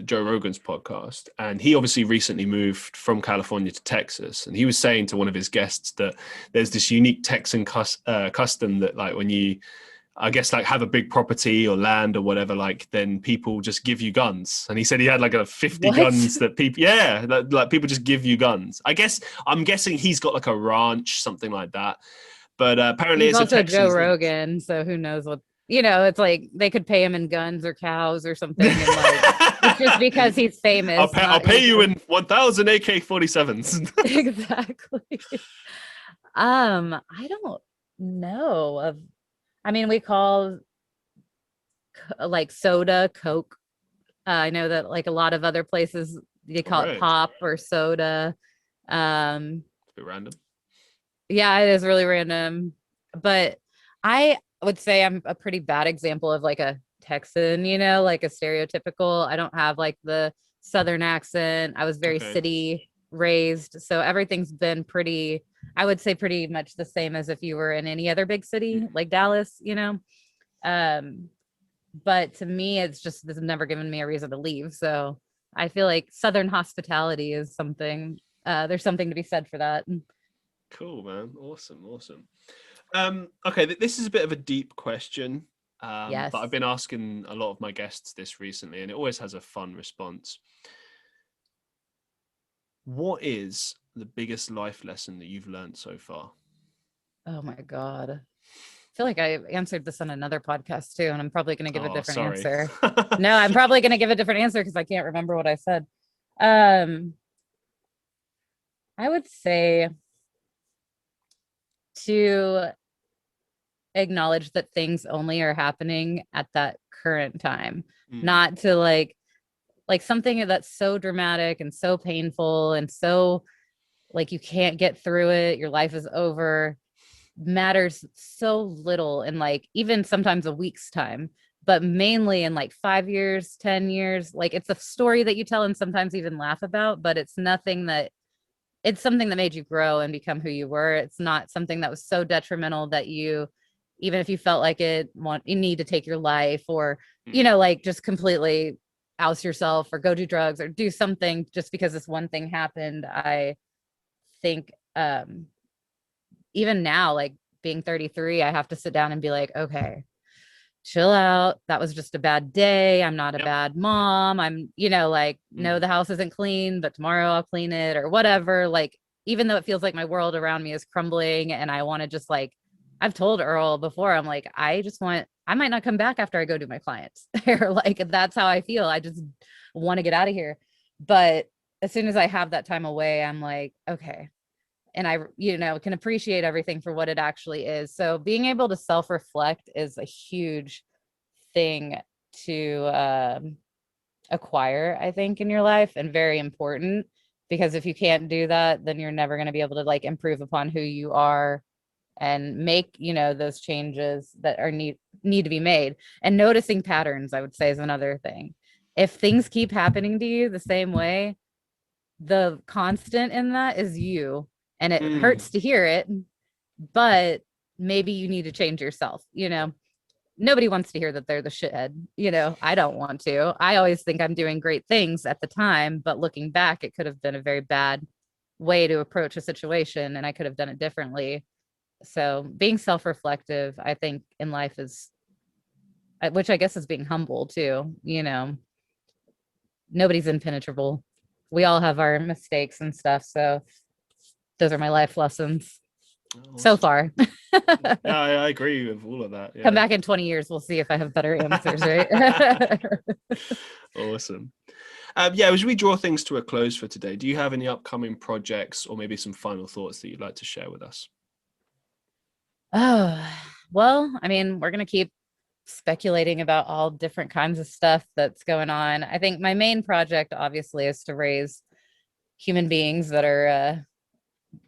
Joe Rogan's podcast, and he obviously recently moved from California to Texas, and he was saying to one of his guests that there's this unique Texan custom that, like, when you, I guess, like, have a big property or land or whatever, like, then people just give you guns. And he said he had like 50 guns that people, like people just give you guns. I'm guessing he's got like a ranch, something like that. But apparently he's it's also Joe Rogan, so who knows what, it's like they could pay him in guns or cows or something. And like, it's just because he's famous. I'll pay you in 1,000 AK-47s. Exactly. I don't know. We call like soda, Coke. I know that like a lot of other places they call it pop or soda. A bit random. Yeah, it is really random. But I would say I'm a pretty bad example of like a Texan, like a stereotypical. I don't have like the Southern accent. I was very city raised. So everything's been pretty, I would say pretty much the same as if you were in any other big city like Dallas, But to me, it's just, this has never given me a reason to leave. So I feel like Southern hospitality is something, there's something to be said for that. Cool, man. Awesome. Okay, this is a bit of a deep question, Yes. but I've been asking a lot of my guests this recently, and it always has a fun response. What is the biggest life lesson that you've learned so far? Oh my God. I feel like I answered this on another podcast too, and I'm probably going to give a different answer. No, I'm probably going to give a different answer because I can't remember what I said. I would say to acknowledge that things only are happening at that current time, not to like something that's so dramatic and so painful and so like you can't get through it, your life is over, matters so little in like even sometimes a week's time, but mainly in like 5 years, 10 years. Like it's a story that you tell and sometimes even laugh about, but it's something that made you grow and become who you were. It's not something that was so detrimental that you, even if you felt like you need to take your life or like just completely oust yourself or go do drugs or do something just because this one thing happened. I think even now, like being 33, I have to sit down and be like, okay, chill out. That was just a bad day. I'm not a bad mom. I'm, no, the house isn't clean, but tomorrow I'll clean it or whatever. Like, even though it feels like my world around me is crumbling and I want to just like, I've told Earl before, I'm like, I might not come back after I go do my clients or like, that's how I feel. I just want to get out of here. But as soon as I have that time away, I'm like, okay. And I, can appreciate everything for what it actually is. So being able to self-reflect is a huge thing to acquire, I think, in your life, and very important, because if you can't do that, then you're never going to be able to like improve upon who you are and make, those changes that are need to be made. And noticing patterns, I would say, is another thing. If things keep happening to you the same way, the constant in that is you. And it hurts to hear it, but maybe you need to change yourself. Nobody wants to hear that they're the shithead. I don't want to. I always think I'm doing great things at the time, but looking back, it could have been a very bad way to approach a situation and I could have done it differently. So being self-reflective, I think, in life is, which I guess is being humble too. Nobody's impenetrable. We all have our mistakes and stuff. So those are my life lessons so far. Yeah, I agree with all of that. Yeah. Come back in 20 years. We'll see if I have better answers, right? Awesome. As we draw things to a close for today, do you have any upcoming projects or maybe some final thoughts that you'd like to share with us? Oh, well, I mean, we're going to keep speculating about all different kinds of stuff that's going on. I think my main project, obviously, is to raise human beings that are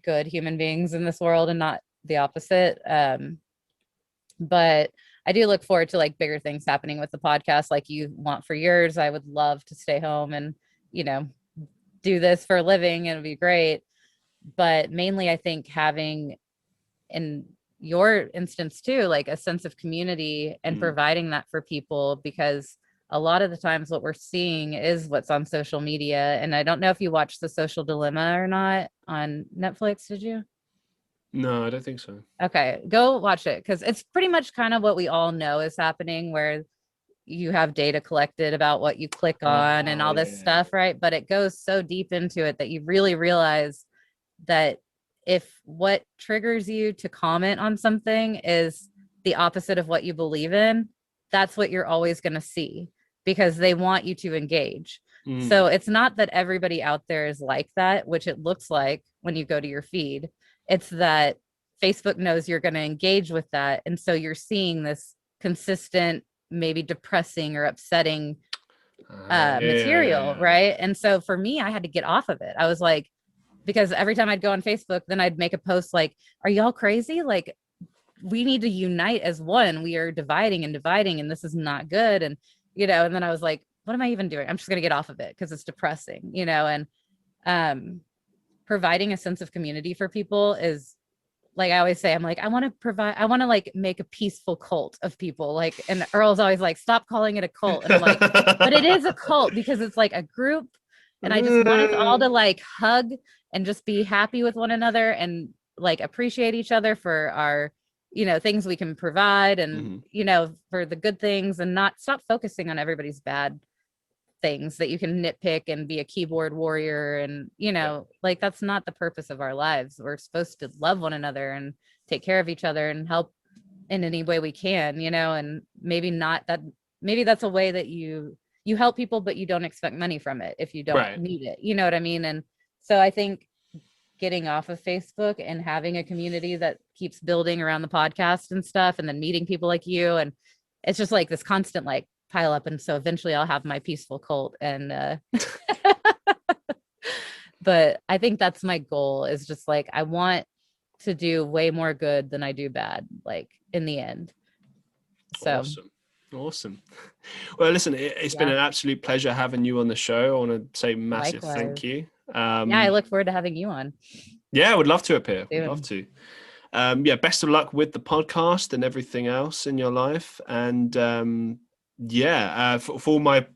good human beings in this world and not the opposite. But I do look forward to like bigger things happening with the podcast like you want for yours. I would love to stay home and, do this for a living. It would be great. But mainly I think having, in your instance too, like a sense of community and providing that for people, because a lot of the times what we're seeing is what's on social media. And I don't know if you watched The Social Dilemma or not on Netflix. Did you? No, I don't think so. Okay, go watch it, because it's pretty much kind of what we all know is happening, where you have data collected about what you click on and all this stuff, right? But it goes so deep into it that you really realize that if what triggers you to comment on something is the opposite of what you believe in, that's what you're always going to see, because they want you to engage. So it's not that everybody out there is like that, which it looks like when you go to your feed. It's that Facebook knows you're going to engage with that. And so you're seeing this consistent maybe depressing or upsetting material, right? And so for me, I had to get off of it. I was like, because every time I'd go on Facebook, then I'd make a post like, are y'all crazy? Like, we need to unite as one. We are dividing and this is not good. And, and then I was like, what am I even doing? I'm just going to get off of it because it's depressing, and providing a sense of community for people is, like I always say, I'm like, I want to like make a peaceful cult of people. Like, and Earl's always like, stop calling it a cult. And I'm like, but it is a cult because it's like a group. And I just want us all to like hug and just be happy with one another and like appreciate each other for our, things we can provide and, for the good things, and not stop focusing on everybody's bad things that you can nitpick and be a keyboard warrior. And, like, that's not the purpose of our lives. We're supposed to love one another and take care of each other and help in any way we can, and maybe that's a way that you help people, but you don't expect money from it if you don't need it. You know what I mean? And so I think getting off of Facebook and having a community that keeps building around the podcast and stuff, and then meeting people like you, and it's just like this constant like pile up. And so eventually I'll have my peaceful cult. And but I think that's my goal, is just like, I want to do way more good than I do bad, like in the end. So awesome. Well, listen, it's been an absolute pleasure having you on the show. I want to say massive thank you. I look forward to having you on. Yeah, I would love to appear. Would love to. Best of luck with the podcast and everything else in your life. And for my, I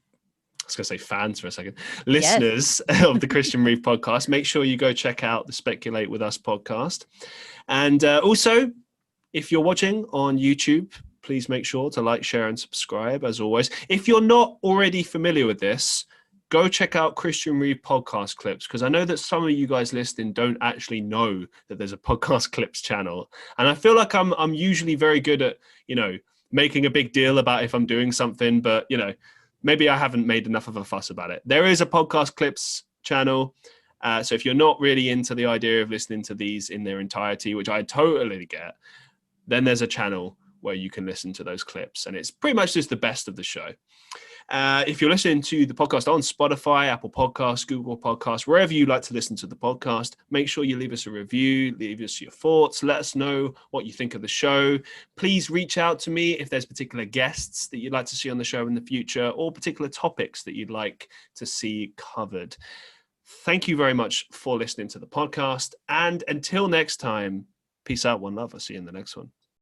was going to say fans for a second, listeners of the Christian Reeve podcast, make sure you go check out the Speculate With Us podcast. And also, if you're watching on YouTube, please make sure to like, share, and subscribe, as always. If you're not already familiar with this, go check out Christian Reeve podcast clips, because I know that some of you guys listening don't actually know that there's a podcast clips channel. And I feel like I'm usually very good at, making a big deal about if I'm doing something, but, maybe I haven't made enough of a fuss about it. There is a podcast clips channel. So if you're not really into the idea of listening to these in their entirety, which I totally get, then there's a channel where you can listen to those clips. And it's pretty much just the best of the show. If you're listening to the podcast on Spotify, Apple Podcasts, Google Podcasts, wherever you like to listen to the podcast, make sure you leave us a review, leave us your thoughts, let us know what you think of the show. Please reach out to me if there's particular guests that you'd like to see on the show in the future, or particular topics that you'd like to see covered. Thank you very much for listening to the podcast. And until next time, peace out, one love. I'll see you in the next one.